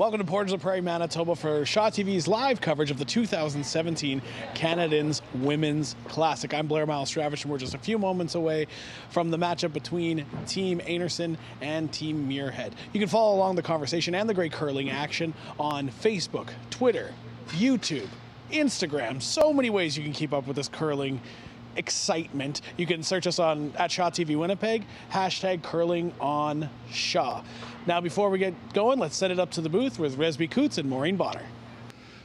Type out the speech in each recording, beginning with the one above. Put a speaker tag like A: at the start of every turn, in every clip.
A: Welcome to Portage la Prairie, Manitoba for Shaw TV's live coverage of the 2017 Canadians Women's Classic. I'm Blair Miles-Stravish, and we're just a few moments away from the matchup between Team Einarson and Team Muirhead. You can follow along the conversation and the great curling action on Facebook, Twitter, YouTube, Instagram. So many ways you can keep up with this curling excitement. You can search us on at Shaw TV Winnipeg, hashtag curling on Shaw. Now, before we get going, let's set it up to the booth with Resby Coots and Maureen Bonner.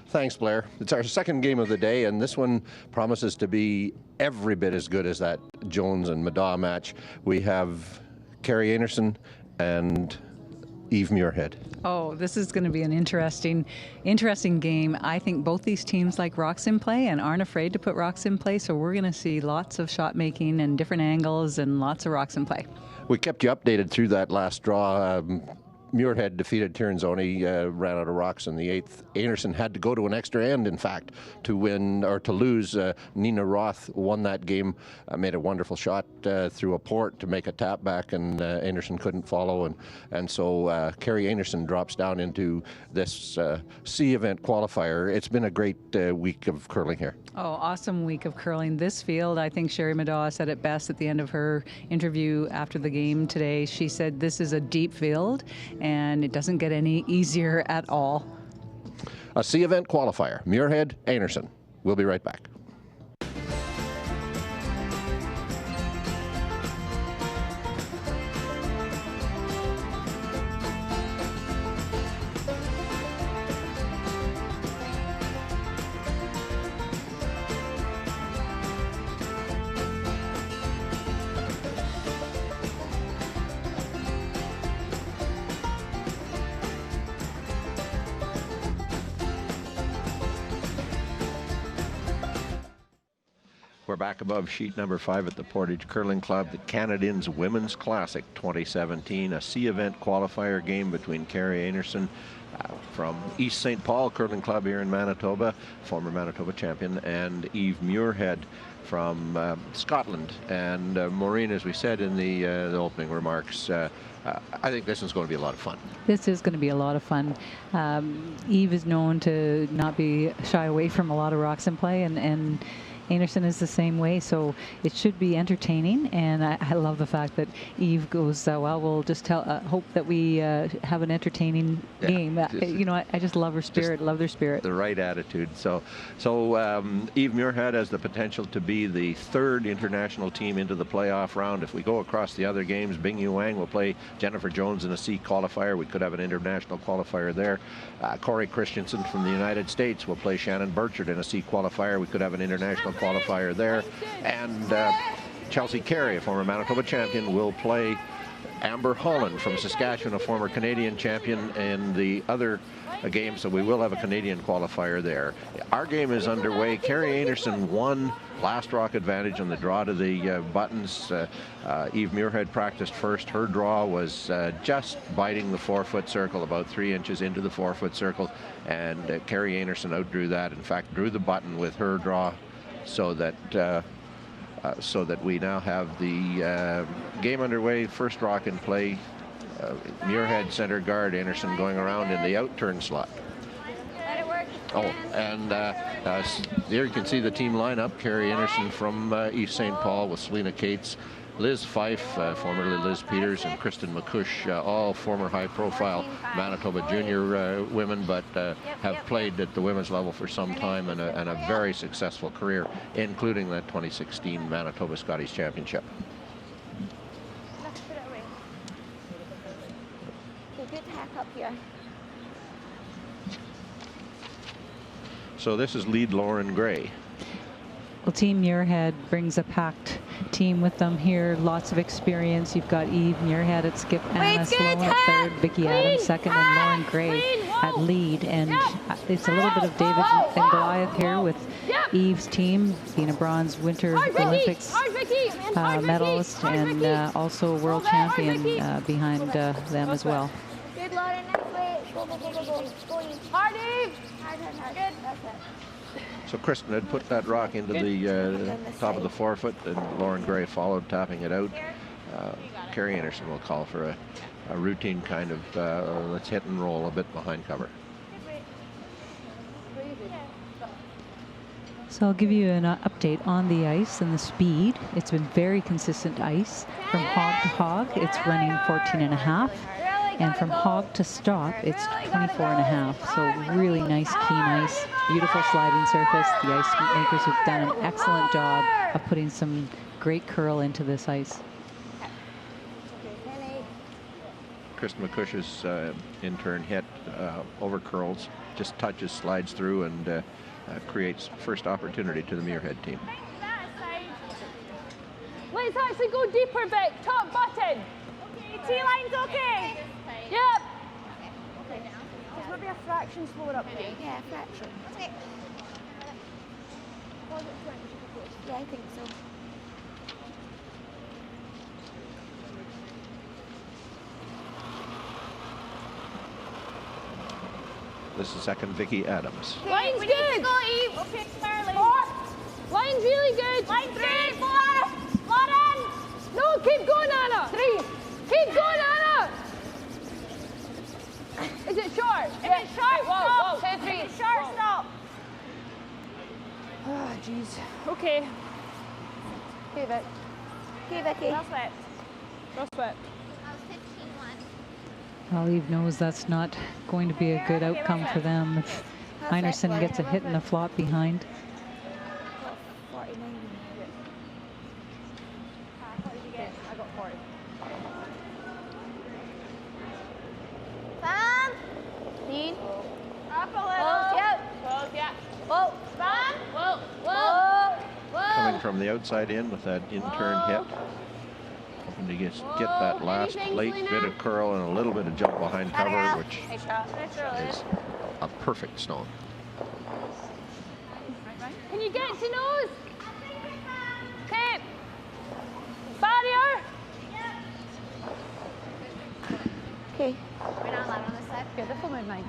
B: Thanks, Blair. It's our second game of the day, and this one promises to be every bit as good as that Jones and Madaw match. We have Carrie Einarson and Eve Muirhead.
C: Oh, this is going to be an interesting game. I think both these teams like rocks in play and aren't afraid to put rocks in play, so we're going to see lots of shot making and different angles and lots of rocks in play.
B: We kept you updated through that last draw. Muirhead defeated Tirinzoni, ran out of rocks in the 8th. Einarson had to go to an extra end, in fact, to win or to lose. Nina Roth won that game, made a wonderful shot through a port to make a tap back, and Einarson couldn't follow. And so Carrie Einarson drops down into this C event qualifier. It's been a great week of curling here.
C: Oh, awesome week of curling. This field, I think Sherry Madaw said it best at the end of her interview after the game today. She said this is a deep field, and it doesn't get any easier at all.
B: A C event qualifier, Muirhead, Einarson. We'll be right back. We're back above sheet number 5 at the Portage Curling Club, the Canadians Women's Classic 2017, a C event qualifier game between Carrie Einarson from East St. Paul Curling Club here in Manitoba, former Manitoba champion, and Eve Muirhead from Scotland. And Maureen, as we said in the opening remarks, I think this is going to be a lot of fun.
C: This is going to be a lot of fun. Eve is known to not be shy away from a lot of rocks in play, and Einarson is the same way, so it should be entertaining, and I love the fact that Eve goes, well, we'll just hope that we have an entertaining game. You know, I just love her spirit, love their spirit. The
B: right attitude. So Eve Muirhead has the potential to be the 3rd international team into the playoff round. If we go across the other games, Bing Yuang will play Jennifer Jones in a C qualifier. We could have an international qualifier there. Corey Christensen from the United States will play Shannon Burchard in a C qualifier. We could have an international qualifier there. And Chelsea Carey, a former Manitoba champion, will play Amber Holland from Saskatchewan, a former Canadian champion, in the other game, so we will have a Canadian qualifier there. Our game is underway. Carrie Einarson won last rock advantage on the draw to the buttons. Eve Muirhead practiced first. Her draw was just biting the 4-foot circle, about 3 inches into the 4-foot circle, and Carrie Einarson outdrew that. In fact, drew the button with her draw, so that we now have the game underway. First rock in play. Muirhead center guard, Einarson going around in the outturn slot. Oh, and there you can see the team lineup. Carrie Einarson from East St. Paul with Selena Cates, Liz Fife, formerly Liz Peters, and Kristen McCush, all former high-profile Manitoba junior women, but have played at the women's level for some time, and a very successful career, including that 2016 Manitoba Scotties Championship.
D: Up here.
B: So this is lead Lauren Gray.
C: Well, Team Muirhead brings a packed team with them here. Lots of experience. You've got Eve Muirhead at skip, Anna Sloan at 3rd, Vicki Adams 2nd, and Lauren Gray at lead. And it's a little bit of David and Goliath here with Eve's team, being a bronze Winter Olympics medalist and also world champion behind them as well.
D: Good, Lauren. Next way. Go. Hard, Eve. Hard. Good. That's it.
B: So Kristen had put that rock into the top of the 4-foot, and Lauren Gray followed, tapping it out. Carrie Einarson will call for a routine kind of let's hit and roll a bit behind cover.
C: So I'll give you an update on the ice and the speed. It's been very consistent ice. From hog to hog, it's running 14.5. And from hog to stop, it's 24.5. So really nice, keen ice, beautiful sliding surface. The ice makers have done an excellent job of putting some great curl into this ice.
B: Kristen McCush's in-turn hit over curls, just touches, slides through, and creates first opportunity to the Muirhead team.
E: Let's actually go deeper, Vic. Top button. Okay, T-line's okay. Yep.
D: Okay.
E: There's maybe a fraction slower up here.
D: Yeah, fraction. Okay. Yeah, I think so.
B: This is second Vicky Adams.
E: Line's
D: we
E: good.
D: Need to go, Eve.
E: Okay, Starling. Line's really good.
D: Line 3, 4.
E: Lauren. No, keep going, Anna. 3. Keep going, Anna. Is it short?
D: If it's short,
E: whoa,
D: stop.
E: whoa. 2, 3.
D: If it's short, stop.
E: Oh, jeez. Okay. Okay, Vic.
D: Okay, Vicky.
E: Well swept. Well swept.
C: Well, Eve knows that's not going to be a good outcome for them if Einarson gets a hit and a flop behind.
D: 49.
E: What did you get? I got 40.
D: Sam. Dean.
E: Up a
D: Close,
E: little.
D: yep.
E: Close, yeah.
D: Whoa.
E: Sam. Whoa.
D: Whoa. Whoa.
B: Coming from the outside in with that in-turn hit. Hoping to get that last late bit of curl and a little bit of jump behind cover, which
D: Nice shot.
B: is a perfect stone.
E: Can you get to nose? Okay. Barrier.
D: Okay. We're not allowed on this side.
E: Okay, this will move nice.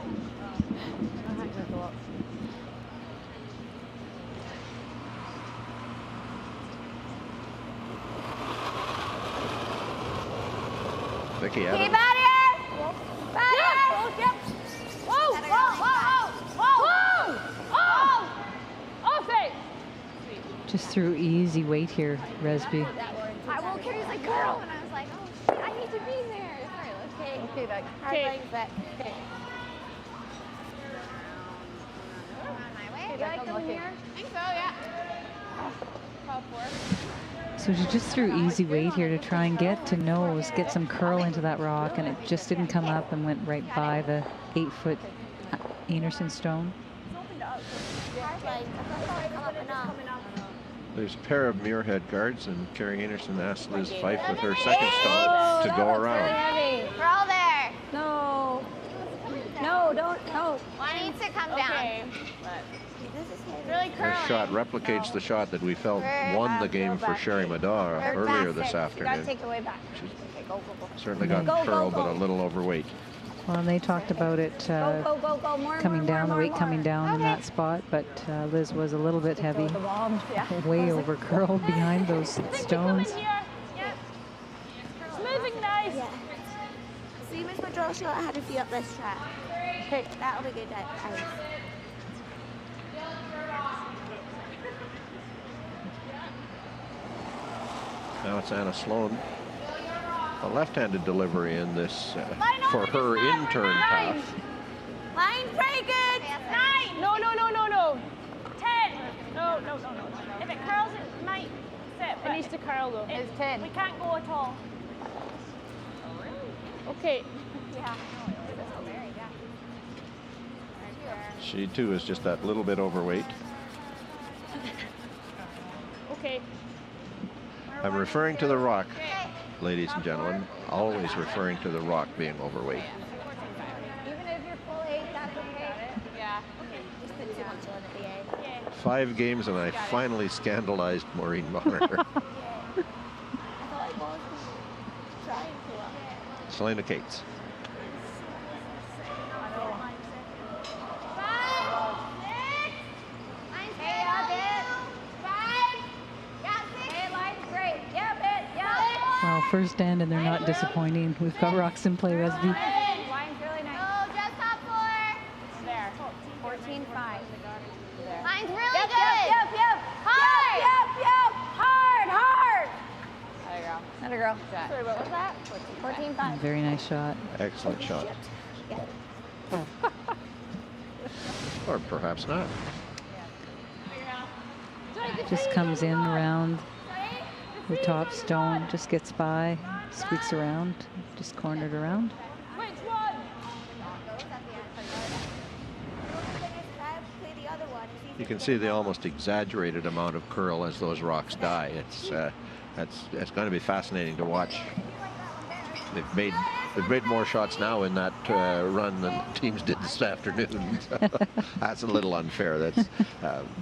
B: Vicky
D: Okay,
B: Adams.
D: barrier. Barrier.
E: Yep. Whoa. Whoa. Whoa. Whoa. Oh. Off it.
C: Just threw easy weight here, Resby.
D: I will carry the girl. And I was like, oh, shit, I need to be there. Okay.
E: Okay, Vic.
D: Hard
E: Okay.
D: legs, but.
E: Okay.
D: On my way.
E: Do you like them here?
D: I think so, yeah.
E: Top 4.
C: So she just threw easy weight here to try and get to nose, get some curl into that rock, and it just didn't come up and went right by the 8-foot Einarson stone.
D: Hard legs. I thought it would come up enough.
B: There's a pair of Muirhead guards, and Carrie Einarson asked Liz Fife with her second stone to go around.
D: We're all there.
E: No. No, don't. No.
D: One needs to come
E: Okay.
D: down. This is heavy.
E: Really curling.
B: Her shot replicates the shot that we felt won the game for Sherry Madar
D: We're
B: earlier
D: back
B: this
D: 6. You gotta
B: afternoon.
D: take the way back.
B: She's
D: Okay, go, go, go.
B: certainly got
C: Go,
B: curl, but a little overweight.
C: Well, and they talked about it
D: Go, go, go. More,
C: coming
D: more,
C: down, the
D: more,
C: weight
D: more.
C: coming down in
D: Okay.
C: that spot, but Liz was a little bit heavy, way over curled behind those stones.
E: Here. Yep. It's moving nice.
D: Yeah. Same as my draw shot, I had to be up this track.
E: Okay.
D: That'll be good, guys.
B: Now it's Anna Sloan. A left-handed delivery in this for her in-turn path.
D: Line's pretty good. 9.
E: No, no, no, no, no. 10. No, no, no, no. If it curls, it might sit. It needs to curl though. It's 10. We can't go at all. Okay.
D: Yeah.
B: She too is just that little bit overweight.
E: Okay.
B: I'm referring to the rock, ladies and gentlemen. Always referring to the rock being overweight.
D: Even if you're full 8, that's okay.
E: Yeah.
D: Just put too much on at the end.
B: 5 games and I finally scandalized Maureen Bonner.
D: I thought I was trying to.
B: Selena Cates.
D: 5, 6. Line's good. Hey, 5. Got 6. Hey, line's great. Yep, it. Yep.
C: Well, Wow, first end, and they're not disappointing. We've got rocks in play, Resby.
D: Line's really nice. Oh, just top 4. There. 14-5. Line's really good. Yep. Hard. Yep. Hard. Not a girl.
E: Sorry, what was that?
D: 14-5.
C: Very nice shot.
B: Excellent shot.
D: Yeah.
B: Or perhaps not.
C: Just comes in around the top stone, just gets by, squeaks around, just cornered around.
E: Which one?
B: You can see the almost exaggerated amount of curl as those rocks die. It's going to be fascinating to watch. They've made more shots now in that run than teams did this afternoon. So that's a little unfair.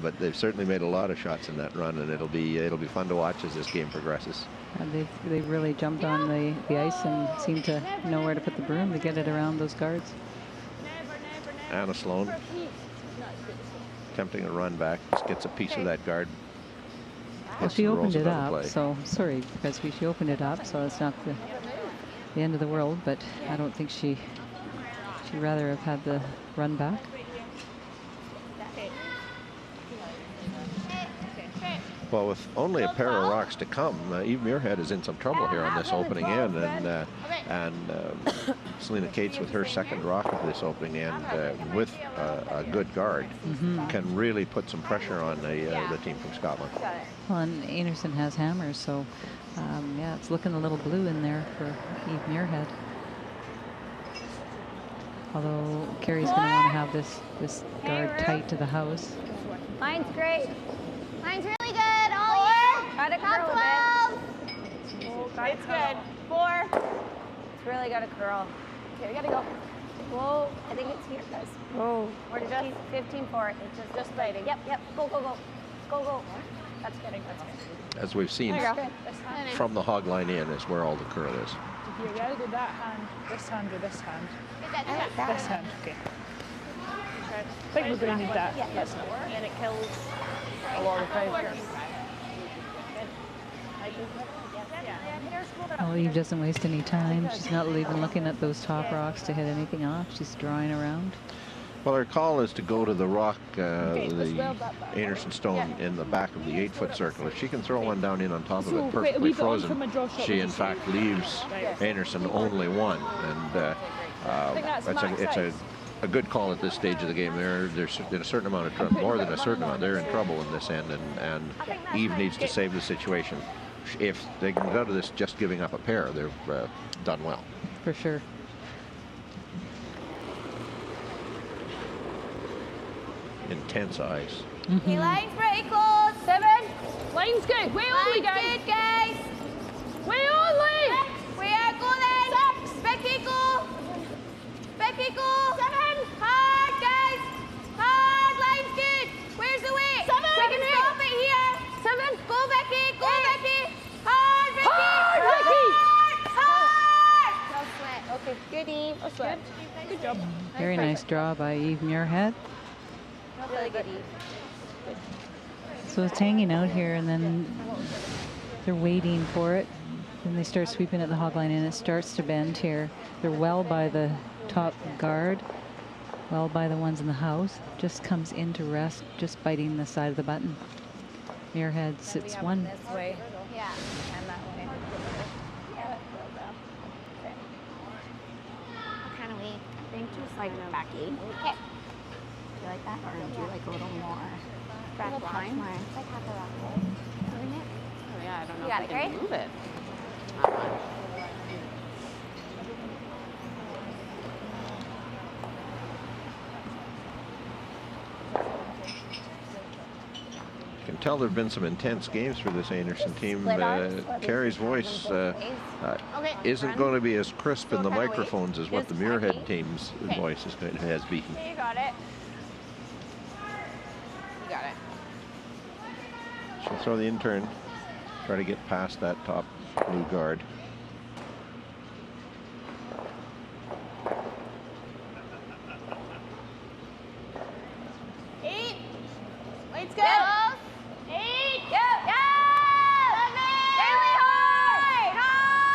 B: But they've certainly made a lot of shots in that run, and it'll be fun to watch as this game progresses.
C: They've really jumped on the ice and seem to know where to put the broom to get it around those guards.
B: Anna Sloan attempting a run back, just gets a piece of that guard.
C: Well, she opened it up,
B: play.
C: so sorry, because she opened it up, so it's not the end of the world, but I don't think she'd rather have had the run back.
B: Well, with only a pair of rocks to come, Eve Muirhead is in some trouble here on this opening end, and Selena Cates with her second rock of this opening end with a good guard can really put some pressure on the team from Scotland.
C: Well, and Einarson has hammers, so yeah, it's looking a little blue in there for Eve Muirhead. Although Carrie's going to want to have this guard tight to the house.
D: Line's great. Line's really good. All year. Got to curl a bit.
E: It's good. 4.
D: It's really got to curl. Okay, we got to go. Whoa. I think it's here, guys.
E: Oh.
D: We're just 15-4. It's just biting. Yep. Go. That's good.
B: As we've seen from the hog line in is where all the curl is.
E: You gotta do that hand, this hand, or this hand. This hand, okay. I think we're going to need that.
D: Yeah.
E: And it kills a lot of pressure.
C: Oh, Eve doesn't waste any time. She's not even looking at those top rocks to hit anything off. She's drawing around.
B: Well, her call is to go to the rock, the Einarson stone in the back of the 8-foot circle. If she can throw one down in on top of it, perfectly frozen, she in fact leaves Einarson only one. And it's a good call at this stage of the game. There's in a certain amount of trouble, more than a certain amount. They're in trouble in this end, and Eve needs to save the situation. If they can go to this just giving up a pair, they've done well.
C: For sure.
B: Intense ice.
D: Okay, line's pretty close. 7.
E: Line's good. Way only, guys.
D: Good, guys.
E: Way only.
D: We are go then. 6. Becky, go. 7. Hard, guys. Hard. Line's good. Where's the weight?
E: 7.
D: We can stop it here.
E: 7.
D: Go, Becky. Go, Becky. Hard, Becky.
E: Hard, Becky.
D: Hard. Okay, good, Eve.
E: Good job.
C: Very nice draw by Eve Muirhead.
D: Really good, Eve.
C: So it's hanging out here, and then they're waiting for it. Then they start sweeping at the hog line, and it starts to bend here. They're well by the top guard, well by the ones in the house. Just comes into rest, just biting the side of the button. Muirhead sits one.
D: This way. Yeah, and that way. Yeah. Okay. What kind of weight? I think just like Becky. Okay. Do you like that, or do you like a little more? Back line? Like half a rock. Isn't it?
E: Oh yeah, I don't know
D: You got
E: if
D: it,
E: I can
D: Gray?
E: move it.
B: You can tell there have been some intense games for this Einarson team. Carrie's voice isn't going to be as crisp in the microphones as what the Muirhead team's voice has been.
D: You got it. You got it.
B: She'll throw the intern, try to get past that top blue guard.
D: Let's go. 8. Yep. Yeah. 7. Really hard.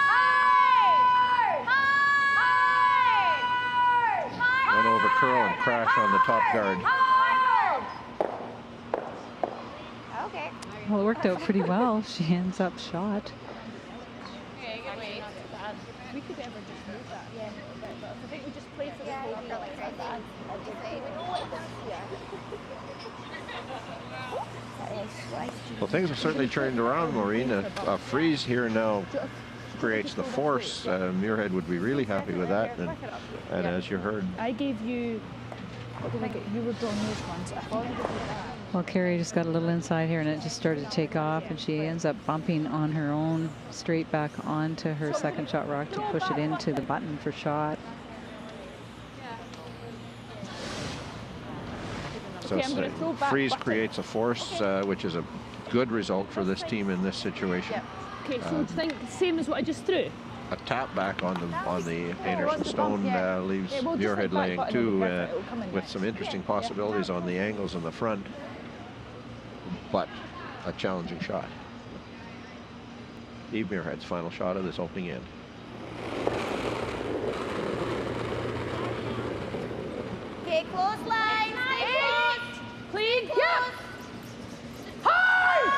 B: top guard.
D: Okay.
C: Well, it worked out pretty well. She ends up shot.
E: We could ever just move that. Yeah. I think we just play for the whole game.
B: Well, things have certainly turned around, Maureen. A freeze here now creates the force. Muirhead would be really happy with that. And as you heard,
E: I gave you. What did I get? You were doing those ones. I thought I did that.
C: Well, Carrie just got a little inside here, and it just started to take off, and she ends up bumping on her own straight back onto her second shot rock to push it into the button for shot.
B: so freeze creates a force, which is a good result for this team in this situation.
E: Okay, so think same as what I just threw.
B: A tap back on the Einarson stone leaves Muirhead laying two with some interesting possibilities on the angles in the front, but a challenging shot. Eve Muirhead's final shot of this opening end.
D: Okay, close line. Stay close.
E: Clean.
D: Close.
E: Yeah. Hard.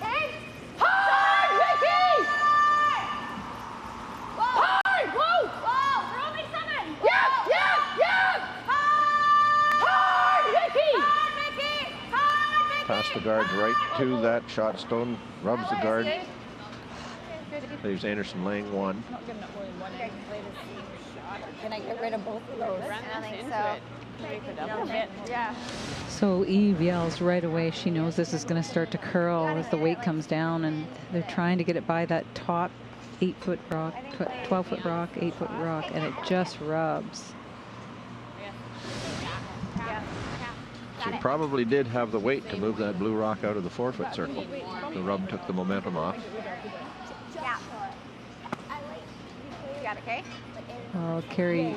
D: Hey.
E: Hard, Vicky.
D: Whoa.
E: Hard. Whoa.
D: Whoa. We're only 7.
E: Yeah. Hard, Vicky.
D: Hard, Vicky. Hard, Vicky.
B: Pass the guards right to that shot stone, rubs the guard, leaves Einarson laying one.
E: Not good enough more than one.
D: Can I get rid of both of those? I don't think so.
E: Yeah.
C: So Eve yells right away. She knows this is going to start to curl as the weight comes down, and they're trying to get it by that top 8-foot rock, 12-foot rock, 8-foot rock, and it just rubs.
B: She probably did have the weight to move that blue rock out of the 4-foot circle. The rub took the momentum off.
D: Yeah. You got it, okay?
C: Oh, Carrie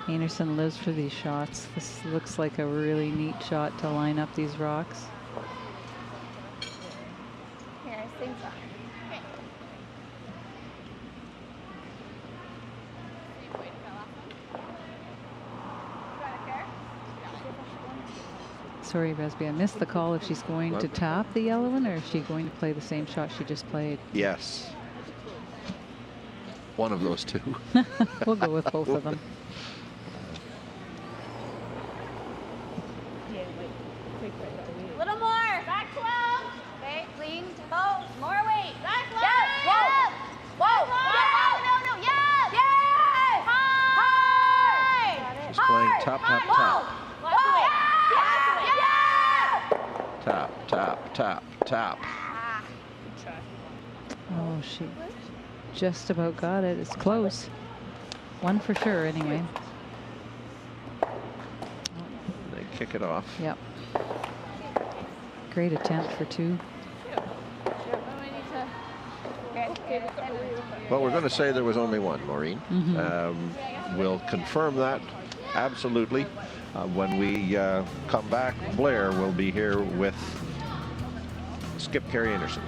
C: Einarson lives for these shots. This looks like a really neat shot to line up these rocks.
D: Here, sing song.
C: Sorry, Resby, I missed the call if she's going to tap the yellow one, or is she going to play the same shot she just played?
B: Yes. One of those two.
C: We'll go with both of them.
D: A little more. Back 12. Okay, clean. Oh, more weight. Back 12. Yeah. Whoa. Yeah. No. Yeah. Yeah. High.
B: She's playing tap, tap, tap. Tap, tap, tap, tap.
C: Oh, she just about got it. It's close. One for sure, anyway.
B: They kick it off.
C: Yep. Great attempt for two.
B: Well, we're going to say there was only one, Maureen. We'll confirm that absolutely. When we come back, Blair will be here with Skip Carrie Einarson.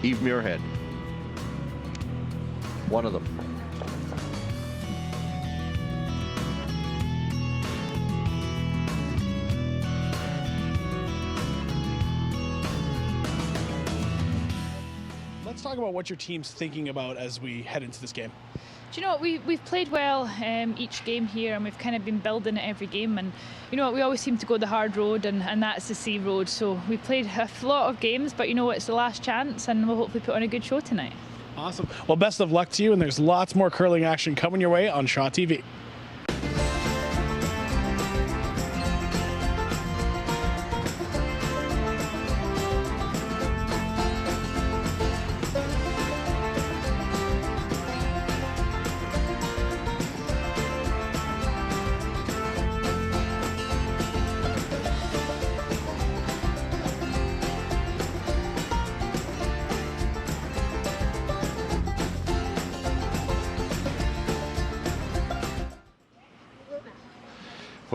B: Eve Muirhead. One of them.
A: Let's talk about what your team's thinking about as we head into this game.
E: Do you know what, we've played well each game here, and we've kind of been building it every game, and you know what, we always seem to go the hard road, and that's the sea road. So we played a lot of games, but you know what, it's the last chance, and we'll hopefully put on a good show tonight.
A: Awesome. Well, best of luck to you, and there's lots more curling action coming your way on Shaw TV.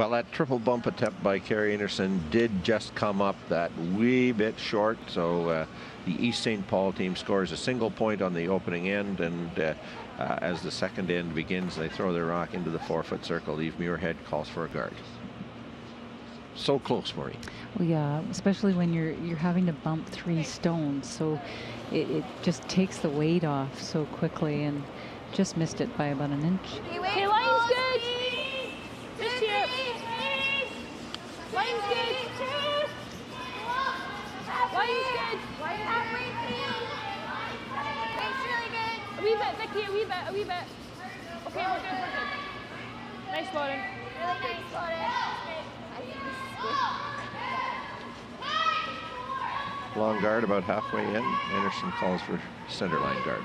B: Well, that triple bump attempt by Carrie Einarson did just come up that wee bit short. So the East St. Paul team scores a single point on the opening end, and as the second end begins, they throw their rock into the 4-foot circle. Eve Muirhead calls for a guard. So close, Maureen.
C: Well, yeah, especially when you're having to bump 3 stones, so it just takes the weight off so quickly, and just missed it by about an inch.
E: Okay, line's good. Just here. Line's good. Line's good. A wee bit, Vicky, a wee bit. Okay, we're good. Nice, Lauren.
D: Really nice, Lauren.
B: Long guard about halfway in. Einarson calls for center line guard.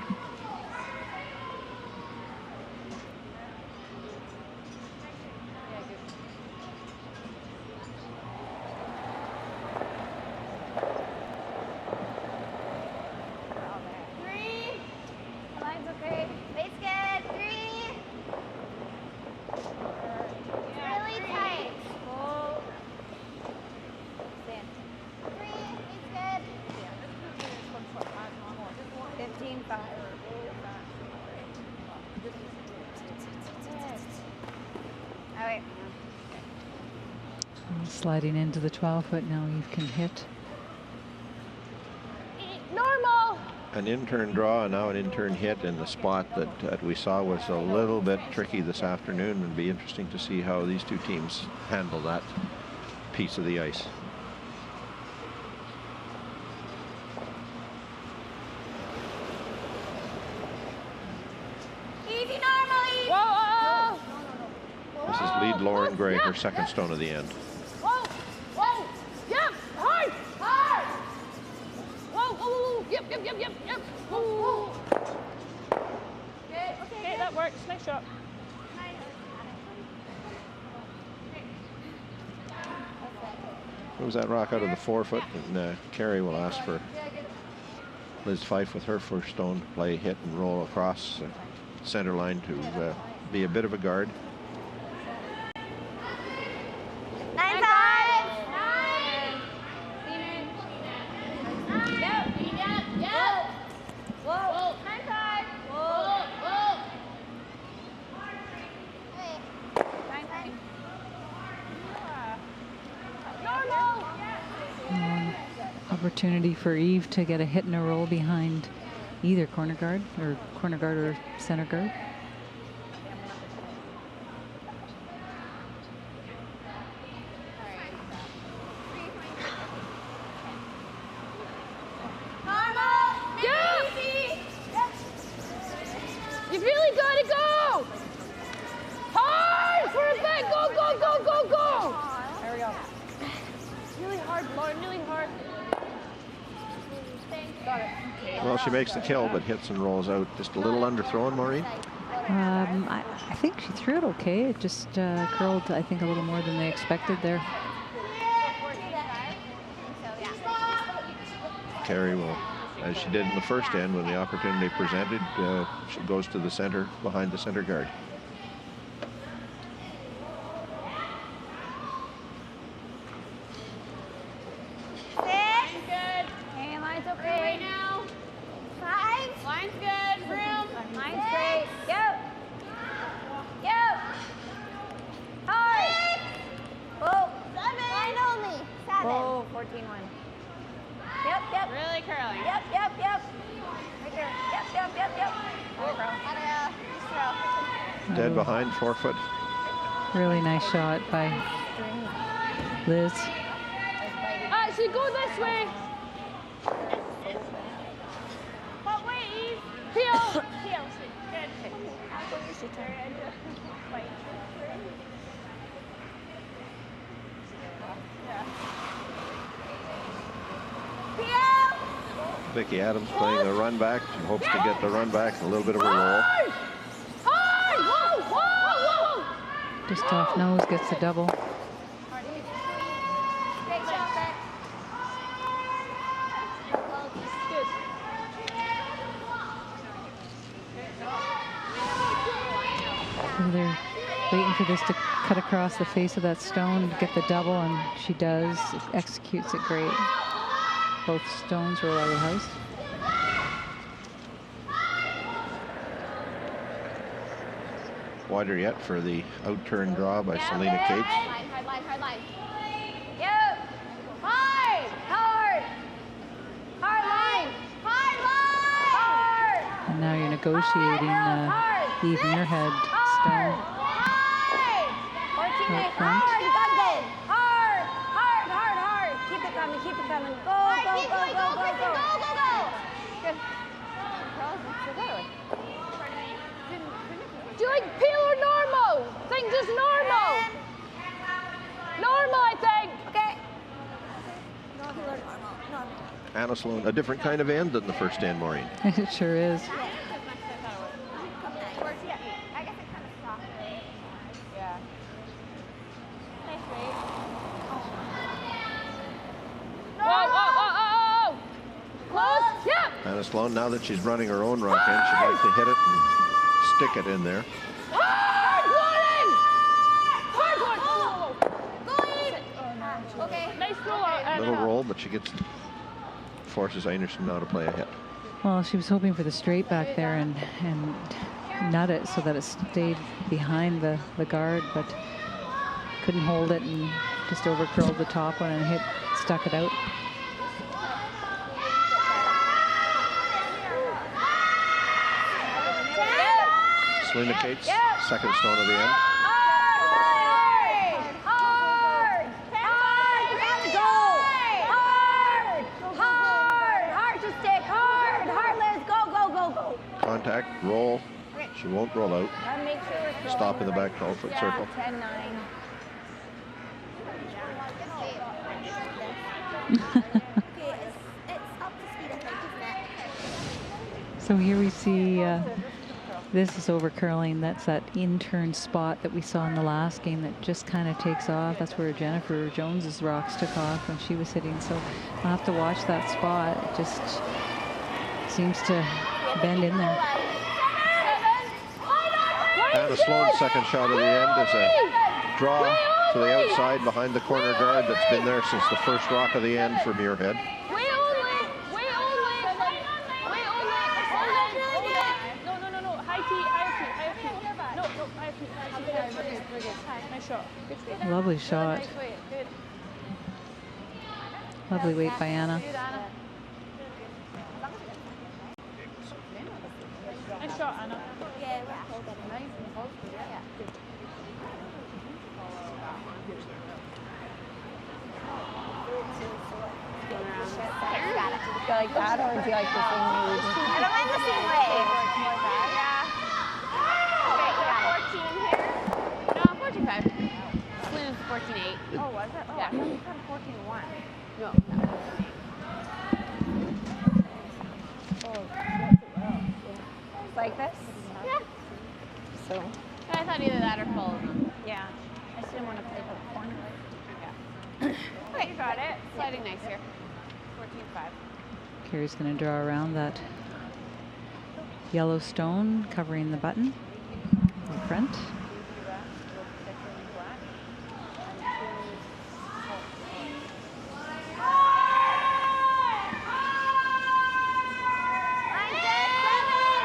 C: Sliding into the 12-foot now, you can hit.
E: Normal.
B: An in-turn draw and now an in-turn hit in the spot that we saw was a little bit tricky this afternoon. It'd be interesting to see how these two teams handle that piece of the ice.
D: Easy, normally.
E: Whoa.
B: This is lead Lauren Gray, her second stone of the end.
E: Whoa. Yep. Hard. Whoa. Yep. Whoa. Okay, that works. Nice shot.
B: Moves that rock out of the 4-foot, and Carey will ask for Liz Fife with her first stone play, hit and roll across center line to be a bit of a guard.
D: 9-5. Yep. Whoa. 9-5. Whoa. 9-5.
C: Opportunity for Eve to get a hit and a roll behind either corner guard or center guard.
E: You've really got to go! Hard for a bit! Go! There we go. Really hard, Lauren, really hard. Got it. Okay.
B: Well, she makes the kill, but hits and rolls out. Just a little underthrown, Maureen.
C: I think she threw it okay. It just curled, I think, a little more than they expected there.
B: Carey will, as she did in the first end when the opportunity presented, she goes to the center, behind the center guard. Dead behind 4-foot.
C: Really nice shot by Liz.
E: Actually, go this way. But wait, Eve. Peel.
B: Vicky Adams playing the run back. She hopes to get the run back. A little bit of a roll.
C: Just off nose, gets the double. So they're waiting for this to cut across the face of that stone to get the double, and she does. Executes it great. Both stones roll out of the house.
B: Wider yet for the out-turn draw by Selena Cates.
D: Hard line. Yep. Hard line.
C: And now you're negotiating Eve Muirhead stone.
D: 14-8. Hard. You got it. Hard. Keep it coming. Go. Good.
E: Do you like peel or normal? I think just normal. Normal, I think.
D: Okay.
B: Anna Sloan, a different kind of end than the first end, Maureen.
C: It sure is.
D: I guess it kind of softer. Yeah. Nice weight.
E: Whoa. Close. Yep.
B: Anna Sloan, now that she's running her own rock end, she'd like to hit it and stick it in there.
E: Hard one.
D: Okay.
E: Nice roll out.
B: Little roll, but she forces Einarson now to play a hit.
C: Well, she was hoping for the straight back there and nut it so that it stayed behind the guard, but couldn't hold it and just overcurled the top one and stuck it out.
B: Selena Cates, second stone of the end. Contact, roll. She won't roll out. Stop in the back 12-foot circle.
D: 10-9.
C: So here we see this is over curling. That's that in-turn spot that we saw in the last game that just kind of takes off. That's where Jennifer Jones's rocks took off when she was hitting. So I'll have to watch that spot. It just seems to bend in there.
B: Anna Sloan's second shot of the end is a draw to the outside behind the corner guard that's been there since the first rock of the end for Muirhead.
C: Lovely shot. Lovely weight by Anna.
E: Nice shot, Anna.
D: Do you like that, or do you like the same move? I don't like the same way. Yeah. Okay, 14 here. No, 14-5. Slim 14-8. Oh, was it? Oh, yeah. I thought you said 14-1. No. Like this? Yeah. So. I thought either that or full of them. Yeah. I just didn't want to play for the corner. Yeah. Okay, you got it. Sliding nice here. 14-5.
C: Carrie's going to draw around that yellow stone covering the button in front.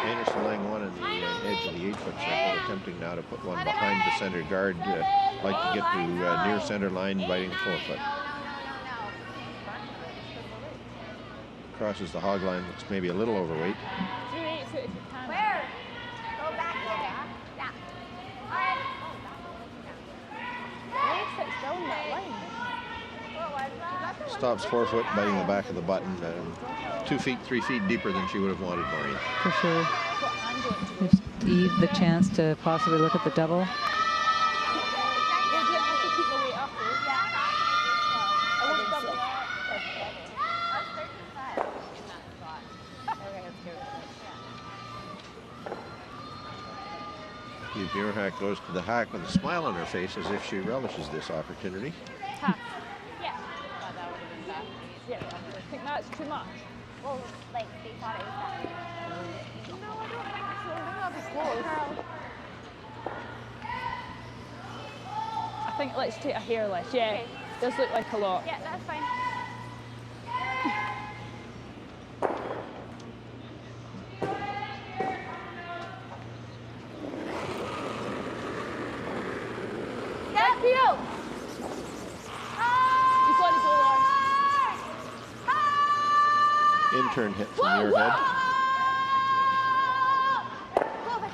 B: Einarson laying one in the edge of the 8-foot circle, attempting now to put one behind the center guard, like to get to near center line, biting 4-foot. Crosses the hog line, looks maybe a little overweight.
D: Where? Go back there. Yeah.
B: Stops 4-foot, biting the back of the button. 2 feet, 3 feet deeper than she would have wanted, Maureen.
C: For sure. Gives Eve the chance to possibly look at the double.
B: Muirhead goes to the hack with a smile on her face as if she relishes this opportunity.
E: Tough. Yeah. That would have been bad. Yeah, I think that's too much.
D: Well, like, they thought it was that. No, I don't think so. I think I'll be close.
E: I think let's take a hair less. Yeah,
D: Okay.
E: does look like a lot.
D: Yeah, that's fine.
E: Back to you. You've got to go, Lauren.
B: Intern hit from Muirhead.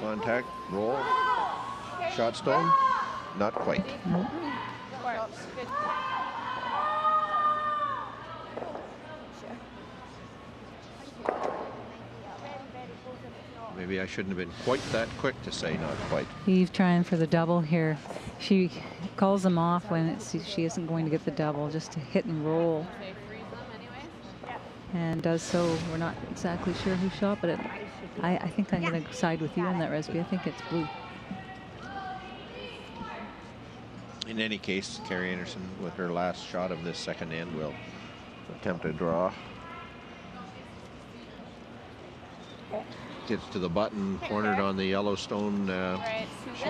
B: Contact, roll, shot stone, not quite.
E: Works. Good.
B: Maybe I shouldn't have been quite that quick to say not quite.
C: Eve trying for the double here. She calls them off when she isn't going to get the double, just to hit and roll. And does so. We're not exactly sure who shot, but I think I'm going to side with you on that, Resby. I think it's blue.
B: In any case, Carrie Einarson, with her last shot of this second end, will attempt a draw. Gets to the button, cornered on the Yellowstone.
D: I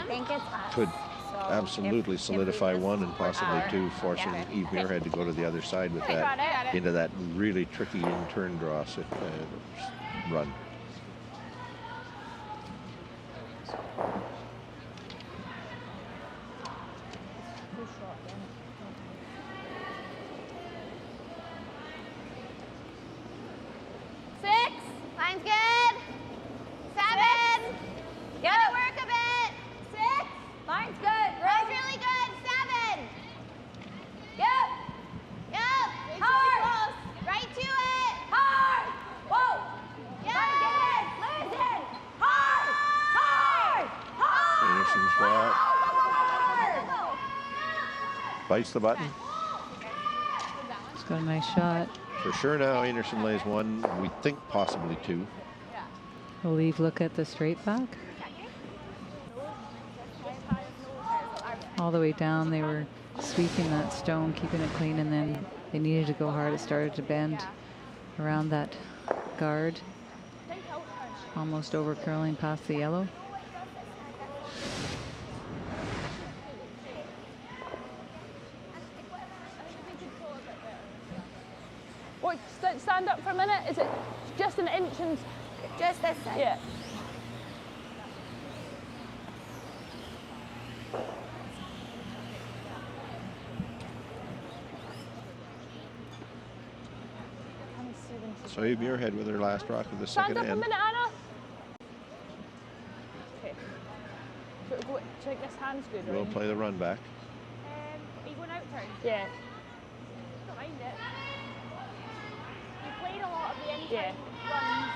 D: think it's us.
B: Could
D: So
B: absolutely
D: if
B: solidify
D: we
B: one and possibly two, forcing Eve Muirhead to go to the other side with that into that really tricky in-turn draw run.
D: Six. Line's good. Seven. Gotta work a bit. Six. Line's good. Line's really good. Seven. Yep. Yep. Hard. Right to it. Hard. Whoa. Yep. Listen. Hard. Hard. Hard.
B: Einarson shot.
D: Hard.
B: Bites the button.
C: It's got a nice shot.
B: For sure now, Einarson lays one. We think possibly two.
C: Will Eve look at the straight back? All the way down, they were sweeping that stone, keeping it clean, and then they needed to go hard. It started to bend around that guard, almost over curling past the yellow.
E: Wait, stand up for a minute. Is it just an inch and...
D: Just this side.
E: Yeah.
B: So Eve Muirhead with her last rock of the
E: Stand
B: second
E: up a
B: end.
E: minute, Anna. Okay. So go, check this hand's good,
B: We'll
E: right?
B: play the run back.
D: Are you going out turn?
E: Yeah.
D: Don't mind it. You played a lot of the end
E: Yeah.
D: runs.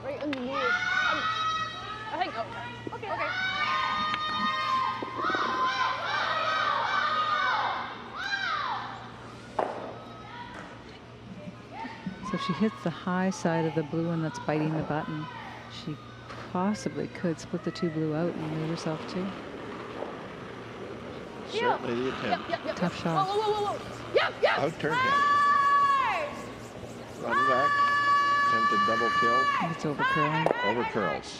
E: Right on the nose. I think out turn.
D: Okay. Okay.
C: So if she hits the high side of the blue one that's biting the button, she possibly could split the two blue out and move herself too.
B: Certainly the attempt.
E: Yep.
C: Tough shot.
E: Whoa. Yep.
B: Out turn hit. Run back. Attempted double kill.
C: It's over curling.
B: Over curls.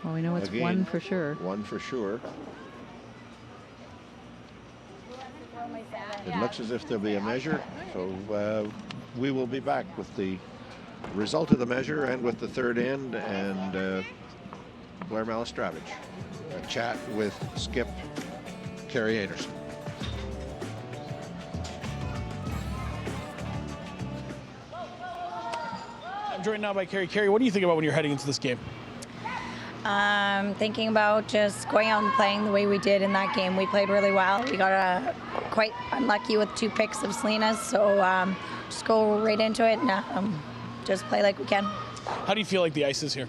C: Well, we know it's
B: Again,
C: one for sure.
B: One for sure. It looks as if there'll be a measure, so we will be back with the result of the measure and with the third end and Blair Malistravich. A chat with skip Carrie Einarson.
A: I'm joined now by Carrie. Carrie, what do you think about when you're heading into this game?
F: Thinking about just going out and playing the way we did in that game. We played really well. We got quite unlucky with 2 picks of Selena's, so just go right into it and just play like we can.
A: How do you feel like the ice is here?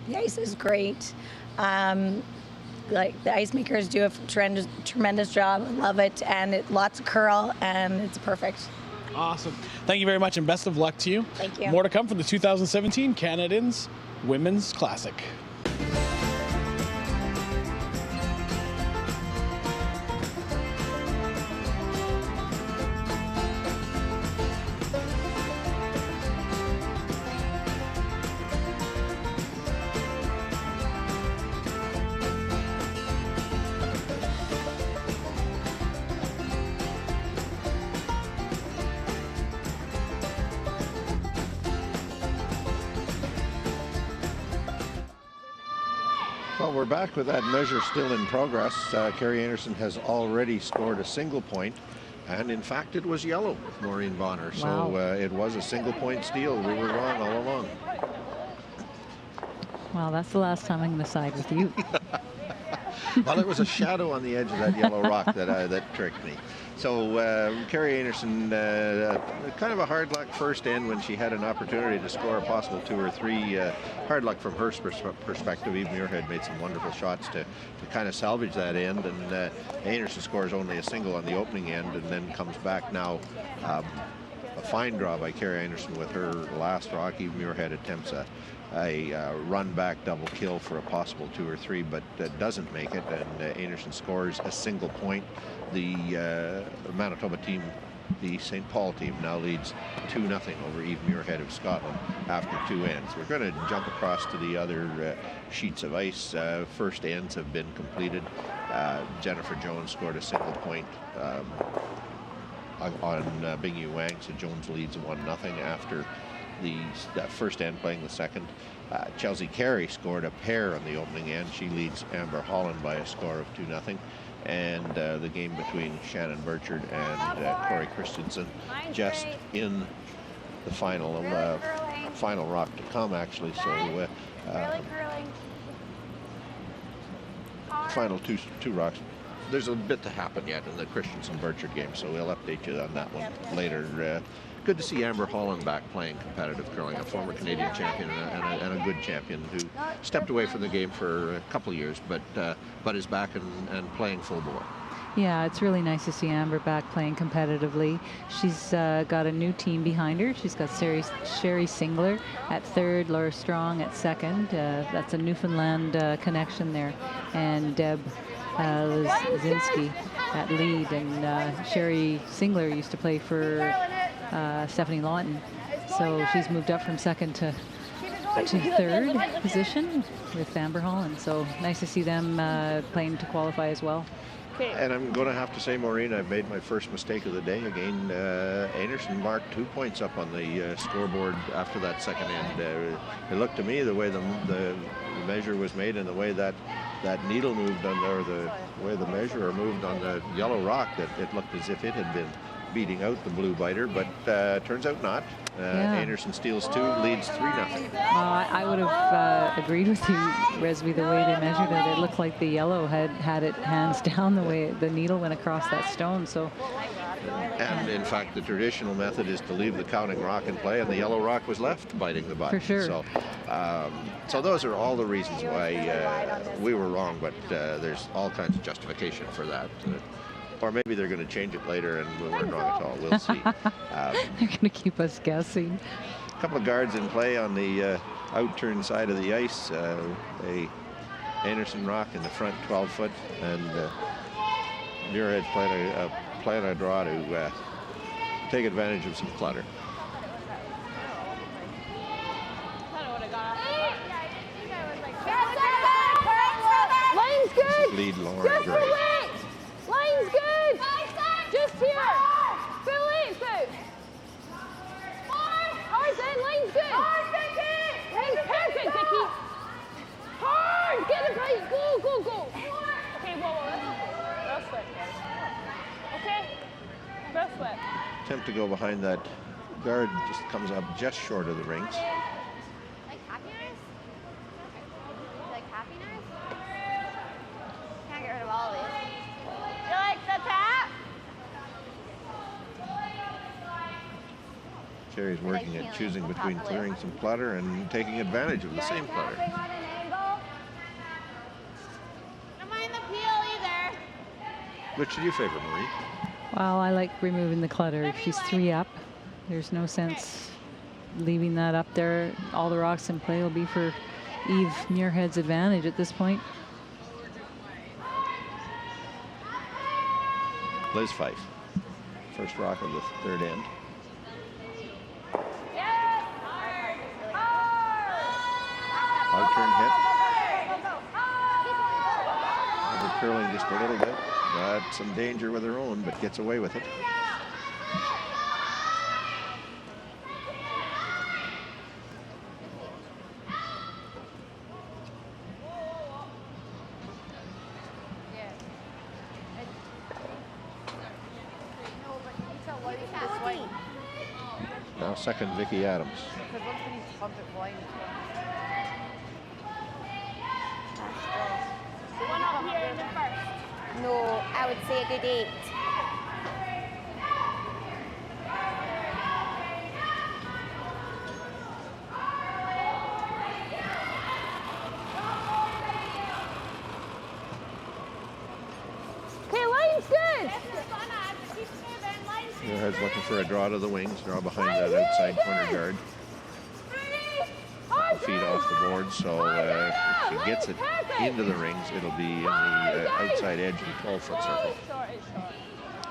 F: The ice is great. Like the ice makers do a tremendous job. I love it, and lots of curl, and it's perfect.
A: Awesome. Thank you very much, and best of luck to you.
F: Thank you.
A: More to come from the 2017 Canadians Women's Classic.
B: Well, we're back with that measure still in progress. Carrie Einarson has already scored a single point, and in fact it was yellow with Maureen Bonner.
C: Wow.
B: So it was a single point steal. We were wrong all along.
C: Well, that's the last time I'm going to side with you.
B: Well, it was a shadow on the edge of that yellow rock that tricked me. So Carrie Einarson, kind of a hard luck first end when she had an opportunity to score a possible 2 or 3. Hard luck from her perspective. Eve Muirhead made some wonderful shots to kind of salvage that end, and Einarson scores only a single on the opening end and then comes back now. A fine draw by Carrie Einarson with her last rock. Eve Muirhead attempts a run back double kill for a possible 2 or 3, but doesn't make it, and Einarson scores a single point. The Manitoba team, the St. Paul team, now leads 2-0 over Eve Muirhead of Scotland after 2 ends. We're going to jump across to the other sheets of ice. First ends have been completed. Jennifer Jones scored a single point on Bingyu Wang, so Jones leads 1-0 after the first end playing the second. Chelsea Carey scored a pair on the opening end. She leads Amber Holland by a score of 2-0. And the game between Shannon Burchard and Corey Christensen just in the final rock to come, actually. So final two rocks. There's a bit to happen yet in the Christensen-Burchard game, so we'll update you on that one later. Good to see Amber Holland back playing competitive curling, a former Canadian champion and a good champion who stepped away from the game for a couple of years, but is back and playing full bore.
C: Yeah, it's really nice to see Amber back playing competitively. She's got a new team behind her. She's got Sherry Singler at third, Laura Strong at second. That's a Newfoundland connection there. And Deb Lazinski at lead. And Sherry Singler used to play for Stephanie Lawton. So she's moved up from second to third position with Amber Holland. So nice to see them playing to qualify as well.
B: And I'm going to have to say, Maureen, I've made my first mistake of the day again. Einarson marked 2 points up on the scoreboard after that second end. It looked to me the way the measure was made and the way that needle moved on, or the way the measurer moved on the yellow rock, that it looked as if it had been beating out the blue biter, but turns out not. Einarson steals 2, leads 3-0.
C: I would have agreed with you, Resby, the way they measured it. It looked like the yellow had it hands down the way the needle went across that stone. So,
B: and in fact, the traditional method is to leave the counting rock in play, and the yellow rock was left biting the butt.
C: For sure.
B: So those are all the reasons why we were wrong, but there's all kinds of justification for that. Or maybe they're going to change it later and we weren't wrong at all. We'll see.
C: They're going to keep us guessing.
B: A couple of guards in play on the outturn side of the ice. A Einarson rock in the front 12-foot, and Muirhead's playing a draw to take advantage of some clutter.
D: Lane's good.
B: Lead Lauren Gray.
D: Lane's good. Just here. Fill in, Sue. Hard, Lane's good. Lane's perfect, Vicky. Hard. Get it, please. Go. Okay, whoa. Real slip. Okay. Real slip.
B: Attempt to go behind that guard, just comes up just short of the rings.
D: Like happiness? Like happiness? Can't get rid of all of these. You like the tap?
B: Carrie's working at choosing between clearing some clutter and taking advantage of the same clutter.
D: Don't mind the peel either.
B: Which do you favor, Marie?
C: Well, I like removing the clutter. If she's 3 up, there's no sense leaving that up there. All the rocks in play will be for Eve Muirhead's advantage at this point.
B: Liz Fife, first rock of the third end. Outturn hit. Over curling just a little bit. Got some danger with her own, but gets away with it. Now second, Vicky Adams.
D: One up here in the first. No, I would say a good 8. Okay, line's good.
B: Muirhead's looking for a draw to the wings, draw behind that outside corner guard. Feet off the board, so if she gets it into the rings, it'll be in the outside edge of the 12-foot circle.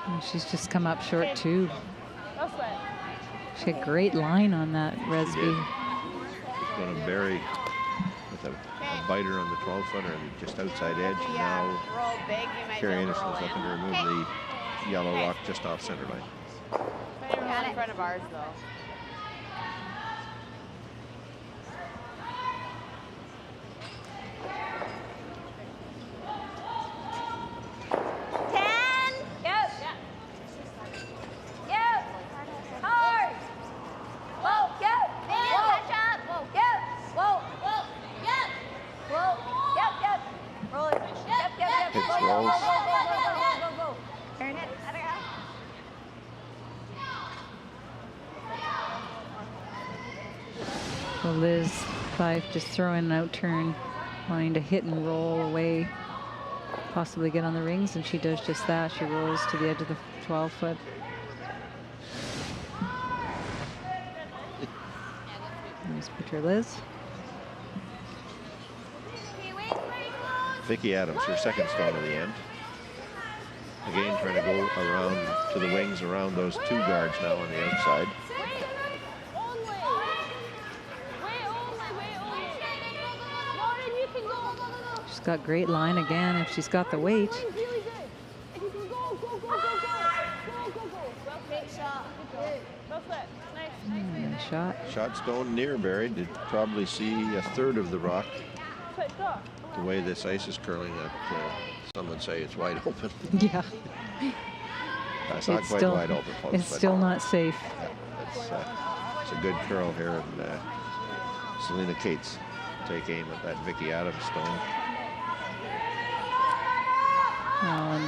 C: And she's just come up short too. She had great line on that, Resby.
B: She's going to bury with a biter on the 12-footer and just outside edge. And now Carrie Einarson is looking to remove the yellow rock just off center line.
D: In front of ours, though.
C: So Liz Fife just throwing an out turn, wanting to hit and roll away, possibly get on the rings, and she does just that. She rolls to the edge of the 12-foot. Nice picture, Liz.
B: Vicky Adams, her second stone of the end. Again, trying to go around to the wings, around those two guards now on the outside.
C: She's got great line again if she's got the weight. Nice shot.
B: Shot stone near buried. Did probably see a third of the rock. The way this ice is curling, that some would say it's wide open.
C: Yeah.
B: It's not quite
C: still,
B: wide open, folks.
C: It's still not safe.
B: Yeah, it's a good curl here, and Selena Cates take aim at that Vicky Adams stone.
C: And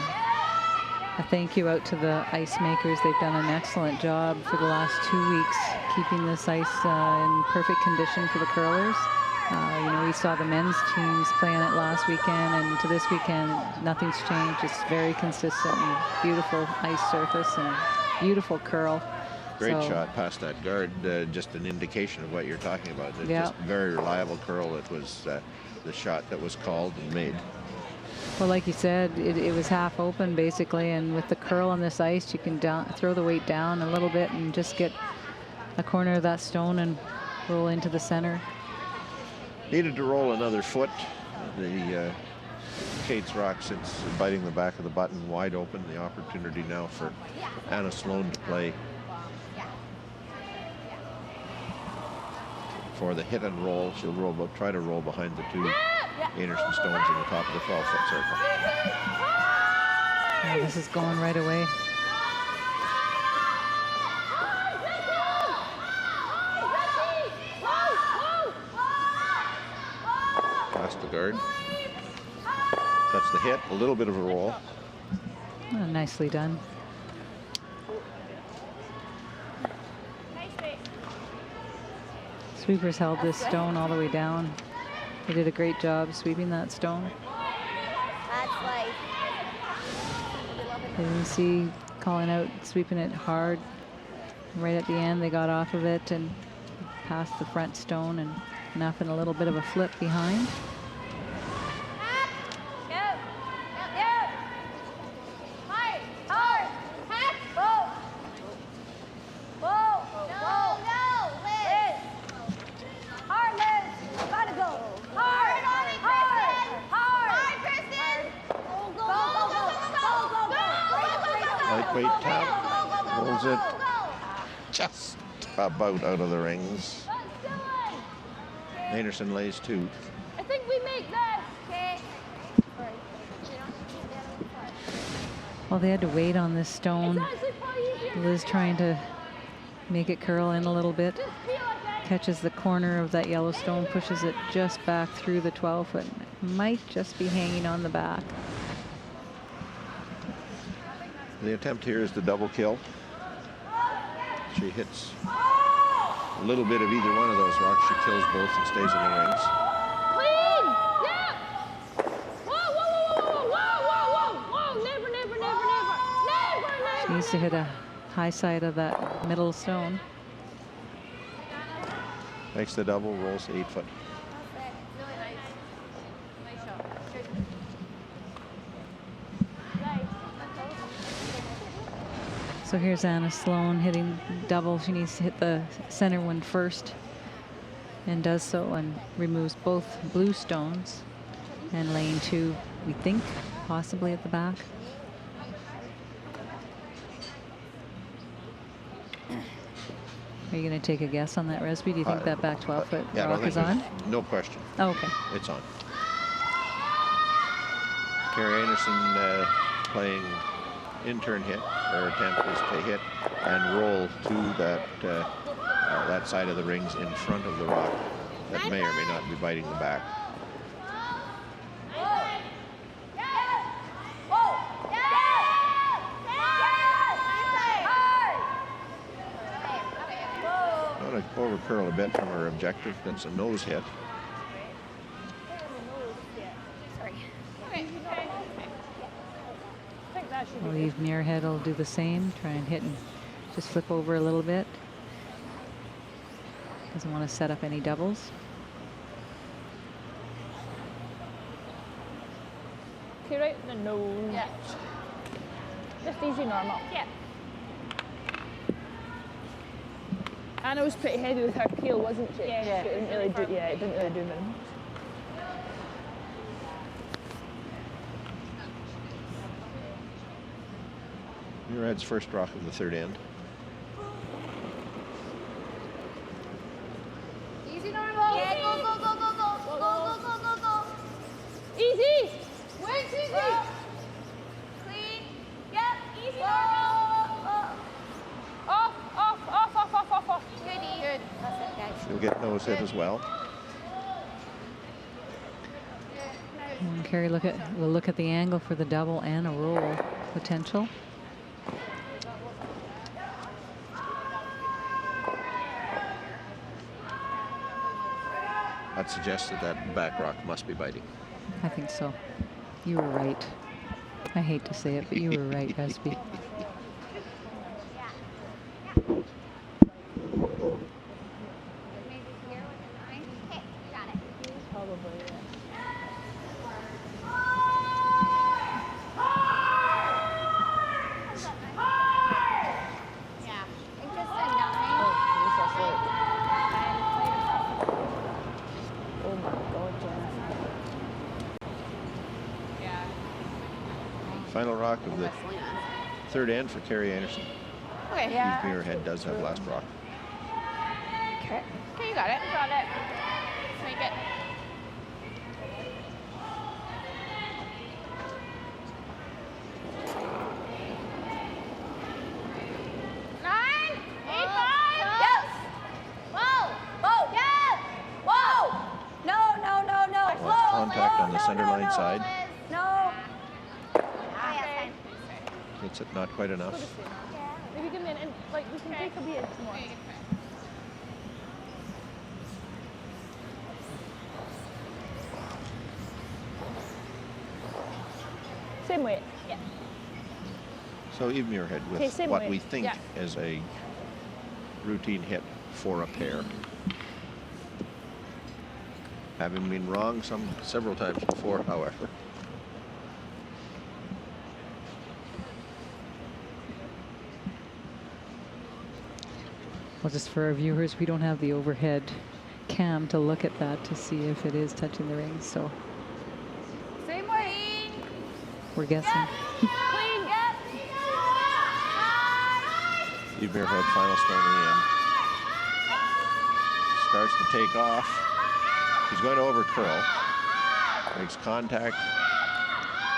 C: a thank you out to the ice makers. They've done an excellent job for the last 2 weeks, keeping this ice in perfect condition for the curlers. You know, we saw the men's teams playing it last weekend, and to this weekend, nothing's changed. It's very consistent and beautiful ice surface and beautiful curl.
B: Great shot past that guard, just an indication of what you're talking about. It's just very reliable curl. It was the shot that was called and made.
C: Well, like you said, it was half open basically, and with the curl on this ice, you can throw the weight down a little bit and just get a corner of that stone and roll into the center.
B: Needed to roll another foot. The Cates rock sits biting the back of the button wide open. The opportunity now for Anna Sloan to play for the hit and roll. She'll try to roll behind the two Einarson stones in the top of the 12-foot circle.
C: Oh, this is going right away.
B: Past the guard. That's the hit. A little bit of a roll.
C: Oh, nicely done. Sweepers held this stone all the way down. They did a great job sweeping that stone.
D: That's life.
C: You can see calling out, sweeping it hard. Right at the end, they got off of it and past the front stone and enough and a little bit of a flip behind.
B: Lightweight tap, rolls it just about out of the rings. Einarson lays two.
D: I think we make this. Okay.
C: Well, they had to wait on this stone.
D: It's actually probably easier
C: Liz trying to make it curl in a little bit. Catches the corner of that yellow stone, pushes it just back through the 12-foot. Might just be hanging on the back.
B: The attempt here is the double kill. She hits a little bit of either one of those rocks. She kills both and stays in the rings.
D: Clean! Yeah! Whoa, whoa, whoa, whoa, whoa, whoa, whoa! Never, never, never, never, never, never!
C: She needs to hit a high side of that middle stone.
B: Makes the double, rolls 8-foot.
D: Really nice. Nice shot.
C: So here's Anna Sloan hitting double. She needs to hit the center one first and does so and removes both blue stones. And lane 2, we think, possibly at the back. Are you going to take a guess on that, Resby? Do you think that back 12-foot rock is on?
B: No question.
C: Oh, okay.
B: It's on. Carrie Einarson playing intern hit. Her attempt is to hit and roll to that side of the rings in front of the rock that may or may not be biting the back. Want to over curl a bit from her objective. That's a nose hit.
C: I believe Muirhead will do the same. Try and hit and just flip over a little bit. Doesn't want to set up any doubles.
E: Okay, right in the nose.
D: Yeah.
E: Just easy normal.
D: Yeah.
E: Anna was pretty heavy with her peel, wasn't she?
D: Yeah.
E: It didn't really do. Yeah, it didn't really do minimum.
B: Muirhead's first rock of the third end.
D: Easy normal. Yeah, go, go, go, go, go. Go, go, go, go, go, go.
E: Easy!
D: Where's easy? Clean. Yep, easy normal.
E: Off, off, off, off, off, off, off.
D: Goodie. Good. That's it, guys.
B: She'll get nose hit as well.
C: And Carrie will look at the angle for the double and a roll potential.
B: That suggested that back rock must be biting.
C: I think so. You were right. I hate to say it, but you were right, Resby.
D: Maybe here with a 9. Okay, got it.
E: Probably,
D: Yeah. I think just a 9.
E: Oh my God, Jennifer.
D: Yeah.
B: Final rock of the third end for Carrie Einarson.
D: Okay.
E: Yeah.
B: Muirhead does have last rock.
D: Okay. Okay, you got it. Got it. Let's make it. Nine, 8, 5. Yes. Whoa. Whoa. Yes. Whoa.
F: No, no, no, no.
B: Well, contact on the center line side.
F: No.
D: Okay.
B: Hits it not quite enough.
E: Maybe give me an in, like we can take a beer tomorrow. Same weight.
D: Yeah.
B: So Eve Muirhead with
E: Okay, same
B: what
E: weight.
B: we think
E: Yeah.
B: is a routine hit for a pair. Having been wrong several times before, however.
C: Well, just for our viewers, we don't have the overhead cam to look at that to see if it is touching the rings, so
D: Same way.
C: we're guessing.
D: Clean. Yep.
B: Eve Muirhead, final stone in the end. Starts to take off. She's going to over curl. Makes contact,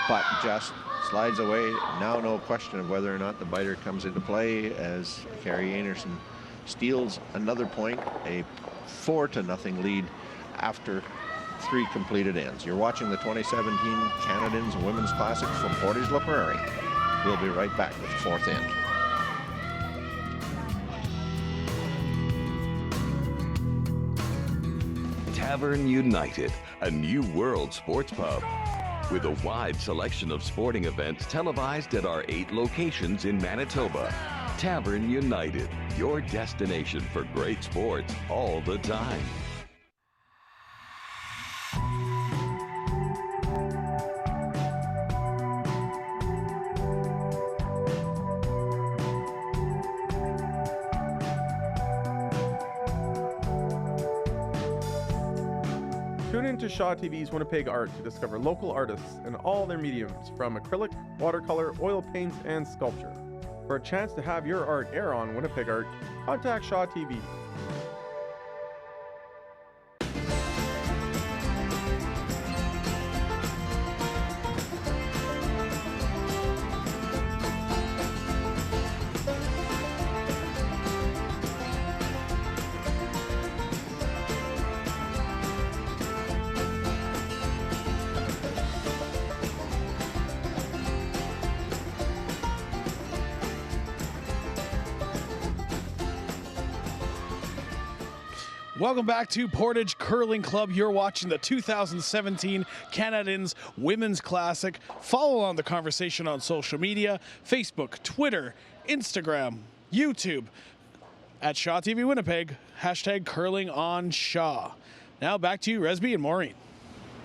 B: but just slides away. Now no question of whether or not the biter comes into play as Carrie Einarson steals another point, a 4-0 lead after 3 completed ends. You're watching the 2017 Canadians Women's Classic from Portage La Prairie. We'll be right back with the 4th end.
G: Tavern United, a new world sports pub with a wide selection of sporting events televised at our 8 locations in Manitoba. Tavern United, your destination for great sports all the time.
H: Tune in to Shaw TV's Winnipeg Art to discover local artists in all their mediums, from acrylic, watercolor, oil paint, and sculpture. For a chance to have your art air on Winnipeg Art, contact Shaw TV.
A: Welcome back to Portage Curling Club. You're watching the 2017 Canadians Women's Classic. Follow on the conversation on social media, Facebook, Twitter, Instagram, YouTube, at Shaw TV Winnipeg, hashtag curling on Shaw. Now back to you, Resby and Maureen.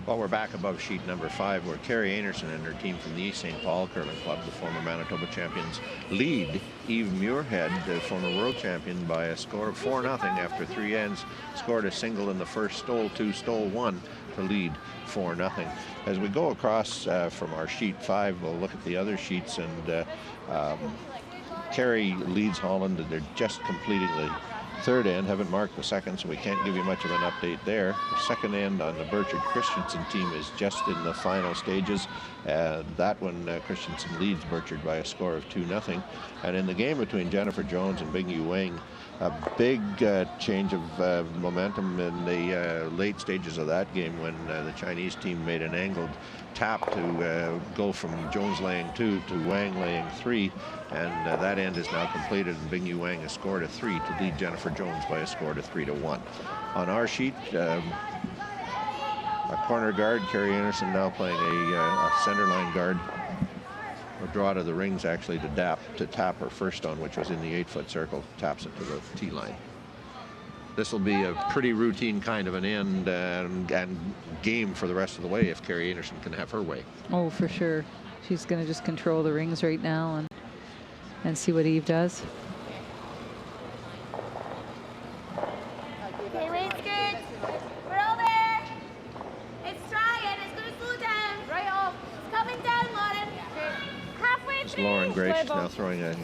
B: Well, we're back above sheet number 5, where Carrie Einarson and her team from the East St. Paul Curling Club, the former Manitoba champions, lead Eve Muirhead, the former world champion, by a score of 4-0 after 3 ends. Scored a single in the first stole 2, stole 1 to lead 4-0. As we go across from our sheet 5, we'll look at the other sheets, and Carrie leads Holland, and they're just completing the 3rd end. Haven't marked the 2nd, so we can't give you much of an update there. The 2nd end on the Burchard Christensen team is just in the final stages. That one, Christensen leads Burchard by a score of 2-0. And in the game between Jennifer Jones and Bing Yu Wang, a big change of momentum in the late stages of that game, when the Chinese team made an angled tap to go from Jones laying 2 to Wang laying 3, and that end is now completed, and Bing Yu Wang has scored a 3 to lead Jennifer Jones by a score of 3-1. On our sheet, a corner guard, Carrie Einarson, now playing a center line guard. A draw to the rings, actually, to tap her first stone, which was in the 8-foot circle, taps it to the tee line. This will be a pretty routine kind of an end and game for the rest of the way if Carrie Einarson can have her way.
C: Oh, for sure. She's going to just control the rings right now and see what Eve does.
D: Okay, wait, good. We're all there. It's trying. It's going to slow down. Right off. It's coming down, Lauren. Halfway through.
B: Lauren Grace now throwing a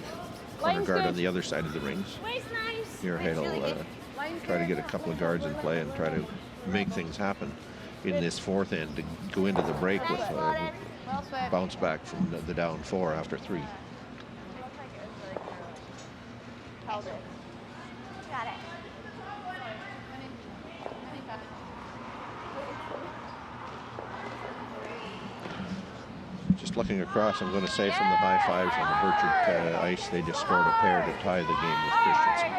B: corner guard on the other side of the rings.
D: Waist nice.
B: Muirhead will try to get a couple of guards in play and try to make things happen in this 4th end to go into the break with a bounce back from the down 4 after 3.
D: Hold it. Got it.
B: Just looking across, I'm going to say from the high fives on the Burchard ice, they just scored a pair to tie the game with Christensen.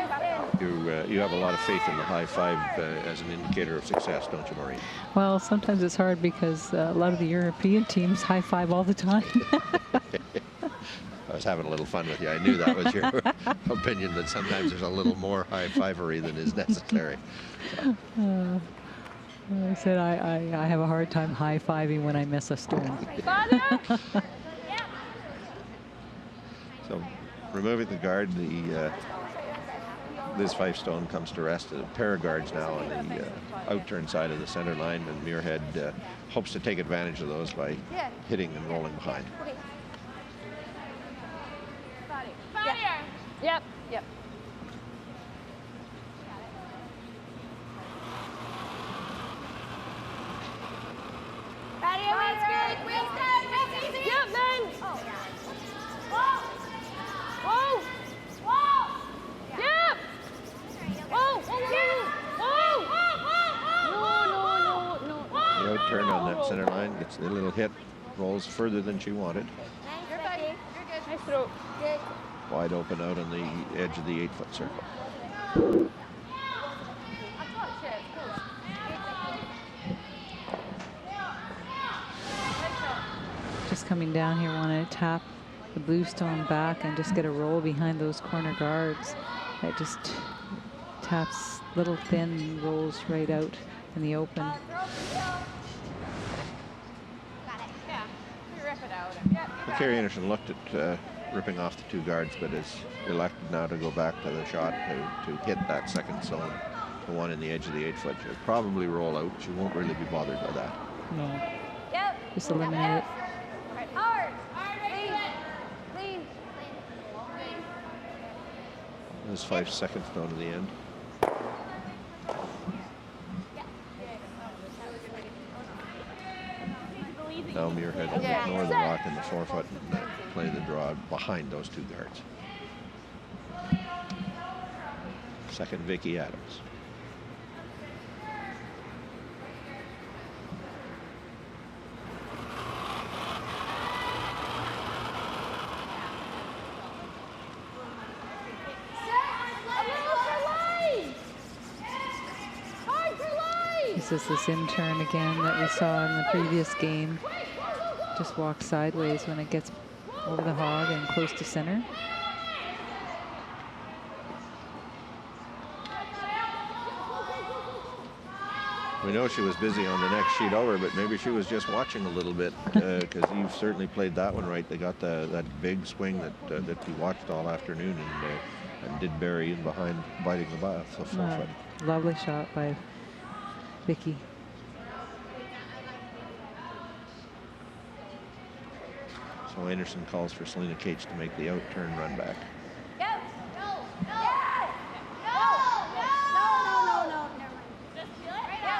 B: You have a lot of faith in the high five as an indicator of success, don't you, Maureen?
C: Well, sometimes it's hard because a lot of the European teams high five all the time.
B: I was having a little fun with you. I knew that was your opinion, that sometimes there's a little more high-fivery than is necessary.
C: I said I have a hard time high-fiving when I miss a stone.
B: So, removing the guard, this 5-stone comes to rest. A pair of guards now on the outturn side of the center line, and Muirhead hopes to take advantage of those by hitting and rolling behind.
E: Yep.
D: Patio, it's good. Waist down. Waist easy. Yep, then.
B: on that center line. Gets a little hit. Rolls further than she wanted.
D: You're fine. You're good. Nice throw. Good.
B: Wide open out on the edge of the 8-foot circle.
C: Just coming down here, want to tap the blue stone back and just get a roll behind those corner guards. That just taps little thin rolls right out in the open.
D: Got it. Yeah. Rip it out. Yeah.
B: Carrie Einarson looked at ripping off the 2 guards, but is elected now to go back to the shot to hit that second zone, the one in the edge of the 8-foot. She'll probably roll out. She won't really be bothered by that.
C: No.
D: Yep.
C: Just eliminate it.
D: Hard. Clean.
B: There's 5 seconds down to the end. Now Muirhead will ignore the rock in the 4-foot and play the draw behind those 2 guards. Second, Vicky Adams.
C: This is this in turn again that we saw in the previous game. Just walks sideways when it gets over the hog and close to center.
B: We know she was busy on the next sheet over, but maybe she was just watching a little bit because Eve certainly played that one right. They got that big swing that we watched all afternoon and did bury in behind, biting the 4-foot.
C: Lovely shot by Vicky.
B: So Einarson calls for Selena Cates to make the out turn run back.
D: Yep. No. Never mind. Just feel it? Yep.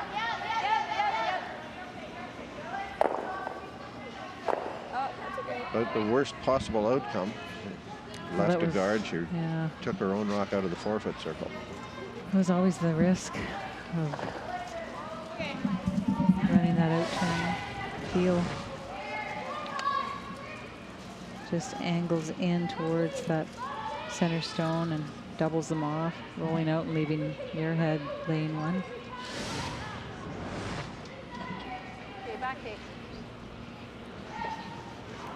D: Oh, that's a great.
B: But the worst possible outcome.
C: Well,
B: Left a guard, she
C: yeah.
B: took her own rock out of the 4-foot circle.
C: There's always the risk of running that out turn. Heel just angles in towards that center stone and doubles them off, rolling out and leaving Muirhead lane 1.
D: Okay, back kick.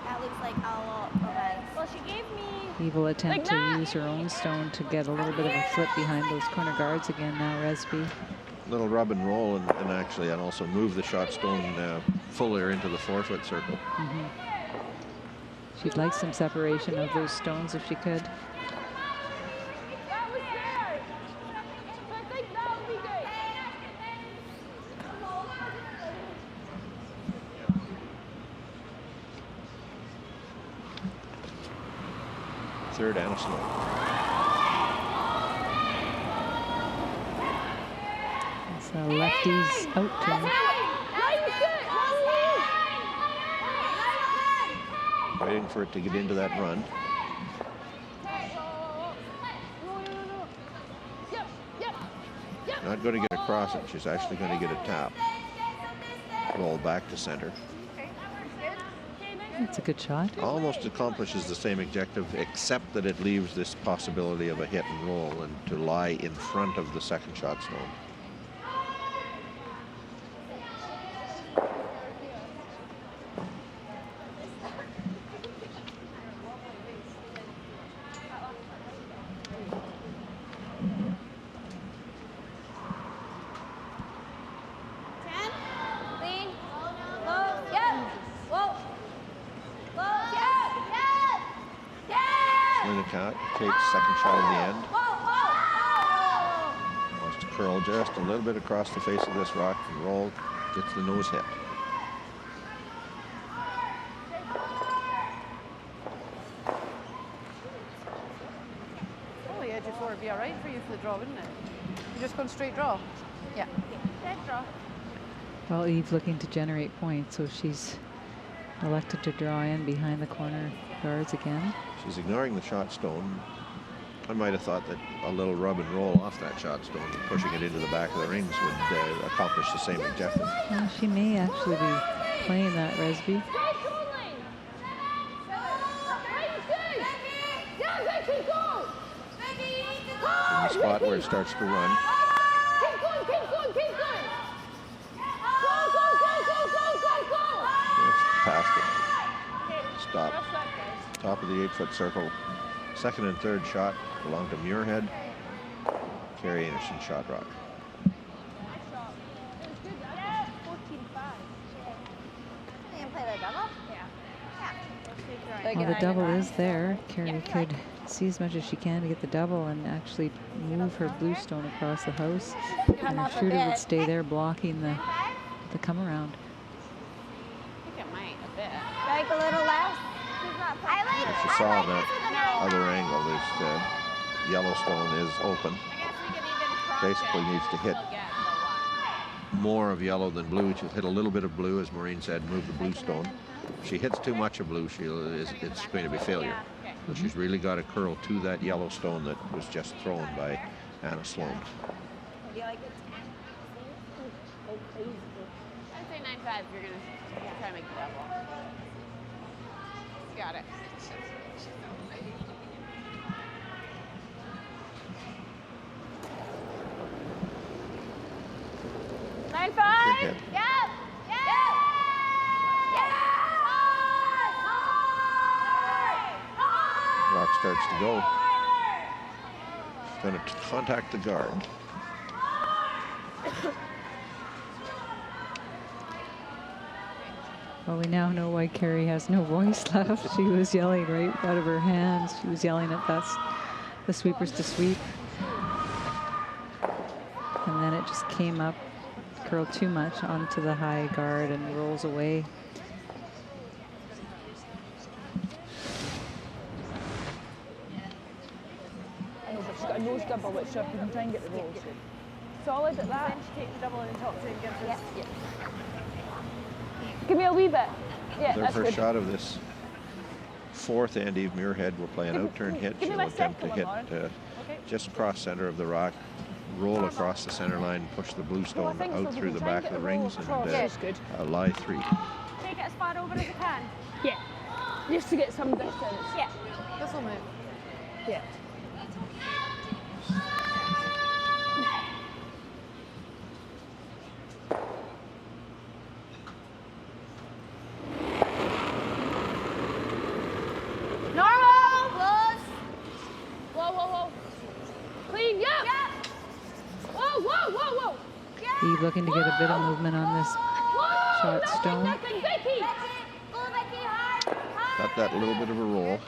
D: That looks like all okay. Well, she gave me.
C: Eve will attempt to use her own stone to get a little bit of a flip behind those corner guards again now, Resby.
B: Little rub and roll and also move the shot stone fuller into the 4-foot circle.
C: She'd like some separation of those stones if she could.
D: That was there. I think that would be good.
B: Third, Anna Sloan.
C: It's a lefty's out turn.
B: Waiting for it to get into that run. Not going to get across it. She's actually going to get a tap. Roll back to center.
C: It's a good shot.
B: Almost accomplishes the same objective, except that it leaves this possibility of a hit and roll and to lie in front of the second shot stone. Kate's second shot in the end. Wants to curl just a little bit across the face of this rock and roll. Gets the nose hit.
I: Oh, the edge of 4 would be all right for you for the draw, wouldn't it? You're just going straight draw. Yeah.
D: Dead draw.
C: Well, Eve looking to generate points, so she's elected to draw in behind the corner guards again.
B: She's ignoring the shot stone I might have thought that a little rub and roll off that shot stone, pushing it into the back of the rings, would accomplish the same objective.
C: Well, she may actually be playing that, Resby.
B: In the spot where it starts to run. Just past it. Stop. Top of the 8-foot circle. Second and third shot belong to Muirhead. Carrie Einarson, shot rock.
C: Well, the double is there. Carrie could see as much as she can to get the double and actually move her blue stone across the house. And her shooter would stay there blocking the come around.
D: I think it might a bit. Like a little less?
B: As you saw in that other angle, this Yellowstone is open. Basically needs to hit more of yellow than blue. She'll hit a little bit of blue, as Maureen said, move the blue stone. If she hits too much of blue, it's going to be failure. So she's really got to curl to that yellow stone that was just thrown by Anna Sloan.
D: I'd say 9.5 if you're going to try to make the double. Got it. 9.5. Yep.
B: Rock starts to go. She's going to contact the guard.
C: Well, we now know why Carrie has no voice left. She was yelling right out of her hands. She was yelling at us, the sweepers to sweep. And then it just came up, curled too much onto the high guard and rolls away.
E: She's got a nose double, which you can try and get the rolls. Solid at that.
I: Then she takes the double and talks to it and gives us.
E: Yeah. Give me a wee bit. Yeah,
B: Their
E: that's
B: first
E: good.
B: shot of this fourth, and Eve Muirhead will play an out-turn hit.
E: give me
B: She'll
E: my
B: attempt to
E: second
B: hit
E: one, Lauren.
B: just across center of the rock, roll across the center line, push the blue stone
I: think so.
B: out
I: We
B: through
I: can
B: the
I: try and
B: back
I: get
B: of the
I: the roll
B: rings
I: across.
B: and
E: Yeah, it's good.
B: lie 3.
I: Take it as far over as you can.
E: Yeah. Just to get some distance.
I: Yeah. This will move.
E: Yeah.
D: Normal. Close.
E: Whoa, whoa, whoa. Clean, yeah. Whoa, whoa, whoa, whoa.
C: Eve looking to get a bit of movement on this shot stone.
E: Nothing, Becky.
B: Got that little bit of a roll.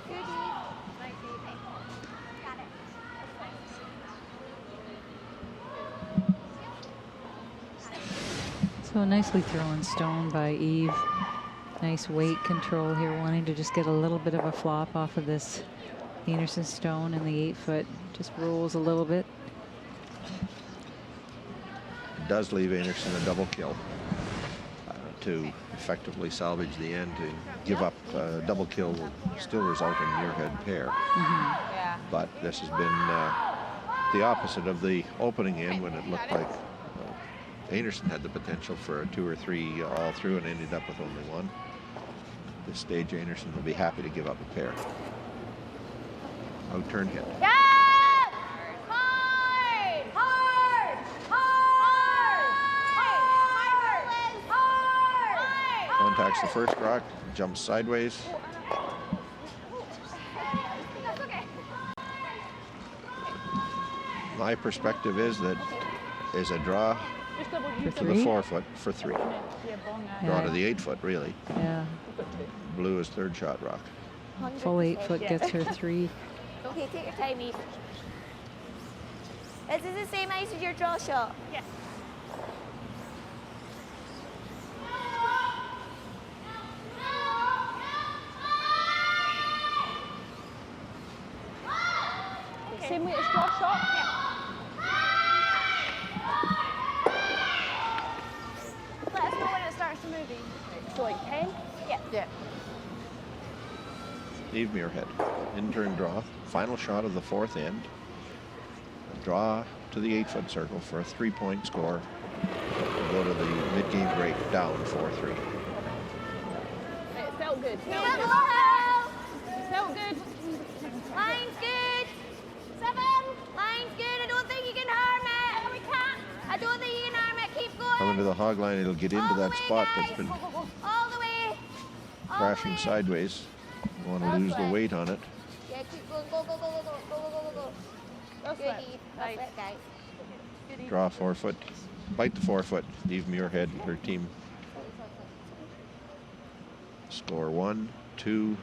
C: So nicely thrown stone by Eve. Nice weight control here, wanting to just get a little bit of a flop off of this Einarson stone, and the 8-foot just rolls a little bit.
B: It does leave Einarson a double kill to effectively salvage the end. To give up a double kill will still result in Muirhead pair.
D: Yeah.
B: But this has been the opposite of the opening end, when it looked like Einarson had the potential for a 2 or 3 all through and ended up with only 1. At this stage, Einarson will be happy to give up a pair. Out-turn hit.
D: Yeah! Hard! Hard! Hard! Hard!
B: Contacts the first rock, jumps sideways.
D: That's okay.
B: My perspective is that is a draw
E: Just double
C: For
E: you.
B: to the
C: 3?
B: 4-foot for 3.
E: Yeah, bong,
B: Draw
C: Yeah.
B: to the 8-foot, really.
C: Yeah,
B: Blue is third shot rock.
C: full 8-foot gets her 3.
D: Okay, take your time, Eve. Is this the same ice as your draw shot?
I: Yeah.
E: Same weight as draw shot?
D: Let us know when it starts to move.
E: So like 10?
I: Yeah.
B: Eve Muirhead. In-turn draw. Final shot of the fourth end. A draw to the 8-foot circle for a 3-point score. We'll go to the mid-game break down 4-3.
I: It felt good. Felt good.
D: Line's good. 7. Line's good. I don't think you can harm it. We can't. I don't think you can harm it. Keep going.
B: Coming to the hog line, it'll get into that spot that's been
D: All the way.
B: crashing sideways. You want to lose the weight on it.
D: Yeah, keep going. Go, go, go, go, go, go, go, go, go. Good, Eve. That's it, guys.
B: Draw 4-foot. Bite the 4-foot. Eve Muirhead, her team. Score 1, 2,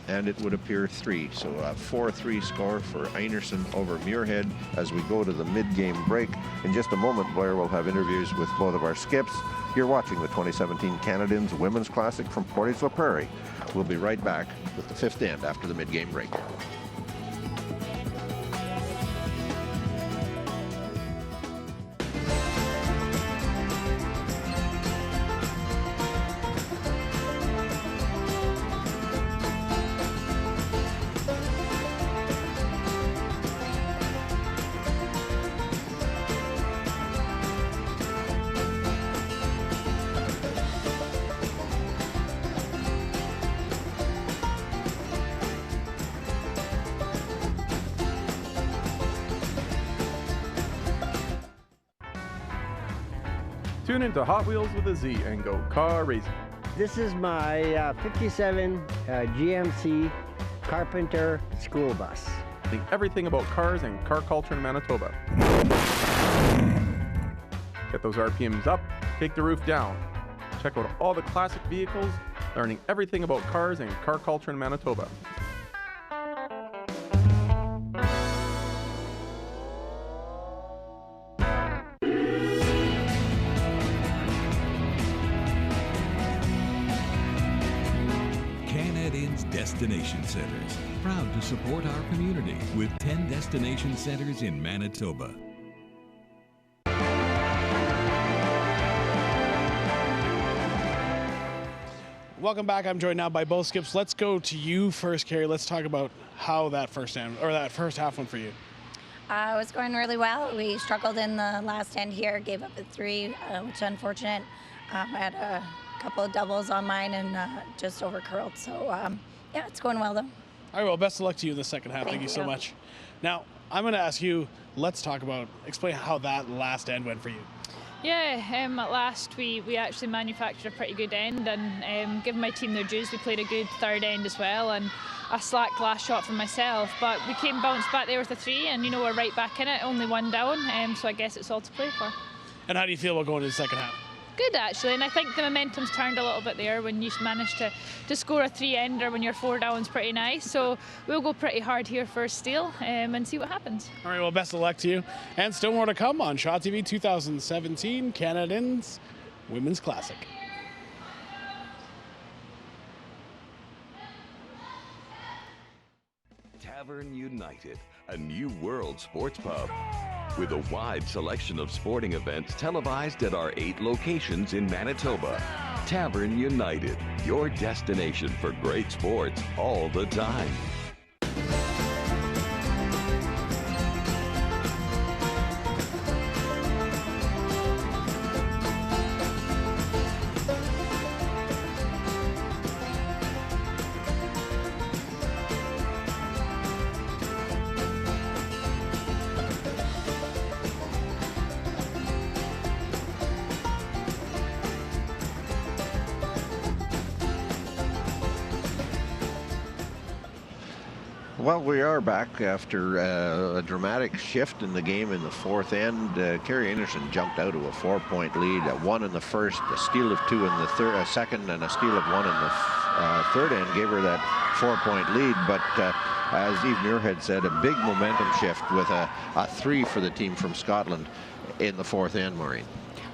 B: and it would appear 3. So a 4-3 score for Einarson over Muirhead as we go to the mid-game break. In just a moment, Blair will have interviews with both of our skips. You're watching the 2017 Canadians Women's Classic from Portage La Prairie. We'll be right back with the fifth end after the mid-game break.
H: Tune into Hot Wheels with a Z and go car racing.
J: This is my 57 GMC Carpenter school bus.
H: Think everything about cars and car culture in Manitoba. Get those RPMs up, take the roof down. Check out all the classic vehicles, learning everything about cars and car culture in Manitoba.
K: Destination Centers, proud to support our community with 10 destination centers in Manitoba.
A: Welcome back. I'm joined now by both skips. Let's go to you first, Carrie. Let's talk about how that first half went for you.
F: It was going really well. We struggled in the last end here, gave up at 3, which is unfortunate. I had a couple of doubles on mine and just over curled. So yeah, it's going well though.
A: All right, well, best of luck to you in the second half. Thank you so much. Now, I'm going to ask you, explain how that last end went for you.
E: Yeah, at last we actually manufactured a pretty good end, and given my team their dues, we played a good third end as well, and a slack last shot for myself. But we bounced back there with a 3, and we're right back in it, only 1 down, so I guess it's all to play for.
A: And how do you feel about going to the second half?
E: Good actually, and I think the momentum's turned a little bit there when you manage to score a 3-ender when you're 4 down's pretty nice. So we'll go pretty hard here for steal and see what happens.
A: All right, well, best of luck to you. And still more to come on Shaw TV 2017 Canadians Women's Classic.
G: Tavern United, a new world sports pub. With a wide selection of sporting events televised at our 8 locations in Manitoba. Tavern United, your destination for great sports all the time.
B: Well, we are back after a dramatic shift in the game in the fourth end. Carrie Einarson jumped out to a 4-point lead, a 1 in the first, a steal of 2 in the second, and a steal of 1 in the third end gave her that 4-point lead. But as Eve Muirhead said, a big momentum shift with a 3 for the team from Scotland in the fourth end, Maureen.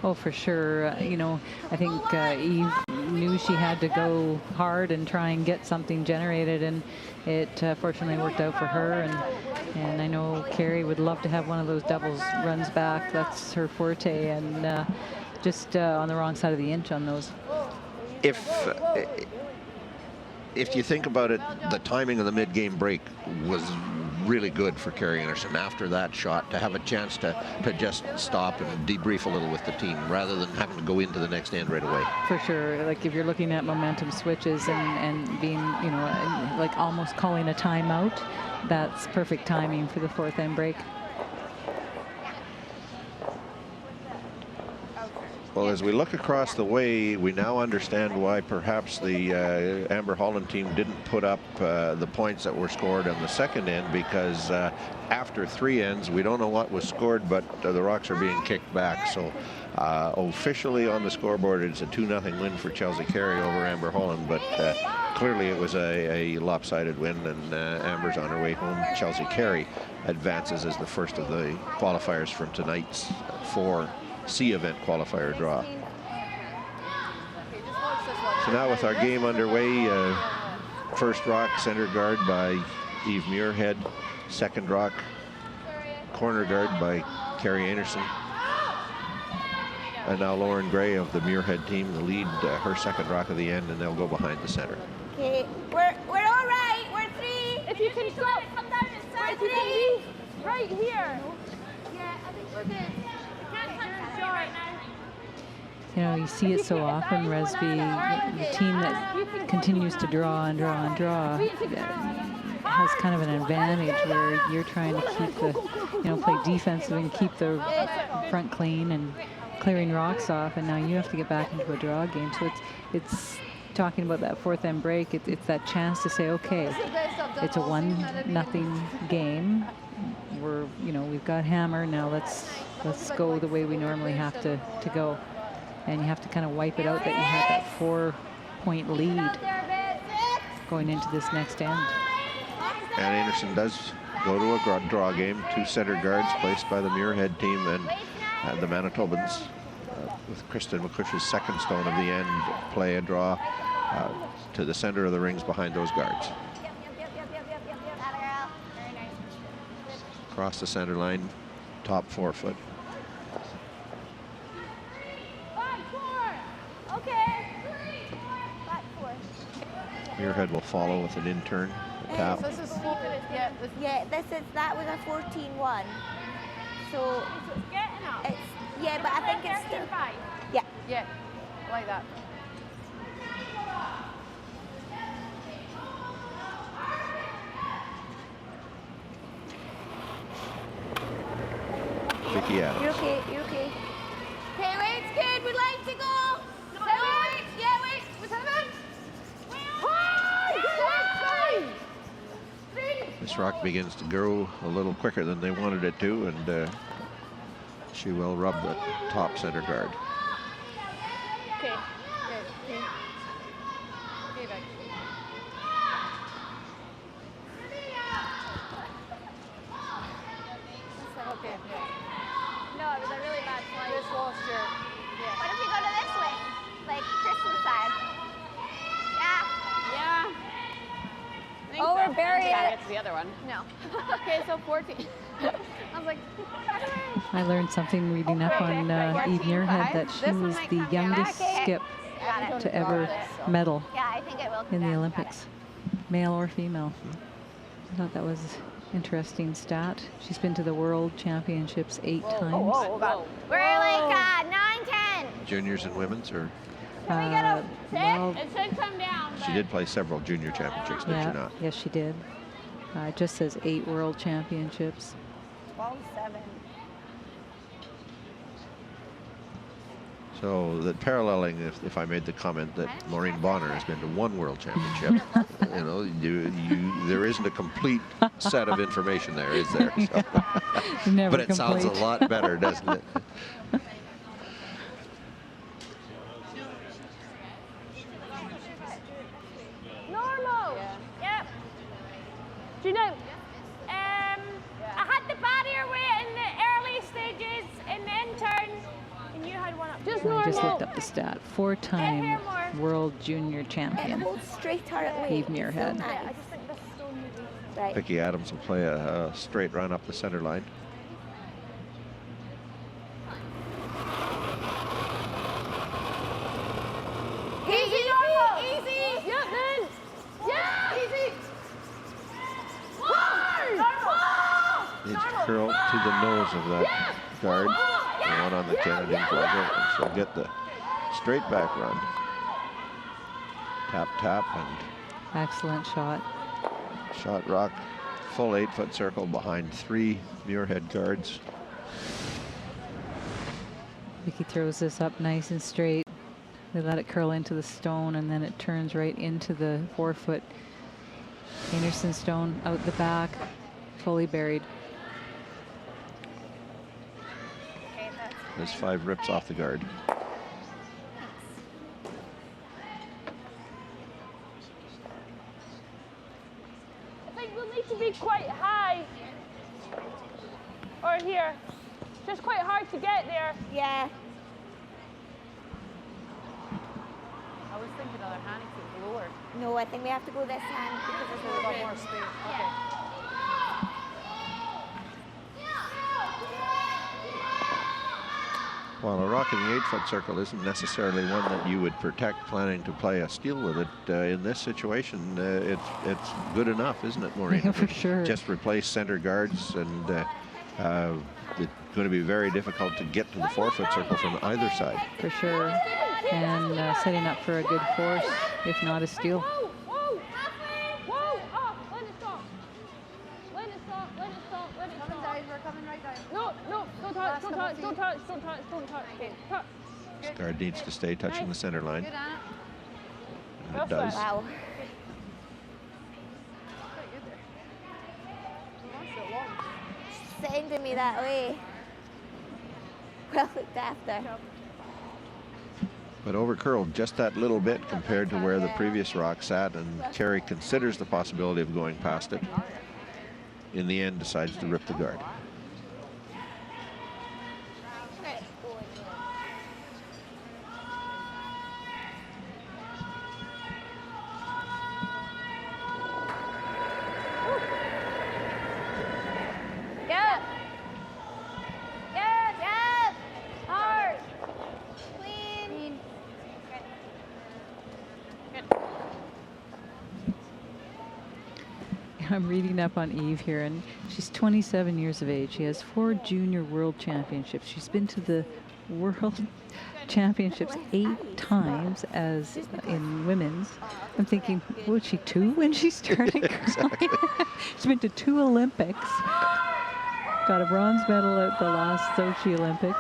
C: Oh, for sure. I think Eve knew she had to go hard and try and get something generated, and it fortunately worked out for her. And I know Carrie would love to have one of those doubles runs back. That's her forte, and just on the wrong side of the inch on those.
B: if you think about it, the timing of the mid-game break was really good for Carrie Einarson after that shot, to have a chance to just stop and debrief a little with the team rather than having to go into the next end right away.
C: For sure. Like if you're looking at momentum switches and being, you know, like almost calling a timeout, that's perfect timing for the fourth end break.
B: Well, as we look across the way, we now understand why perhaps the Amber Holland team didn't put up the points that were scored on the second end, because after 3 ends, we don't know what was scored, but the Rocks are being kicked back. So officially on the scoreboard, it's a 2-0 win for Chelsea Carey over Amber Holland, but clearly it was a lopsided win, and Amber's on her way home. Chelsea Carey advances as the first of the qualifiers from tonight's 4 C event qualifier draw. So now with our game underway, first rock center guard by Eve Muirhead, second rock corner guard by Carrie Einarson, and now Lauren Gray of the Muirhead team, the lead, her second rock of the end, and they'll go behind the center.
D: Okay, we're all right. We're 3.
E: If you can slow,
D: come down and start
E: 3 right here.
D: Yeah, I think we're good.
C: You know, you see it so often, Resby, the team that continues to draw and draw and draw has kind of an advantage where you're trying to keep the, you know, play defensive and keep the front clean and clearing rocks off, and now you have to get back into a draw game. So it's talking about that fourth end break, it's that chance to say, okay, it's a 1-0 game. We're, you know, we've got hammer, now let's go the way we normally have to go. And you have to kind of wipe it out that you had that 4-point lead going into this next end.
B: And Einarson does go to a draw game. 2 center guards placed by the Muirhead team, and the Manitobans, with Kristen McCush's second stone of the end, play a draw to the center of the rings behind those guards. Across the center line, top 4 foot. Muirhead will follow with an in-turn, a tap.
D: This is that was a 14-1. So it's, yeah, but I think it's still,
I: Yeah, like that.
B: Vicky Adams.
D: You're okay, you're okay. Okay, wait, it's good, we'd like to go. No, wait, yeah, wait, what's happening?
B: This rock begins to grow a little quicker than they wanted it to, and she will rub the top center guard.
I: Okay, okay. Okay, back. Okay.
D: No, it was a really bad play.
I: Just lost your. Yeah.
D: What if you go to this wing? Like Kristen's side? Yeah.
I: Yeah.
D: Oh, we're buried.
I: Get to the other one.
D: No.
I: Okay, so 14. I was like,
C: I learned something reading up on Eve Muirhead, that she was the youngest skip to ever medal
D: Yeah, I think it will.
C: in the Olympics, male or female. I thought that was interesting stat. She's been to the World Championships 8 times.
D: We're like 9-10.
B: Juniors and women's, or
C: Well,
I: it should come down.
B: she did play several junior championships, did she not?
C: Yes, she did. It just says 8 World Championships.
D: 12-7.
B: So that paralleling, if I made the comment that Maureen Bonner has been to 1 World Championship, you know, there isn't a complete set of information there, is there? So.
C: Never
B: but it sounds a
C: complete.
B: lot better, doesn't it?
D: Normal. Yep. Do you know, I had the barrier weight in the early stages in the intern, and you had one up. Just
C: I just looked up the stat. 4-time World Junior Champion.
D: Hold straight target weight.
C: Eve Muirhead.
D: I just think this is so new. Right.
B: Vicky Adams will play a straight run up the center line.
D: Easy, normal. Easy. Yep, then.
B: curl to the nose of that guard. And one on the Canadian flag, and she'll get the straight back run. Tap, tap, and
C: Excellent shot.
B: shot rock. Full 8-foot circle behind 3 Muirhead guards.
C: Vicky throws this up nice and straight. They let it curl into the stone, and then it turns right into the 4-foot Einarson stone out the back, fully buried.
B: There's 5 rips off the guard.
E: I think we'll need to be quite high. Or here. Just quite hard to get there.
D: Yeah.
I: I was thinking other hand to lower.
D: No, I think we have to go this hand because there's
I: We've
D: no
I: got
D: room.
I: more space.
D: Yeah.
I: Okay.
B: While a rock in the 8-foot circle isn't necessarily one that you would protect planning to play a steal with it, in this situation, it's good enough, isn't it, Maureen?
C: Yeah, for sure.
B: Just replace center guards, and it's going to be very difficult to get to the 4-foot circle from either side.
C: For sure. And setting up for a good force, if not a steal.
E: Whoa, whoa, whoa, oh, let it stop. Let it stop, let it stop, let it
I: Coming
E: stop.
I: down, we're coming right down.
E: No, no, don't touch, don't touch, don't touch, don't touch, don't touch. Okay, touch.
B: This guard needs to stay touching the center line.
I: Good, Anna.
B: And it does.
D: Wow.
I: Quite good there. That's so long.
D: Sitting to me that way. Well looked after.
B: But over curled just that little bit compared to where the previous rock sat, and Kerry considers the possibility of going past it. In the end, decides to rip the guard.
D: Yes. Yes. Yes. Hard. Clean.
C: I'm reading up on Eve here, and she's 27 years of age. She has 4 junior world championships. She's been to the world championships 8 times as in women's. I'm thinking, was she 2 when she started curling? She's been to 2 Olympics. Got a bronze medal at the last Sochi Olympics.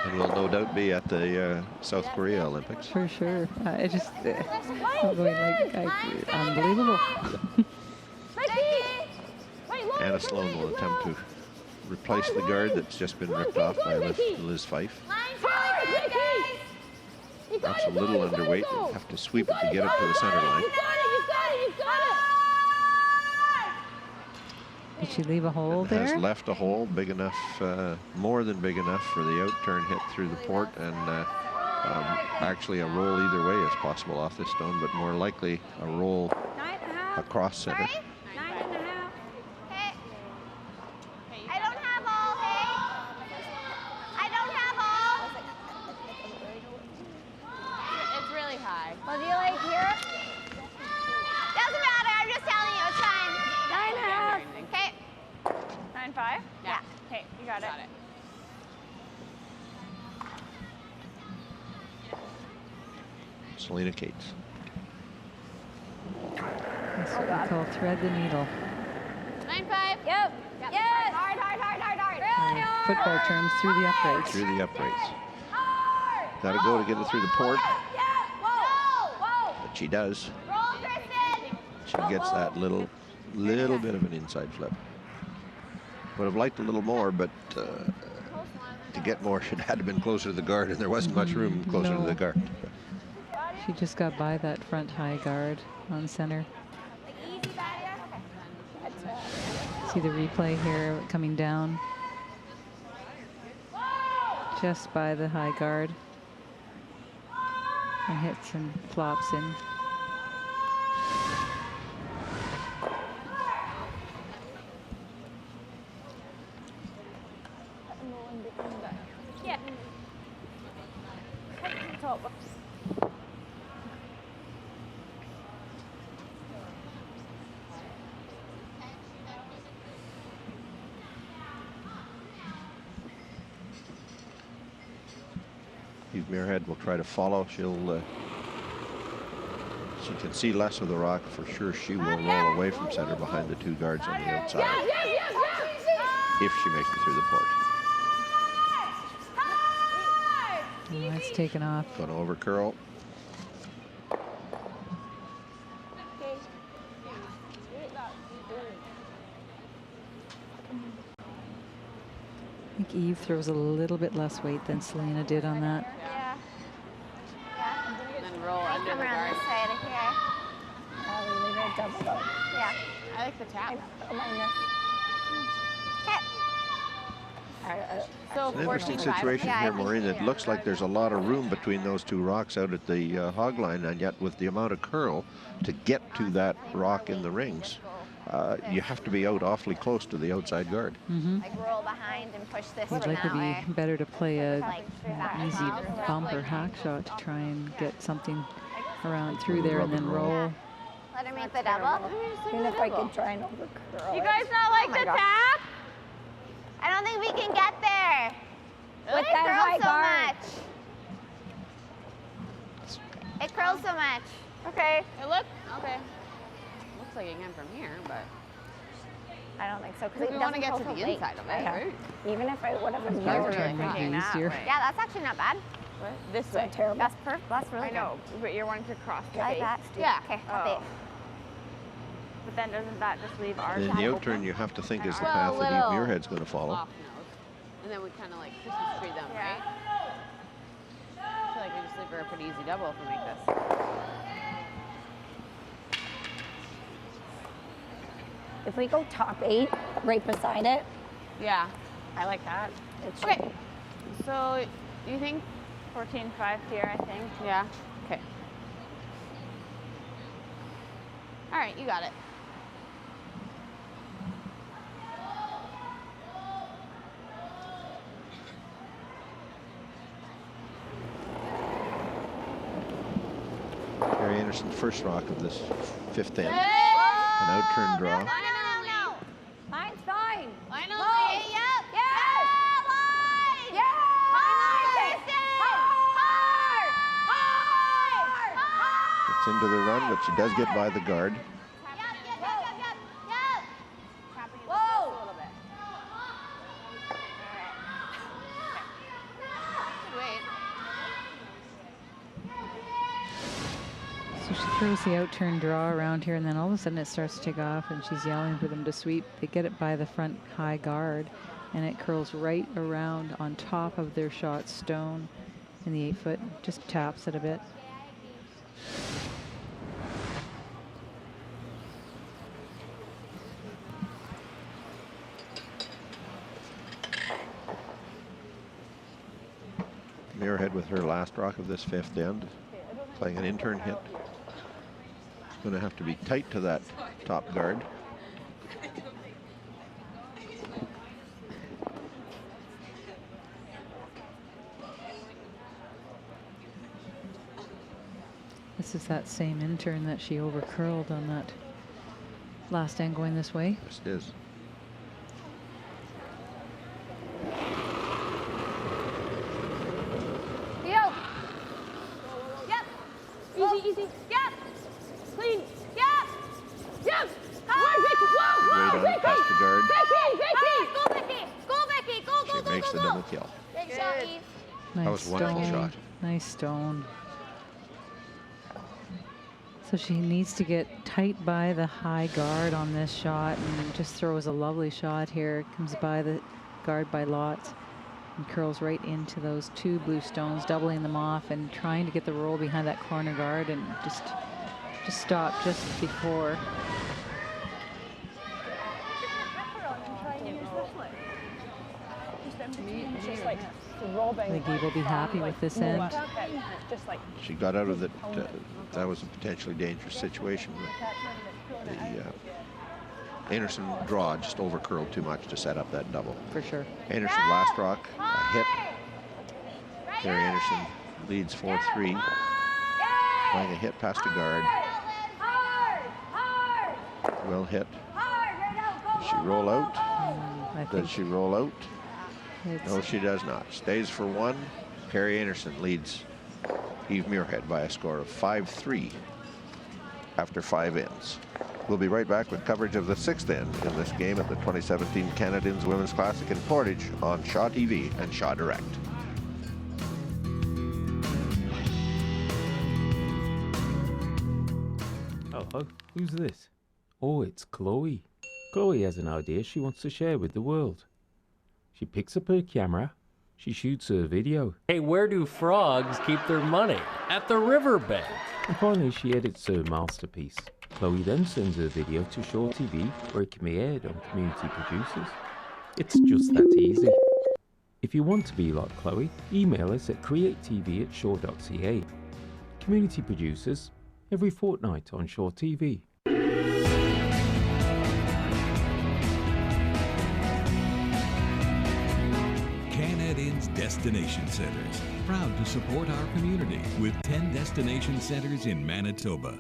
B: And will no doubt be at the South Korea Olympics.
C: For sure. I just, I'm going like, unbelievable.
B: Anna Sloan will attempt to replace the guard that's just been ripped off by Liz Fife. Perhaps a little underweight. You'll have to sweep it to get it to the center line.
E: You got it, you got it, you got it.
C: Did she leave a hole
B: It
C: there?
B: has left a hole big enough, more than big enough for the out-turn hit through the port, and actually a roll either way is possible off this stone, but more likely a roll across center.
D: 9.5. Hey. I don't have all, hey. I don't have all.
I: It's really high.
D: Well, do you like here? Doesn't matter. I'm just telling you. It's fine. 9.5. Okay.
E: 9.5?
D: Yeah.
E: Okay, you got it.
B: Selena Cates.
C: That's what we call thread the needle.
D: 9.5. Yep. Yes. Hard, hard, hard, hard, hard. Really hard.
C: Football terms through the uprights.
B: Through the uprights.
D: Hard.
B: Got to go to get it through the port,
D: Yeah. Whoa. Whoa.
B: but she does.
D: Roll, Kristen.
B: She gets that little bit of an inside flip. Would have liked a little more, but to get more, she'd had to have been closer to the guard, and there wasn't much room closer to
C: No.
B: the guard.
C: She just got by that front high guard on center.
D: Easy back there.
C: See the replay here coming down. Just by the high guard. And hits and flops in.
E: Yeah. Top.
B: Eve Muirhead will try to follow. She can see less of the rock. For sure, she will roll away from center behind the 2 guards on the outside. If she makes it through the port.
C: Oh, that's taken off.
B: Going to over curl.
C: I think Eve throws a little bit less weight than Selena did on that.
D: Yeah.
I: And then roll under
D: Come
I: the
D: around
I: guard.
D: this side of here.
F: We leave it doubled up.
D: Yeah.
I: I like the tap. So
B: It's an interesting
I: 14-5.
B: situation
D: Yeah, I
B: here,
D: think
B: Maureen. It
D: so.
B: looks like there's a lot of room between those 2 rocks out at the hog line, and yet with the amount of curl to get to that rock in the rings, you have to be out awfully close to the outside guard.
D: Like roll behind and push this
C: It'd
D: one
C: likely
D: that way.
C: be better to play a
D: Like through that
C: easy
D: top.
C: bump or hack shot to try and get something around through there and then roll.
D: Let her make the double.
F: Even if I could try and over curl.
D: You guys not like the tap? I don't think we can get there.
F: With
D: It
F: that high
D: curls so
F: guard.
D: much. It curls so much. Okay.
I: It look okay. Looks like it can from here, but
D: I don't think so because
I: we
D: it
I: want to
D: doesn't
I: get to
D: curl
I: the
D: so late.
I: inside of it,
F: Yeah.
I: right?
F: Even if I would have been
C: Guys are
F: more
C: trying to make it easier.
D: Yeah, that's actually not bad.
I: This
F: so
I: way.
F: terrible.
D: That's perfect. That's really
I: I know, but you're wanting to cross the
D: good. I like
I: face.
D: that.
I: Yeah.
D: Okay.
I: Oh.
D: But then doesn't that just leave our
B: And
D: side
B: the out
D: open?
B: turn you have to think is the
I: Well,
B: path
I: a
B: that Eve
I: little
B: Muirhead's going to follow.
I: Off nose. And then we kind of like Christmas tree them, right? I feel like we just leave her a pretty easy double if we make this.
F: If we go top 8, right beside it,
I: Yeah.
F: I like that. It's
I: Okay. So you think
D: 14-5 here, I think.
I: Yeah. Okay. All right, you got it.
B: Gary Anderson, first rock of this 5th end.
D: An
B: An out turn draw.
D: No.
F: Mine's fine.
I: Finally.
D: Yep.
F: Yes.
D: Line.
F: Yes.
D: Line. Hard.
B: Gets into the run, but she does get by the guard.
D: Yep.
I: Whoa. A little bit. Good wait.
C: So she throws the out turn draw around here, and then all of a sudden it starts to take off, and she's yelling for them to sweep. They get it by the front high guard, and it curls right around on top of their shot stone in the 8-foot. Just taps it a bit.
B: Muirhead with her last rock of this 5th end, playing an in-turn hit. Going to have to be tight to that top guard.
C: This is that same in-turn that she over curled on that last end going this way.
B: Yes, it is.
D: Yo. Yep. Easy. Yep. Clean. Yep. Yep. Hard.
B: Right on past the guard.
D: Vicky. Go, Vicky. Go.
B: She makes the double kill.
D: Big shot, Eve.
C: Nice
B: was one
C: stone.
B: shot.
C: Nice stone. So she needs to get tight by the high guard on this shot and just throws a lovely shot here. Comes by the guard by lots and curls right into those 2 blue stones, doubling them off and trying to get the roll behind that corner guard and just stop just before. I think Eve will be happy with this end.
B: She got out of it. That was a potentially dangerous situation. The Einarson draw just over curled too much to set up that double.
C: For sure.
B: Einarson last rock, a hit. Gary Einarson leads 4-3. Playing a hit past a guard. Well hit. Does she roll out? Does she roll out? No, she does not. Stays for 1. Carrie Einarson leads Eve Muirhead by a score of 5-3 after 5 ends. We'll be right back with coverage of the 6th end in this game at the 2017 Canadians Women's Classic in Portage on Shaw TV and Shaw Direct.
L: Hello, who's this? Oh, it's Chloe. Chloe has an idea she wants to share with the world. She picks up her camera, she shoots her video.
M: Hey, where do frogs keep their money? At the riverbed.
L: And finally she edits her masterpiece. Chloe then sends her video to Shaw TV, where it can be aired on community producers. It's just that easy. If you want to be like Chloe, email us at createtv@shaw.ca. Community producers, every fortnight on Shaw TV.
K: Canad Destination Centers, proud to support our community with 10 destination centers in Manitoba.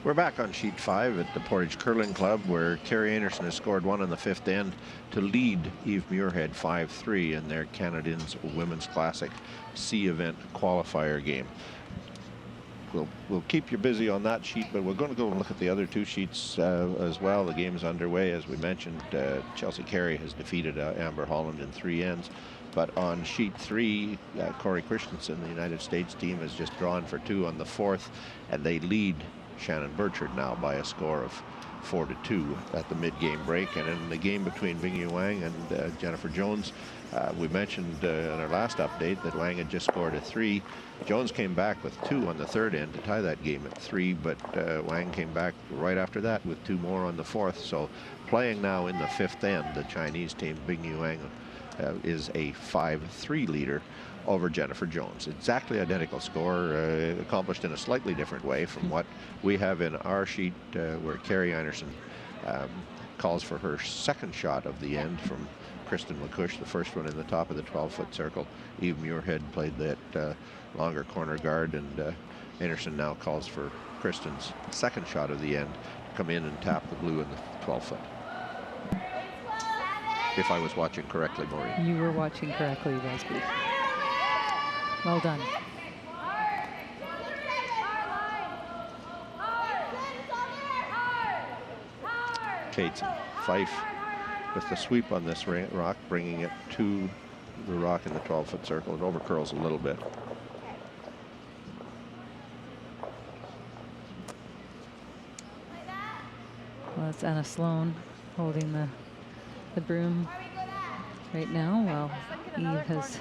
B: We're back on sheet 5 at the Portage Curling Club, where Carrie Einarson has scored 1 on the 5th end to lead Eve Muirhead 5-3 in their Canadians Women's Classic C event qualifier game. We'll keep you busy on that sheet, but we're going to go and look at the other 2 sheets as well. The game's underway. As we mentioned, Chelsea Carey has defeated Amber Holland in 3 ends. But on sheet 3, Corey Christensen, the United States team, has just drawn for 2 on the 4th, and they lead Shannon Burchard now by a score of 4-2 at the mid-game break. And in the game between Bingyu Wang and Jennifer Jones, we mentioned in our last update that Wang had just scored a 3. Jones came back with 2 on the 3rd end to tie that game at 3, but Wang came back right after that with 2 more on the 4th. So playing now in the 5th end, the Chinese team, Bingyu Wang, is a 5-3 leader over Jennifer Jones. Exactly identical score, accomplished in a slightly different way from what we have in our sheet, where Carrie Einarson calls for her 2nd shot of the end from Kristen McCush, the first one in the top of the 12-foot circle. Eve Muirhead played that longer corner guard, and Einarson now calls for Kristen's 2nd shot of the end to come in and tap the blue in the 12-foot. If I was watching correctly, Maureen.
C: You were watching correctly, Resby. Well done.
B: Cates and Fife with the sweep on this rock, bringing it to the rock in the 12-foot circle. It overcurls a little bit.
C: Well, it's Anna Sloan holding the broom right now while Eve has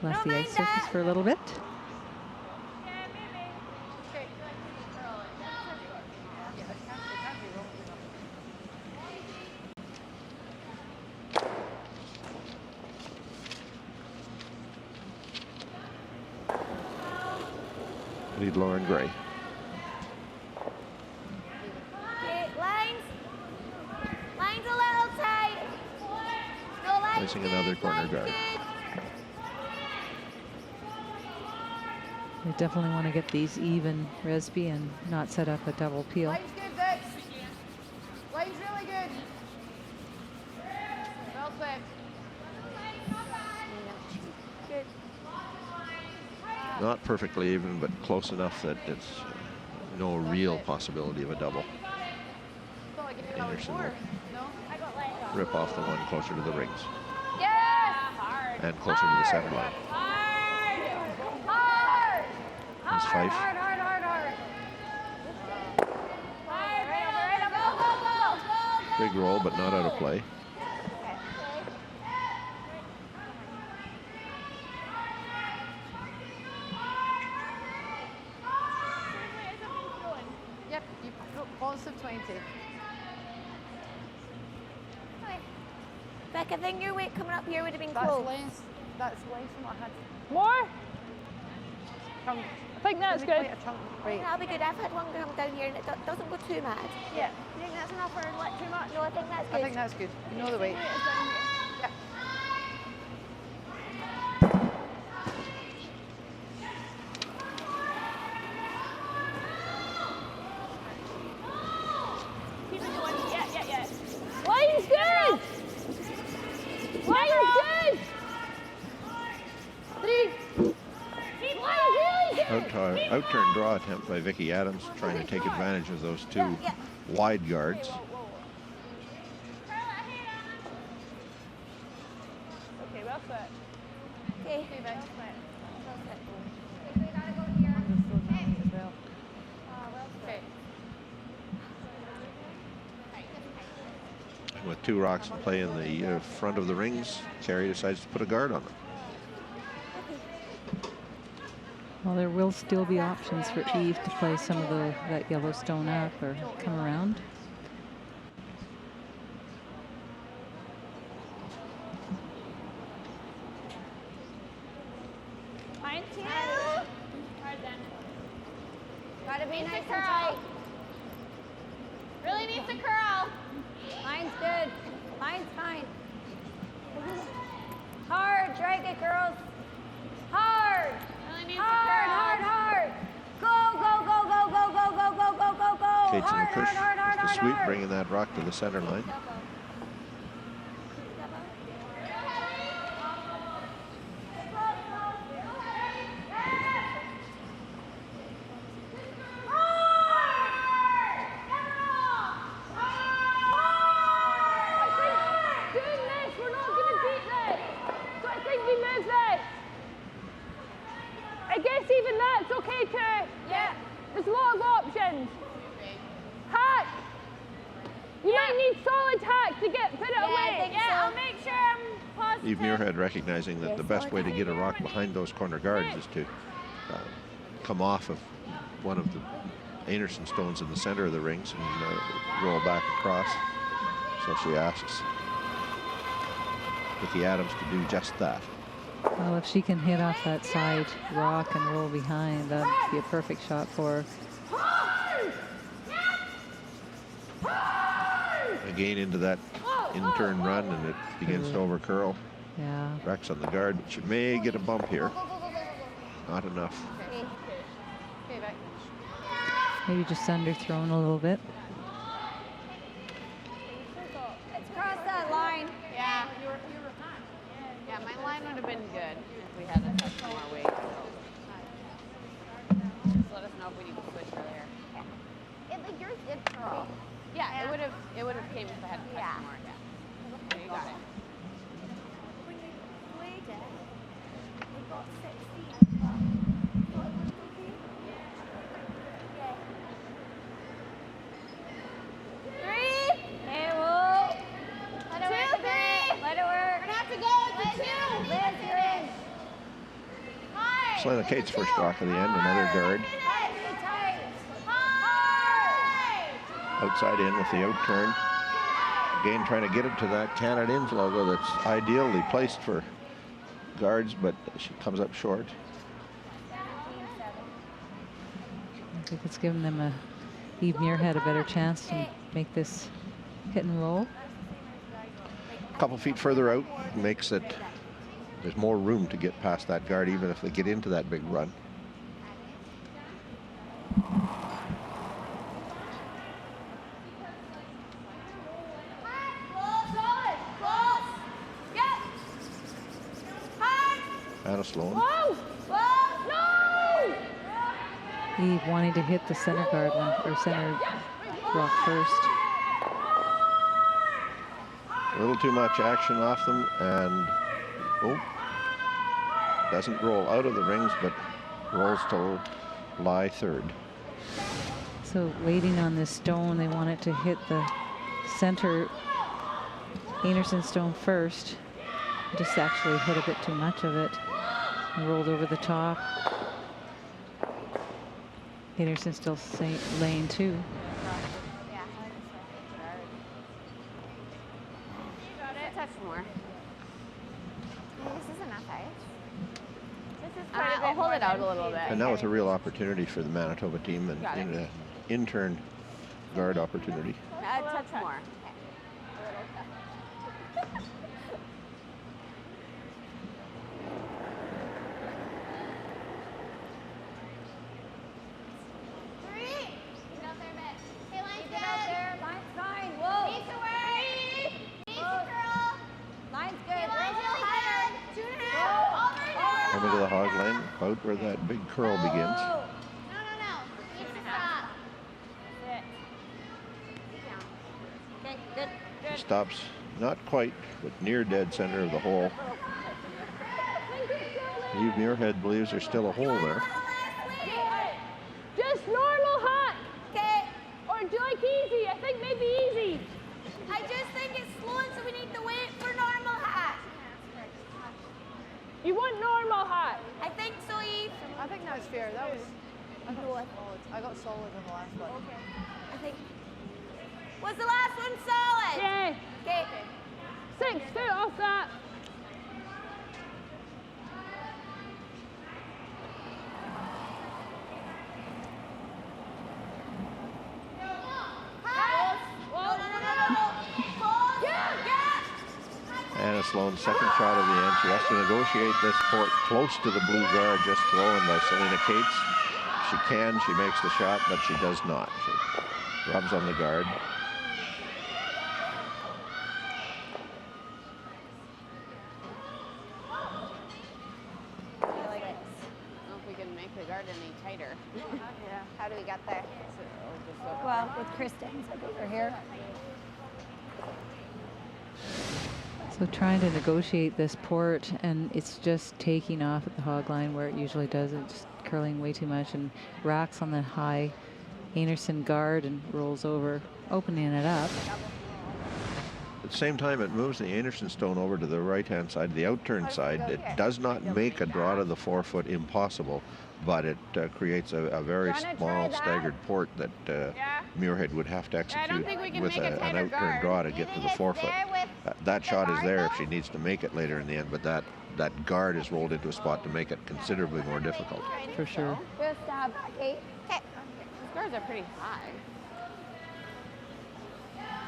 C: left the ice surface for a little bit.
B: Lead Lauren Gray.
D: Line's a little tight. No,
B: Placing another corner guard.
C: They definitely want to get these even, Resby, and not set up a double peel.
I: Line's good, Vix. Line's really good. Well played. Good.
B: Not perfectly even, but close enough that it's no real possibility of a double. Einarson will rip off the one closer to the rings. And closer to the center line. Here's Fife. Big roll, but not out of play.
I: Yep, you positive 20.
D: Beck, I think your weight coming up here would have been
I: That's
D: cool.
I: less. That's less than what I had.
E: More?
I: chunk.
E: I think that's good.
I: A chunk. Right.
D: That'll be good. I've had one come down here and it doesn't go too mad.
E: Yeah.
D: You think that's enough or what, too much? No, I think that's good.
I: I think that's good. You know the weight. Yep.
E: Keep it going. Yeah. Line's good. Line's good. 3. Keep line really good.
B: Out-turn draw attempt by Vicky Adams, trying to take advantage of those two wide guards.
E: Okay, well set.
D: Okay.
I: Okay.
B: With 2 rocks in play in the front of the rings, Carey decides to put a guard on them.
C: Well, there will still be options for Eve to play some of that yellow stone up or come around.
D: Mine too. Hard then. Gotta be nice and tight. Really needs a curl. Mine's good. Mine's fine. Hard. Drag it, girls. Hard. Really needs hard. Go.
B: Kate's in the push. The sweep, bringing that rock to the center line.
E: I guess even that's okay too. Yeah. There's a lot of options. Hack. You might need solid hack to put it away. I'll make sure I'm positive.
B: Eve Muirhead recognizing that the best way to get a rock behind those corner guards is to come off of one of the Einarson stones in the center of the rings and roll back across. So she asks Vicky Adams to do just that.
C: Well, if she can hit off that side rock and roll behind, that'd be a perfect shot for her.
B: Again into that in-turn run, and it begins to overcurl.
C: Yeah.
B: Rex on the guard, but she may get a bump here. Not enough.
I: Okay, back.
C: Maybe just underthrown a little bit.
D: It's across that line.
I: Yeah. Yeah, my line would have been good if we had a touch more weight. Just let us know if we need to switch earlier.
D: Yours did curl.
I: Yeah, it would have came if I had a touch more. Yeah. Okay, you got it.
D: When you played it, we got 16.
B: Selena Kate's first rock of the end, another guard. Outside in with the out turn. Again, trying to get it to that Canad Inns logo that's ideally placed for guards, but she comes up short.
C: I think it's given them Eve Muirhead a better chance to make this hit and roll.
B: A couple feet further out makes it, there's more room to get past that guard, even if they get into that big run. Anna Sloan.
C: Eve wanting to hit the center guard one, or center rock first.
B: A little too much action off them, and doesn't roll out of the rings, but rolls to lie third.
C: So waiting on this stone, they want it to hit the center Einarson stone first. Just actually hit a bit too much of it and rolled over the top. Einarson still laying two.
D: Touch more. This is enough ice. I'll hold it out a little bit.
B: And now with a real opportunity for the Manitoba team and an intern guard opportunity.
D: A touch more.
B: Coming to the hog line, about where that big curl begins. Stops not quite, but near dead center of the hole. Eve Muirhead believes there's still a hole there.
E: Just normal hot. Okay. Or do you like easy? I think maybe easy.
D: I just think it's slow, so we need to wait for normal hot.
E: You want normal hot?
D: I think so, Eve.
I: I think that's fair. That was. I got solid on the last one.
D: Okay. I think. Was the last one solid?
E: Yeah.
D: Okay.
E: 6 foot off that.
B: Anna Sloan's second shot of the end. She has to negotiate this port close to the blue guard, just thrown by Selena Cates. She can, she makes the shot, but she does not. She rubs on the guard.
D: Yeah. How do we get there? Well, with Kristen's over here.
C: So trying to negotiate this port, and it's just taking off at the hog line where it usually does. It's just curling way too much and racks on the high Einarson guard and rolls over, opening it up.
B: At the same time, it moves the Einarson stone over to the right-hand side, the outturn side. It does not make a draw to the forefoot impossible, but it creates a very small staggered port that Muirhead would have to execute with an outturn draw to get to the forefoot. That shot is there if she needs to make it later in the end, but that guard is rolled into a spot to make it considerably more difficult.
C: For sure.
D: Just back 8. Okay. These guards are pretty high.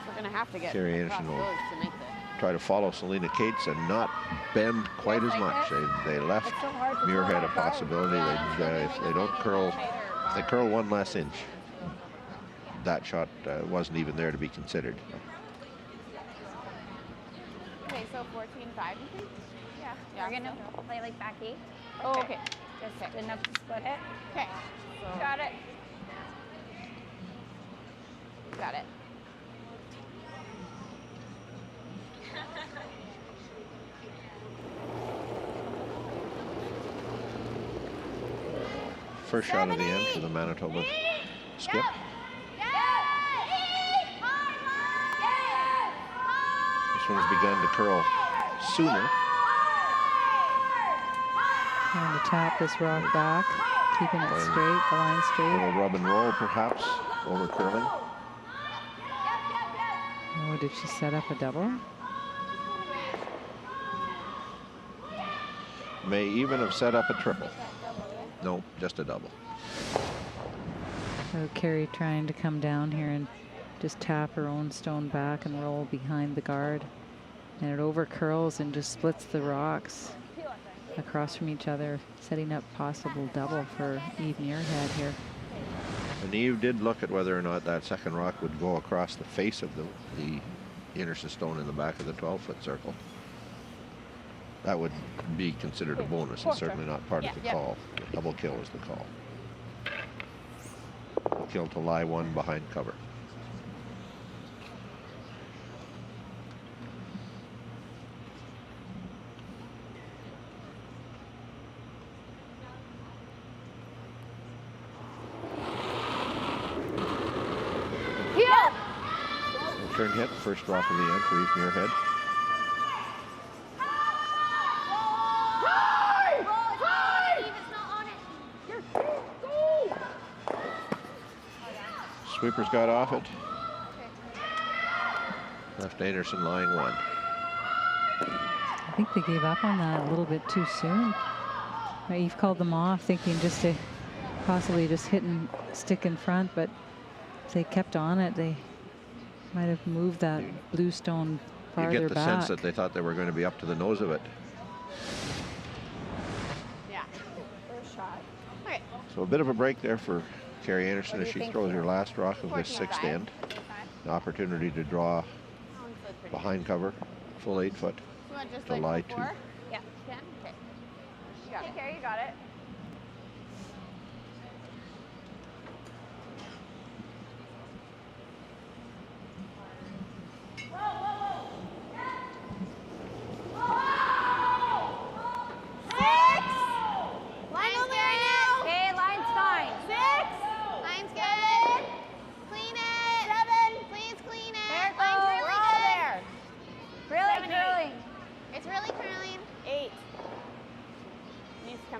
D: We're going to have to get
B: Carrie
D: across
B: Einarson will
D: those to make the...
B: try to follow Selena Cates and not bend quite as much. They left Muirhead a possibility. If they don't curl, if they curl one less inch, that shot wasn't even there to be considered.
D: Okay, so 14-5, you think? Yeah. We're going to play like back 8.
E: Oh, okay.
D: Just enough to split it. Okay. So. Got it. Got it.
B: First shot of the end for the Manitoba skip. This one's begun to curl sooner.
C: Trying to tap this rock back, keeping it straight, the line
B: A
C: straight.
B: little rub and roll, perhaps, over curling.
C: Oh, did she set up a double?
B: May even have set up a triple. No, just a double.
C: So Carrie trying to come down here and just tap her own stone back and roll behind the guard. And it over curls and just splits the rocks across from each other, setting up possible double for Eve Muirhead here.
B: And Eve did look at whether or not that second rock would go across the face of the Einarson stone in the back of the 12-foot circle. That would be considered a bonus. It's certainly not part of the call. The double kill is the call. Double kill to lie one behind cover. Turn hit, first drop of the end for Eve Muirhead. Sweeper's got off it. Left Einarson lying one.
C: I think they gave up on that a little bit too soon. Eve called them off, thinking just to possibly just hit and stick in front, but if they kept on it, they might have moved that blue stone farther back.
B: You get the sense that they thought they were going to be up to the nose of it.
D: Yeah. First shot. Okay.
B: So a bit of a break there for Carrie Einarson as she throws her last rock of the 6th end. An opportunity to draw behind cover, full 8 foot.
D: You want just
B: to
D: like
B: lie
D: before?
B: to.
D: Yeah. Can? Okay. You got it. Carrie, you got it.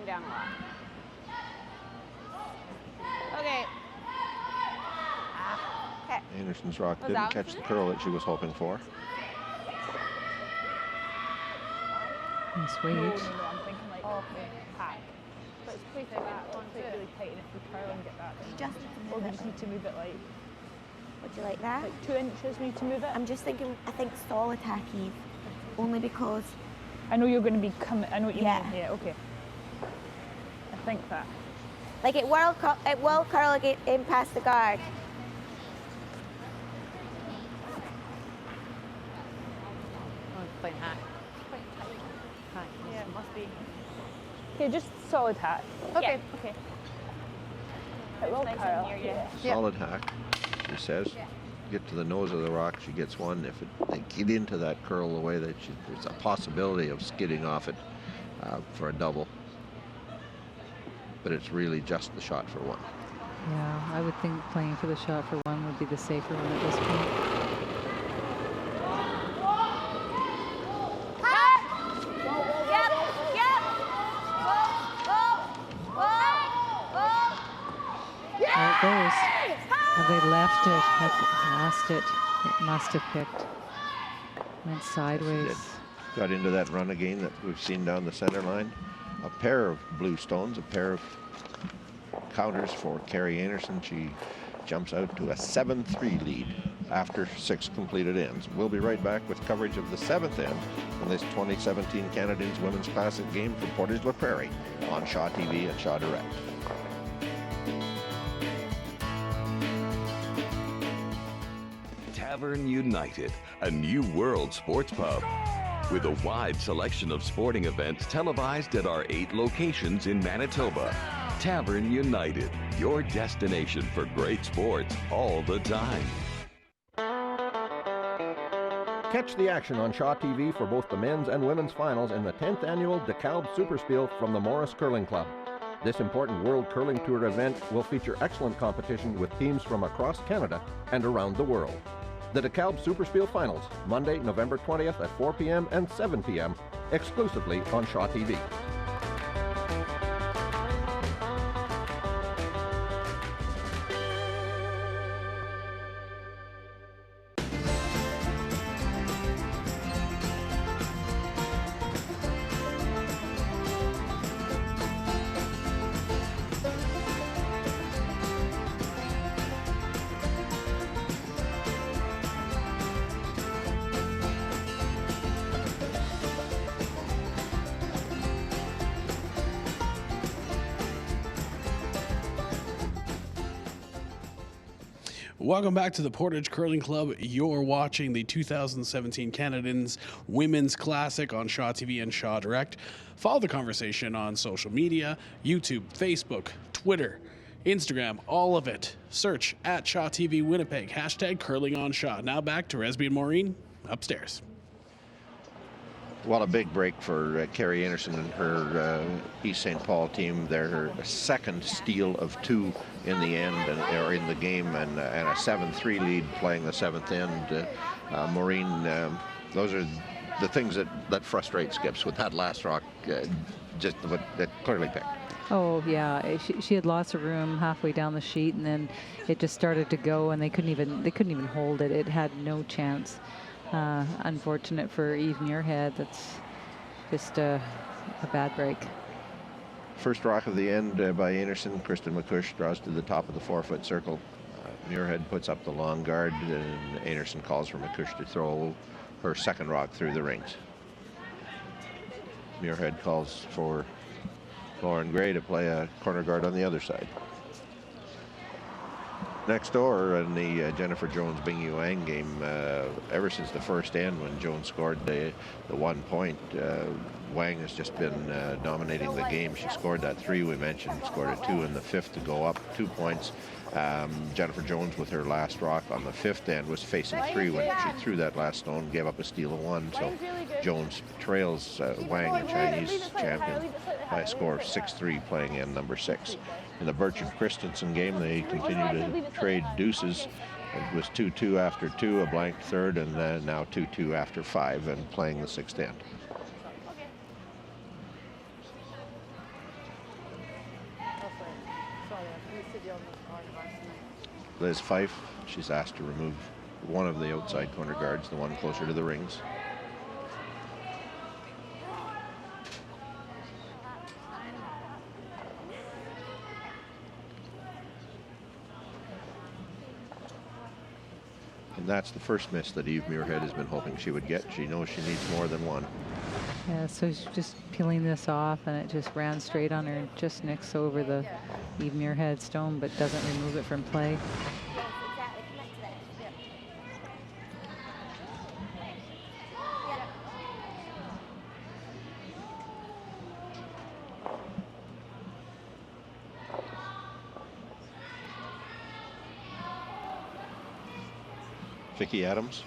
D: Down a lot. Okay. Okay.
B: Einarsson's rock didn't catch the curl that she was hoping for.
C: Nice weight.
E: I'm thinking like pack. But it's pretty like that. One foot really tight, and if we curl and get that, then we just need to move it like.
D: Would you like that?
E: Like 2 inches. We need to move it.
D: I'm just thinking. I think stall attack, Eve. Only because.
E: I know you're going to be coming. I know what you
D: Yeah.
E: mean. Yeah. Okay. I think that.
D: Like it will curl in past the guard.
E: Oh, it's playing hack. Hack. Yeah, it must be. Okay, just solid hack. Okay.
D: Yeah.
E: Okay. It will curl. Yeah.
B: Solid hack, she says. Get to the nose of the rock, she gets one. If they get into that curl the way that there's a possibility of skidding off it for a double. But it's really just the shot for one.
C: Yeah, I would think playing for the shot for one would be the safer one at this point. There it goes. And they left it, lost it. It must have picked. Went sideways.
B: Got into that run again that we've seen down the center line. A pair of blue stones, a pair of counters for Carrie Einarson. She jumps out to a 7-3 lead after 6 completed ends. We'll be right back with coverage of the 7th end in this 2017 Canadians Women's Classic game from Portage La Prairie on Shaw TV and Shaw Direct.
G: Tavern United, a new world sports pub. With a wide selection of sporting events televised at our 8 locations in Manitoba. Tavern United, your destination for great sports all the time.
N: Catch the action on Shaw TV for both the men's and women's finals in the 10th annual DeKalb Superspiel from the Morris Curling Club. This important World Curling Tour event will feature excellent competition with teams from across Canada and around the world. The DeKalb Superspiel Finals, Monday, November 20th at 4 p.m. and 7 p.m., exclusively on Shaw TV.
A: Welcome back to the Portage Curling Club. You're watching the 2017 Canadians Women's Classic on Shaw TV and Shaw Direct. Follow the conversation on social media, YouTube, Facebook, Twitter, Instagram, all of it. Search at Shaw TV Winnipeg, hashtag Curling on Shaw. Now back to Resby and Maureen upstairs.
B: Well, a big break for Carrie Einarson and her East St. Paul team. Their second steal of 2 in the end, or in the game, and a 7-3 lead playing the 7th end. Maureen, those are the things that frustrate Skips with that last rock, just that clearly picked.
C: Oh yeah, she had lots of room halfway down the sheet, and then it just started to go, and they couldn't even hold it. It had no chance. Unfortunate for Eve Muirhead. That's just a bad break.
B: First rock of the end by Einarson. Kristen McCush draws to the top of the 4-foot circle. Muirhead puts up the long guard, and Einarson calls for McCush to throw her second rock through the rings. Muirhead calls for Lauren Gray to play a corner guard on the other side. Next door in the Jennifer Jones-Bing Yuang game, ever since the first end when Jones scored the 1 point, Wang has just been dominating the game. She scored that 3 we mentioned, scored a 2 in the 5th to go up 2 points. Jennifer Jones with her last rock on the 5th end was facing 3 when she threw that last stone, gave up a steal of 1. So Jones trails Wang, the Chinese champion, by a score of 6-3, playing end number 6. In the Birch and Christensen game, they continue to trade deuces. It was 2-2 after 2, a blank third, and now 2-2 after 5, and playing the 6th end. Liz Fife, she's asked to remove one of the outside corner guards, the one closer to the rings. And that's the first miss that Eve Muirhead has been hoping she would get. She knows she needs more than one.
C: Yeah, so she's just peeling this off, and it just ran straight on her and just nicks over the Eve Muirhead stone, but doesn't remove it from play.
B: Vicki Adams.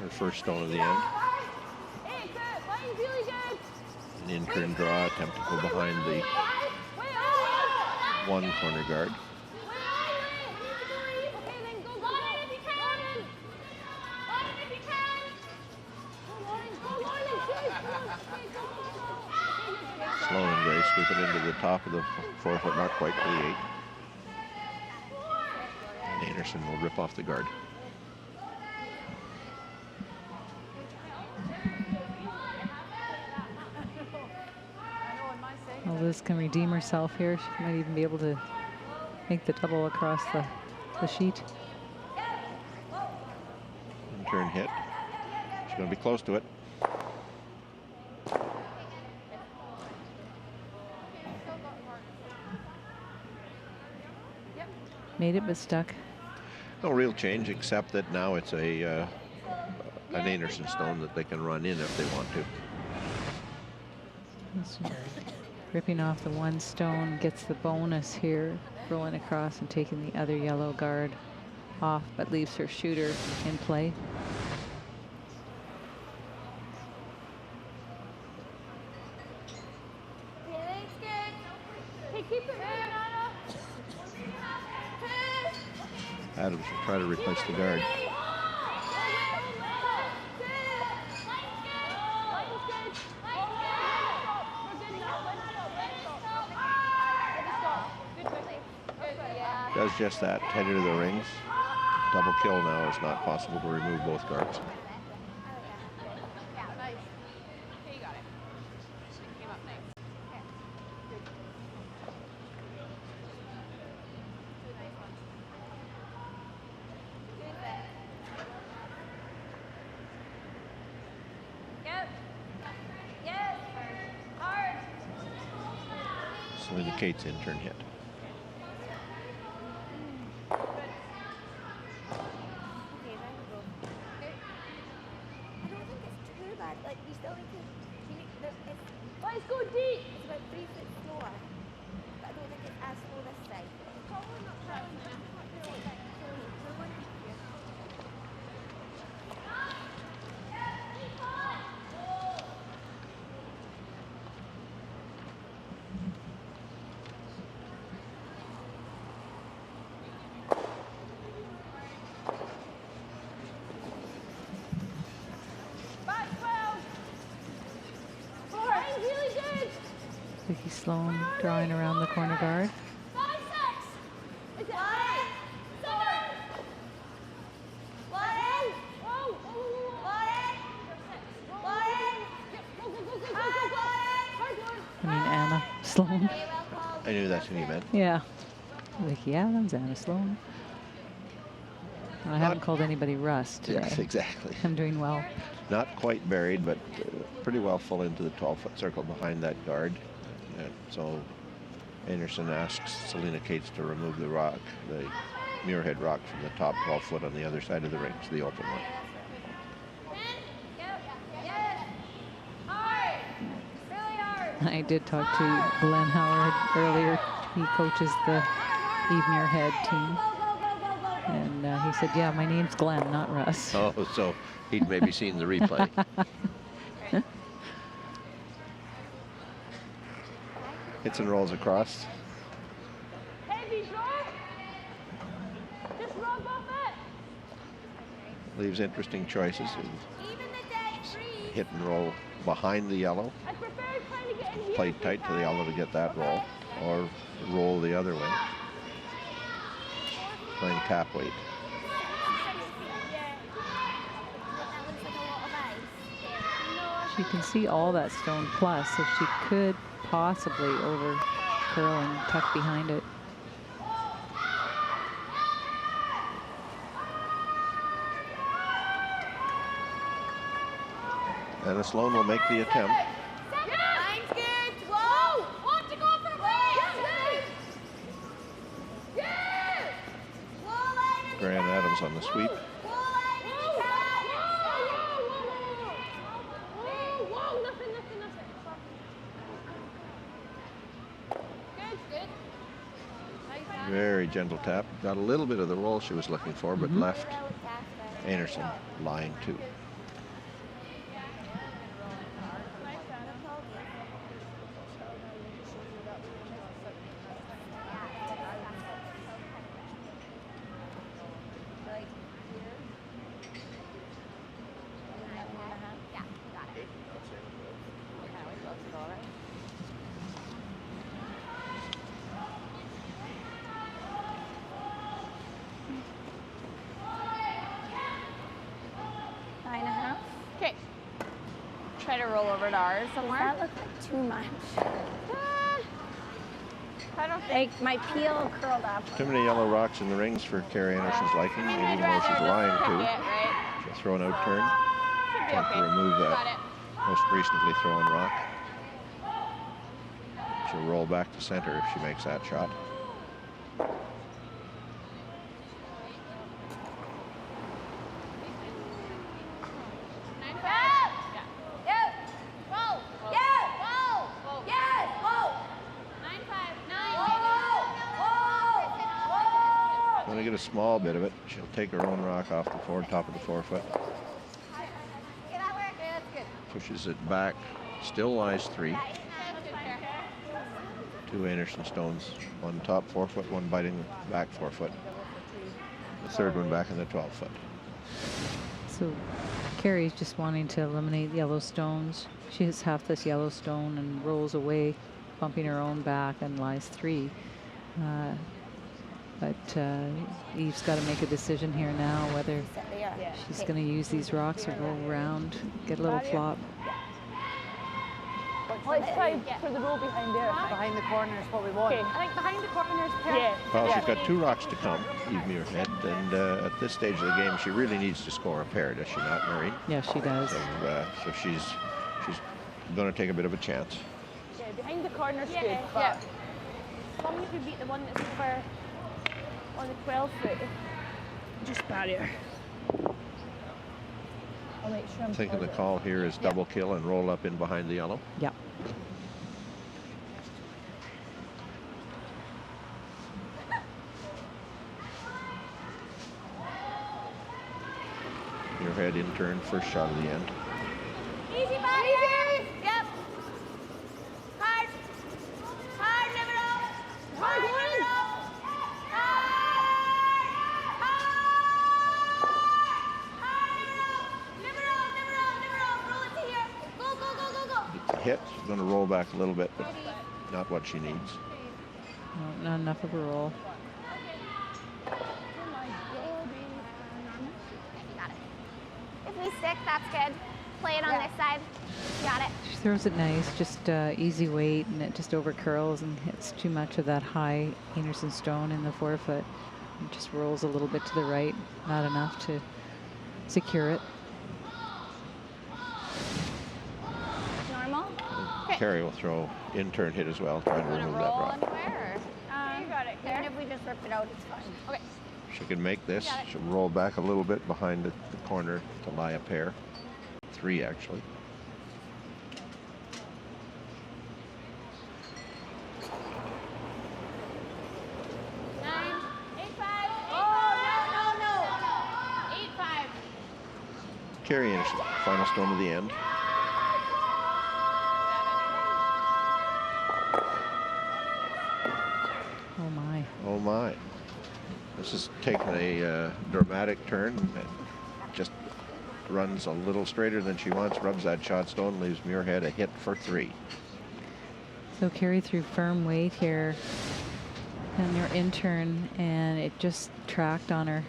B: Her first stone of the end. An in-turn draw, attempt to go behind the one corner guard. Sloan and Gray sweep it into the top of the 4-foot, not quite to the 8. And Einarson will rip off the guard.
C: Well, Liz can redeem herself here. She might even be able to make the double across the sheet.
B: In-turn hit. She's going to be close to it.
C: Made it, but stuck.
B: No real change, except that now it's an Einarson stone that they can run in if they want to.
C: Ripping off the one stone, gets the bonus here, rolling across and taking the other yellow guard off, but leaves her shooter in play.
B: Adams will try to replace the guard. Does just that, headed to the rings. Double kill now. It's not possible to remove both guards. Selena Kate's in-turn hit.
D: Let's go deep. It's about 3 foot slower, but I don't think it's as slow this side.
C: Vicki Sloan drawing around the corner guard. Sloan.
B: I knew that's what you meant.
C: Yeah. Vicky Adams, Anna Sloan. I haven't called anybody Russ today.
B: Yes, exactly.
C: I'm doing well.
B: Not quite buried, but pretty well full into the 12-foot circle behind that guard. And so Einarson asks Selena Cates to remove the rock, the Muirhead rock, from the top 12-foot on the other side of the rings, the open one.
C: I did talk to Glenn Howard earlier. He coaches the Eve Muirhead team. And he said, yeah, my name's Glenn, not Russ.
B: Oh, so he'd maybe seen the replay. Hits and rolls across. Leaves interesting choices. Hit and roll behind the yellow. Played tight to the yellow to get that roll, or roll the other way. Playing tap weight.
C: She can see all that stone plus, so she could possibly over curl and tuck behind it.
B: And Sloan will make the attempt. Grant Adams on the sweep. Very gentle tap. Got a little bit of the roll she was looking for, but left Einarson lying too.
D: Try to roll over to ours somewhere.
F: Does that look like too much?
D: I don't think.
F: Like my peel curled up.
B: Too many yellow rocks in the rings for Carrie Einarson's liking, even though she's lying to. She'll throw an out turn. Attempt to remove that most recently thrown rock. She'll roll back to center if she makes that shot. Going to get a small bit of it. She'll take her own rock off the top of the 4-foot. Pushes it back. Still lies 3. 2 Einarson stones. One top 4-foot, one biting the back 4-foot. The third one back in the 12-foot.
C: So Carrie's just wanting to eliminate yellow stones. She has half this yellow stone and rolls away, bumping her own back, and lies 3. But Eve's got to make a decision here now whether she's going to use these rocks or go around, get a little flop.
I: Let's try for the roll behind there. Behind the corner is what we want.
D: I think behind the corner is perfect.
B: Well, she's got 2 rocks to come, Eve Muirhead, and at this stage of the game, she really needs to score a pair, does she not, Marie?
C: Yeah, she does.
B: So she's going to take a bit of a chance.
I: Yeah, behind the corner's good.
D: Yeah. As long as we beat the one that's over on the 12-foot.
I: Just barrier. I'll make sure
B: I'm thinking the call here is double kill and roll up in behind the yellow.
C: Yeah.
B: Muirhead in turn, first shot of the end.
D: Easy, buddy. Easy. Yep. Hard. Hard, never up. Hard, never up.
B: Hit, she's going to roll back a little bit, but not what she needs.
C: No, not enough of a roll.
D: If we stick, that's good. play it on this side. Got it.
C: She throws it nice, just easy weight, and it just over curls and hits too much of that high Einarson stone in the forefoot. It just rolls a little bit to the right, not enough to secure it.
D: Normal.
B: Carrie will throw in-turn hit as well, trying to remove that rock.
D: You got it. Even if we just rip it out, it's fine. Okay.
B: She can make this. She'll roll back a little bit behind the corner to lie a pair. 3, actually. Carrie Einarson, final stone of the end.
C: Oh my.
B: Oh my. This has taken a dramatic turn. It just runs a little straighter than she wants, rubs that shot stone, leaves Muirhead a hit for 3.
C: So Carrie threw firm weight here and her in-turn, and it just tracked on her.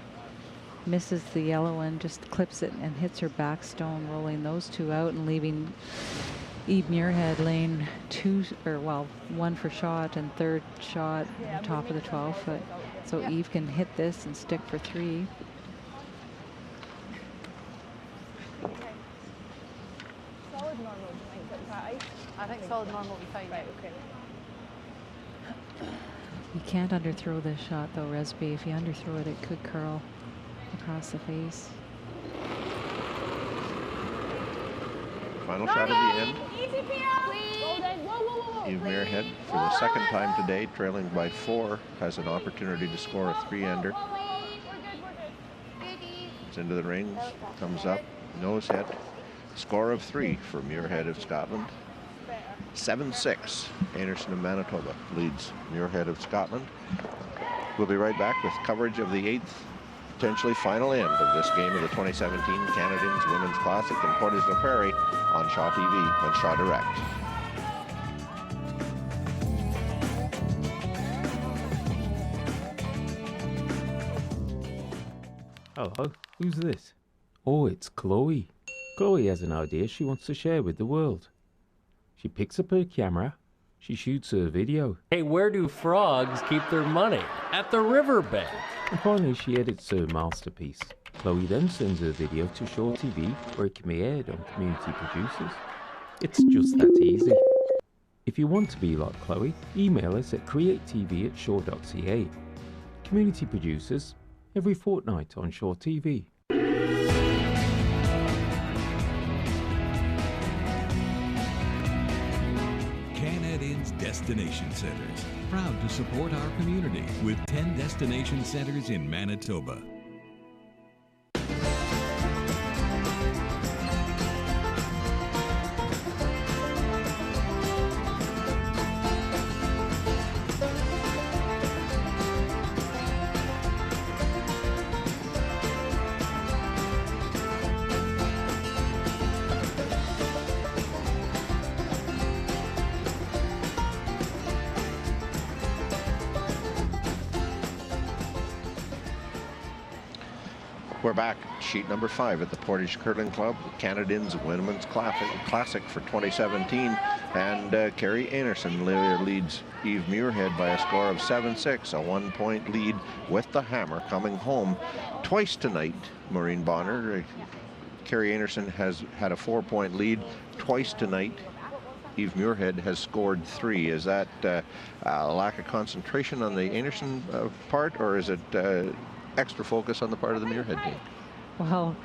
C: Misses the yellow one, just clips it and hits her back stone, rolling those 2 out and leaving Eve Muirhead laying 1 for shot and 3rd shot on top of the 12-foot. So Eve can hit this and stick for 3.
I: Solid normal, I think solid normal will be fine. Right, okay.
C: You can't underthrow this shot though, Resby. If you underthrow it, it could curl across the face.
B: Final shot of the end. Eve Muirhead, for the second time today, trailing by 4, has an opportunity to score a 3-ender. It's into the rings, comes up, nose hit. Score of 3 for Muirhead of Scotland. 7-6. Einarson of Manitoba leads Muirhead of Scotland. We'll be right back with coverage of the 8th, potentially final end of this game of the 2017 Canadians Women's Classic in Portage la Prairie on Shaw TV and Shaw Direct.
L: Hello, who's this? Oh, it's Chloe. Chloe has an idea she wants to share with the world. She picks up her camera, she shoots her video.
M: Hey, where do frogs keep their money? At the riverbed.
L: And finally, she edits her masterpiece. Chloe then sends her video to Shaw TV, where it can be aired on community producers. It's just that easy. If you want to be like Chloe, email us at createtv@shaw.ca. Community producers, every fortnight on Shaw TV.
K: Canad's Destination Centers, proud to support our community with 10 destination centers in Manitoba.
B: We're back, sheet number 5 at the Portage Curling Club, Canadians Women's Classic for 2017, and Carrie Einarson leads Eve Muirhead by a score of 7-6, a 1-point lead with the hammer coming home twice tonight. Maureen Bonner, Carrie Einarson has had a 4-point lead twice tonight. Eve Muirhead has scored 3. Is that a lack of concentration on the Einarson part, or is it extra focus on the part of the Muirhead team?
C: Well,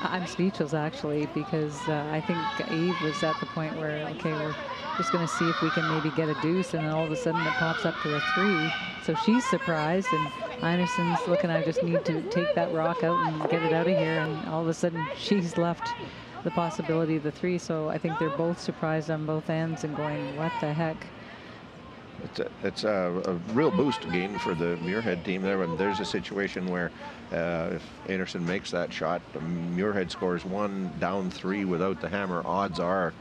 C: I'm speechless actually, because I think Eve was at the point where, okay, we're just going to see if we can maybe get a deuce, and then all of a sudden it pops up to a 3. So she's surprised, and Einarson's looking, I just need to take that rock out and get it out of here, and all of a sudden she's left the possibility of the 3. So I think they're both surprised on both ends and going, what the heck?
B: It's a real boost again for the Muirhead team there. And there's a situation where if Einarson makes that shot, Muirhead scores 1, down 3 without the hammer. Odds are,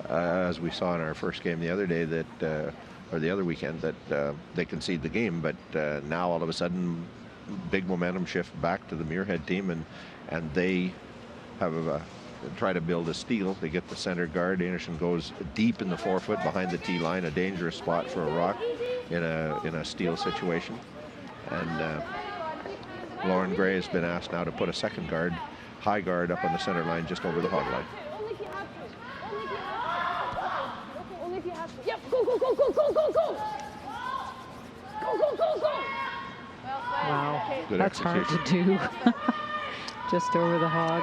B: as we saw in our first game the other day, that or the other weekend, that they concede the game. But now all of a sudden, big momentum shift back to the Muirhead team, and they have try to build a steal. They get the center guard. Einarson goes deep in the 4-foot behind the tee line, a dangerous spot for a rock in a steal situation. And Lauren Gray has been asked now to put a second guard, high guard, up on the center line just over the hog line.
I: Yep, go, go, go, go, go, go, go. Go, go, go, go.
C: Wow,
B: Good
C: that's hard to do. Just over the hog.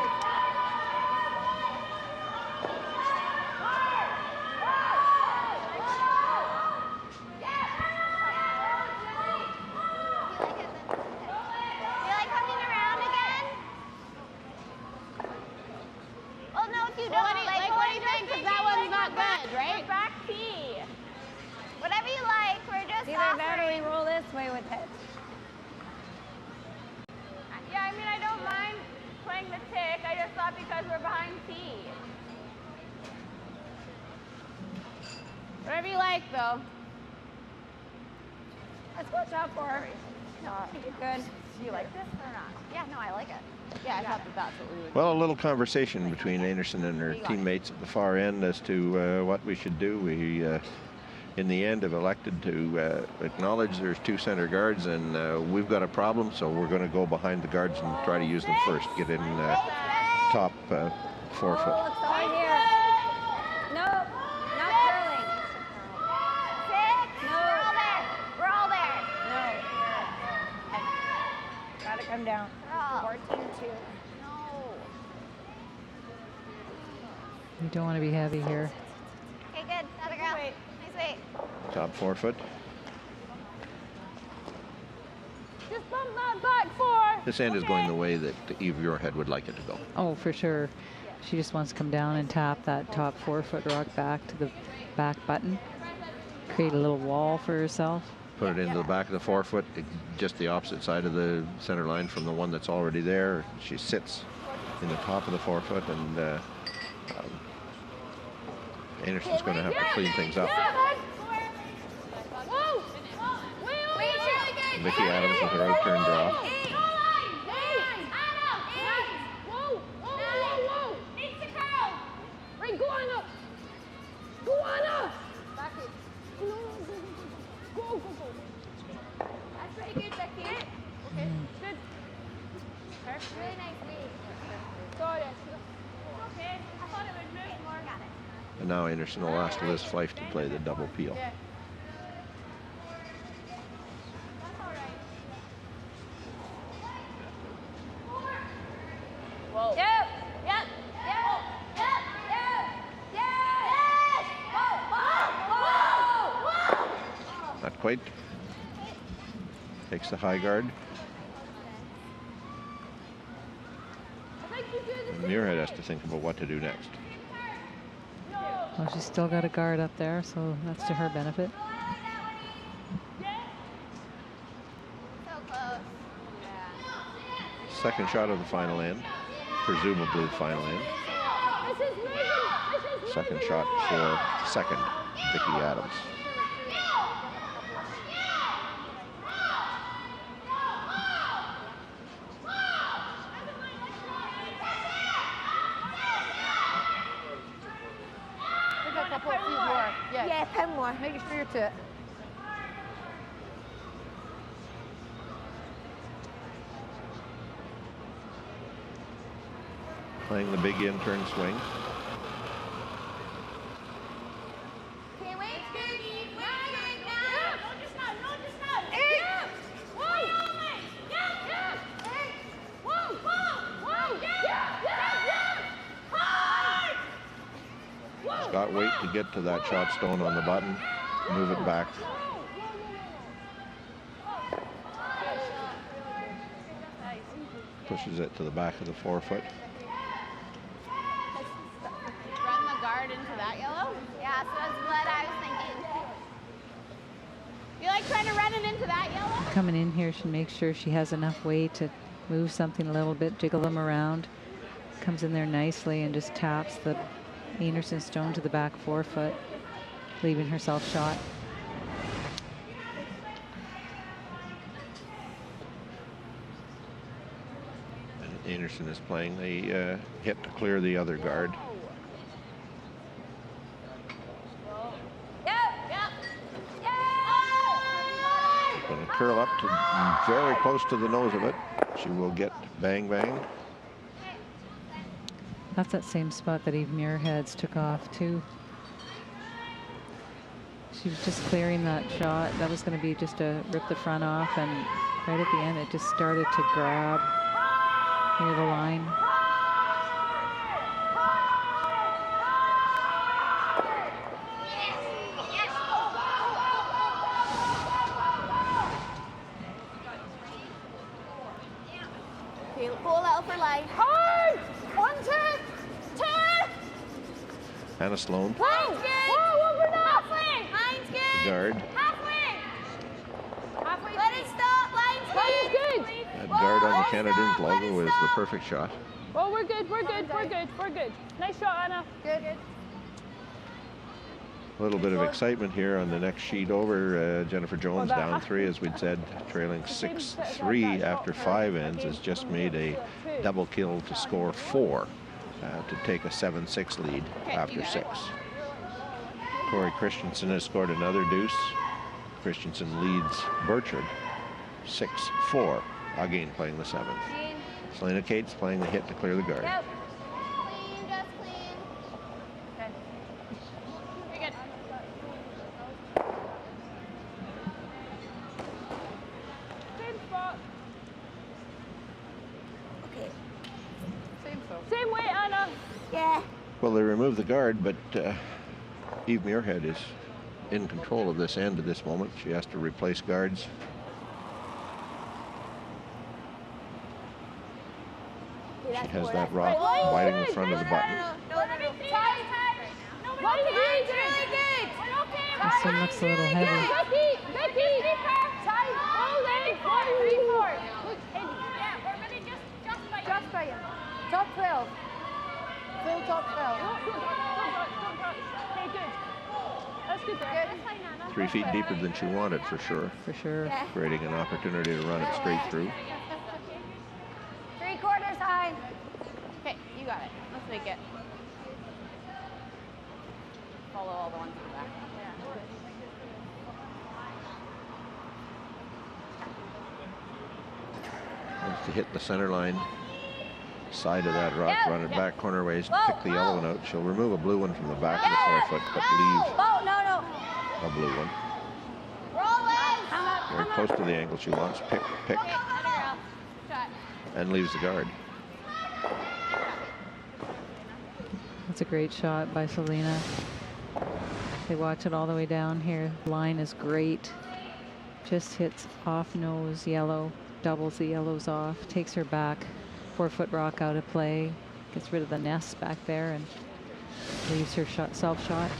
I: Whatever you like, though. Let's watch out for her. Good. Do you like this or not?
D: Yeah, no, I like it.
I: Yeah, I thought that's what we would do.
B: Well, a little conversation between Einarson and her teammates at the far end as to what we should do. We, in the end, have elected to acknowledge there's 2 center guards, and we've got a problem, so we're going to go behind the guards and try to use them first, get in top 4 foot.
F: Come down. 14-2.
D: No.
C: You don't want to be heavy here.
D: Okay, good. Other girl. Nice weight.
B: Top 4 foot.
I: Just bump that back 4.
B: This end is going the way that Eve Muirhead would like it to go.
C: Oh, for sure. She just wants to come down and tap that top 4-foot rock back to the back button. Create a little wall for herself.
B: Put it into the back of the 4 foot, just the opposite side of the center line from the one that's already there. She sits in the top of the 4 foot, and Einarson's going to have to clean things up. Vicky Adams with her out turn draw.
D: Really nice weight.
I: Sorry. Okay. I thought it would move more. Got it.
B: And now Einarson will ask Liz Fife to play the double peel.
I: Yeah. Whoa. Yep. Yep. Yep. Yep. Yep. Yes. Whoa. Whoa. Whoa.
B: Not quite. Takes the high guard. And Muirhead has to think about what to do next.
C: Well, she's still got a guard up there, so that's to her benefit.
D: So close.
B: Second shot of the final end, presumably the final end. Second shot for second, Vicky Adams.
I: Yeah, 10 more. Make sure you're to it.
B: Playing the big in turn swing.
D: Okay, wait.
B: Got weight to get to that shot stone on the button. Move it back. Pushes it to the back of the 4 foot.
D: Run the guard into that yellow? Yeah, so that's what I was thinking. You like trying to run it into that yellow?
C: Coming in here, she makes sure she has enough weight to move something a little bit, jiggle them around. Comes in there nicely and just taps the Einarson stone to the back 4 foot, leaving herself shot.
B: And Einarson is playing the hit to clear the other guard. Going to curl up to very close to the nose of it. She will get bang bang.
C: That's that same spot that Eve Muirhead's took off too. She was just clearing that shot. That was going to be just to rip the front off, and right at the end it just started to grab near the line.
D: Okay, pull out for life.
I: Hard! 1, 2, 2!
B: Hannah Sloan,
D: Line's good. Whoa, over now. Halfway. Line's
B: the
D: good.
B: guard.
D: Halfway. Halfway. Let it stop. Line's
I: Line's
D: good.
B: That guard on the Canadians logo is the perfect shot.
I: Oh, we're good, we're good, we're good, we're good. Nice shot, Anna. Good.
B: A little bit of excitement here on the next sheet over. Jennifer Jones down 3, as we'd said, trailing 6-3 after 5 ends, has just made a double kill to score 4 to take a 7-6 lead after 6. Corey Christensen has scored another deuce. Christensen leads Burchard 6-4, again playing the 7th. Selena Cates playing the hit to clear the guard.
D: Yep. Clean, just clean. Okay. Very good.
I: Same spot.
D: Okay.
I: Same way, Anna.
D: Yeah.
B: Well, they removed the guard, but Eve Muirhead is in control of this end at this moment. She has to replace guards. She has that rock biting the front of the button.
C: This one looks a little heavy.
I: Just by you. Top 12. Full top 12. Okay, good. That's good there.
B: 3 feet deeper than she wanted, for sure.
C: For sure.
B: Creating an opportunity to run it straight through.
D: 3/4 high. Okay, you got it. Let's make it. Follow all the ones in the back.
B: Wants to hit the center line side of that rock, run it back corner ways, pick the yellow one out. She'll remove a blue one from the back of the forefoot, but leave a blue one. Very close to the angle she wants. Pick, and leaves the guard.
C: That's a great shot by Selena. They watch it all the way down here. Line is great. Just hits off nose yellow, doubles the yellows off, takes her back. 4-foot rock out of play, gets rid of the nest back there and leaves her shot, self shot.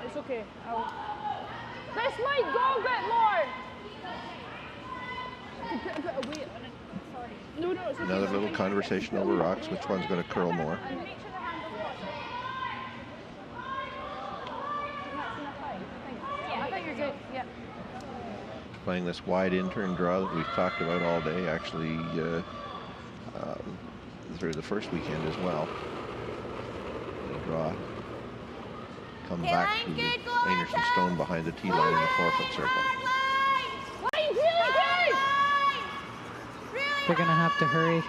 I: It's okay. This might go a bit more. Put a bit of weight on it. Sorry. No, it's okay.
B: Another little conversation over rocks. Which one's going to curl more?
I: I think you're good. Yeah.
B: Playing this wide in-turn draw that we've talked about all day, actually through the first weekend as well. The draw. Come back to the Einarson stone behind the tee line in the 4-foot circle.
C: They're going to have to hurry.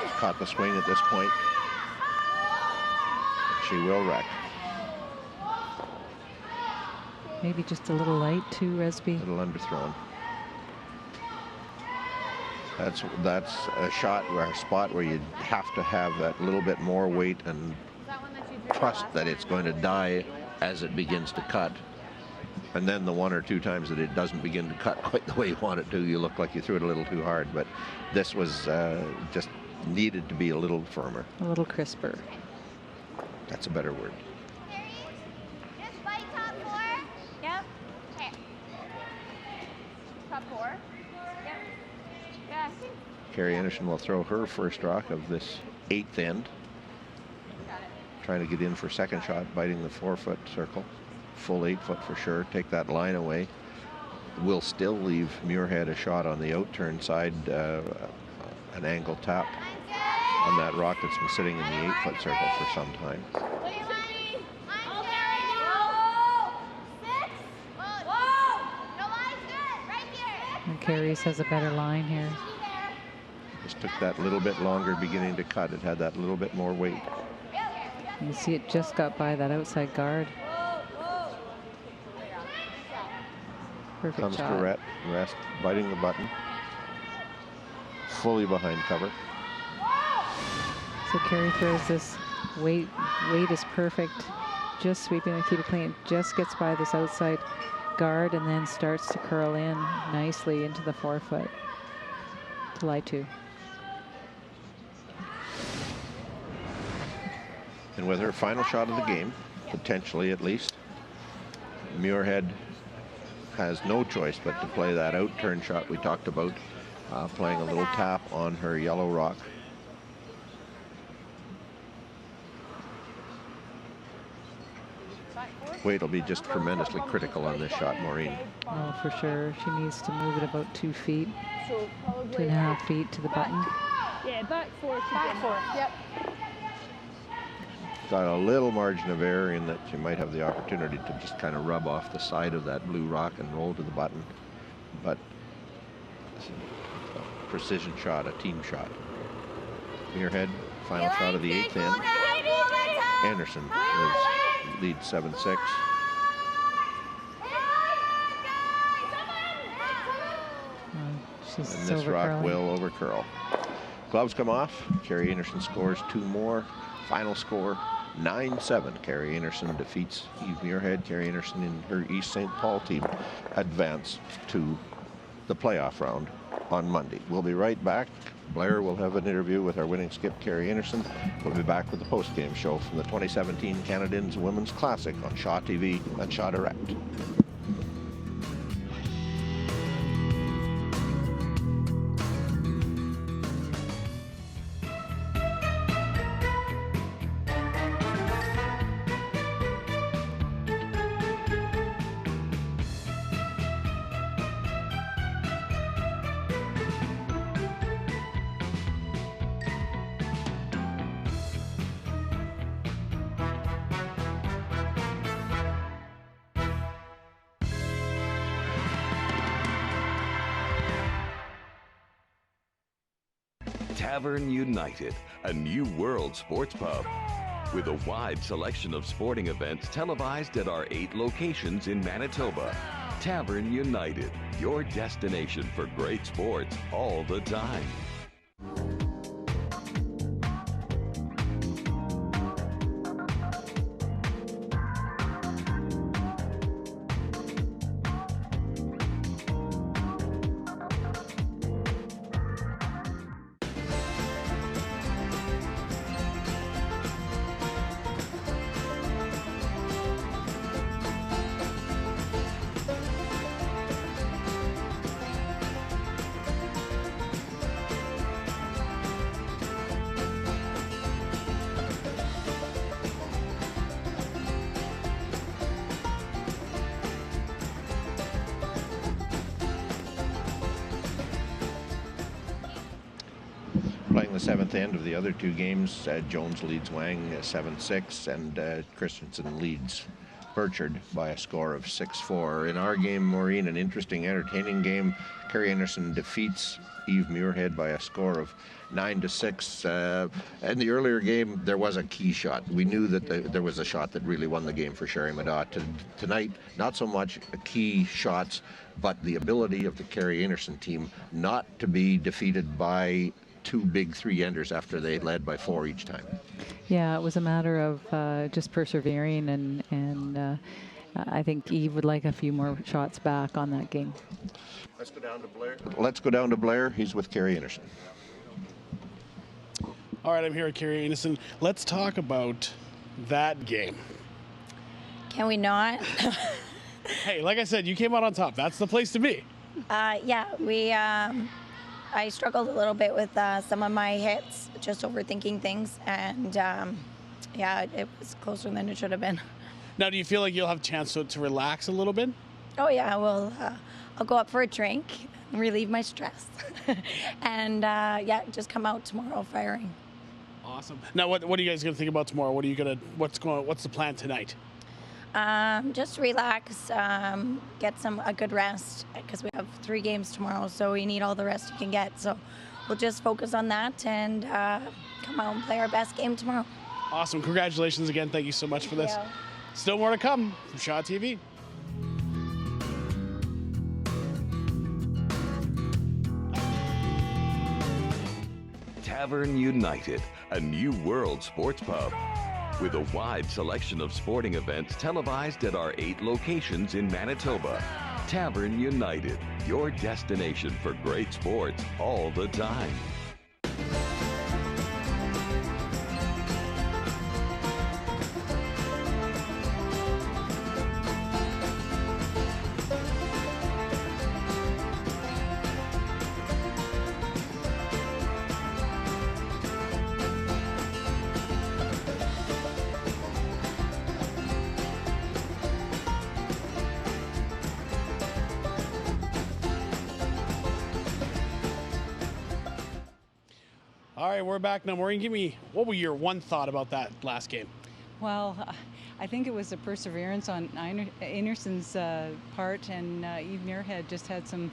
B: She's caught the swing at this point. She will wreck.
C: Maybe just a little light too, Resby.
B: A little underthrown. That's a shot or a spot where you have to have that little bit more weight and trust that it's going to die as it begins to cut. And then the 1 or 2 times that it doesn't begin to cut quite the way you want it to, you look like you threw it a little too hard. But this was just needed to be a little firmer.
C: A little crisper.
B: That's a better word.
D: Top 4. Yeah. Yeah, I think.
B: Carrie Einarson will throw her first rock of this 8th end. Trying to get in for second shot, biting the 4-foot circle. Full 8-foot for sure. Take that line away. Will still leave Muirhead a shot on the out-turn side, an angle tap on that rock that's been sitting in the 8-foot circle for some time.
C: And Carey's has a better line here.
B: Just took that little bit longer beginning to cut. It had that little bit more weight.
C: You see it just got by that outside guard. Perfect
B: Comes
C: shot.
B: to rest, biting the button. Fully behind cover.
C: So Carey throws this weight is perfect. Just sweeping the keep it clean. Just gets by this outside guard and then starts to curl in nicely into the 4-foot to lie 2.
B: And with her final shot of the game, potentially at least, Muirhead has no choice but to play that out-turn shot we talked about, playing a little tap on her yellow rock. Weight will be just tremendously critical on this shot, Maureen.
C: Oh, for sure. She needs to move it about 2 feet, 2.5 feet to the button.
E: Yeah, back 4.
I: Back 4, yep.
B: Got a little margin of error in that she might have the opportunity to just kind of rub off the side of that blue rock and roll to the button. But a precision shot, a team shot. Muirhead, final shot of the 8th end. Einarson leads 7-6. And this rock will over curl. Gloves come off. Carrie Einarson scores 2 more. Final score 9-7. Carrie Einarson defeats Eve Muirhead. Carrie Einarson and her East St. Paul team advance to the playoff round on Monday. We'll be right back. Blair will have an interview with our winning skip, Carrie Einarson. We'll be back with the post-game show from the 2017 Canadians Women's Classic on Shaw TV and Shaw Direct.
G: Tavern United, a new world sports pub. With a wide selection of sporting events televised at our 8 locations in Manitoba. Tavern United, your destination for great sports all the time.
B: Playing the 7th end of the other 2 games, Jones leads Wang 7-6, and Christensen leads Burchard by a score of 6-4. In our game, Maureen, an interesting, entertaining game. Carrie Einarson defeats Eve Muirhead by a score of 9-6. In the earlier game, there was a key shot. We knew that there was a shot that really won the game for Sherry Madot. Tonight, not so much key shots, but the ability of the Carrie Einarson team not to be defeated by 2 big 3-enders after they led by 4 each time.
C: Yeah, it was a matter of just persevering, and I think Eve would like a few more shots back on that game.
B: Let's go down to Blair. Let's go down to Blair. He's with Carrie Einarson.
A: All right, I'm here with Carrie Einarson. Let's talk about that game.
F: Can we not?
A: Hey, like I said, you came out on top. That's the place to be.
F: Yeah, I struggled a little bit with some of my hits, just overthinking things, and yeah, it was closer than it should have been.
A: Now, do you feel like you'll have a chance to relax a little bit?
F: Oh yeah, well, I'll go up for a drink, relieve my stress, and yeah, just come out tomorrow firing.
A: Awesome. Now, what are you guys going to think about tomorrow? What's the plan tonight?
F: Just relax, get a good rest, because we have 3 games tomorrow, so we need all the rest you can get. So we'll just focus on that and come out and play our best game tomorrow.
A: Awesome. Congratulations again. Thank you so much for this.
F: Yeah.
A: Still more to come from Shaw TV.
G: Tavern United, a new world sports pub. With a wide selection of sporting events televised at our 8 locations in Manitoba. Tavern United, your destination for great sports all the time.
A: All right, we're back now. Maureen, give me, what were your one thought about that last game?
C: Well, I think it was the perseverance on Einarson's part, and Eve Muirhead just had some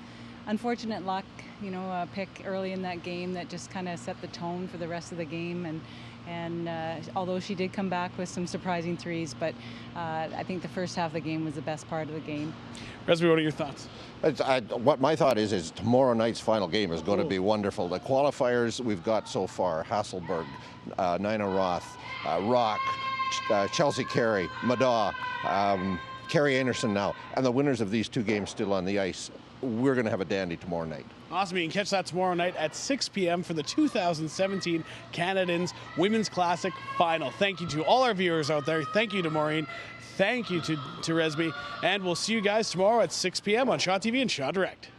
C: unfortunate luck, a pick early in that game that just kind of set the tone for the rest of the game. And although she did come back with some surprising threes, but I think the first half of the game was the best part of the game.
A: Resby, what are your thoughts?
N: What my thought is tomorrow night's final game is going to be wonderful. The qualifiers we've got so far, Hasselberg, Nina Roth, Rock, Chelsea Carey, Madaw, Carrie Einarson now, and the winners of these 2 games still on the ice. We're going to have a dandy tomorrow night.
A: Awesome. You can catch that tomorrow night at 6 p.m. for the 2017 Canadians Women's Classic Final. Thank you to all our viewers out there. Thank you to Maureen. Thank you to Resby. And we'll see you guys tomorrow at 6 p.m. on Shaw TV and Shaw Direct.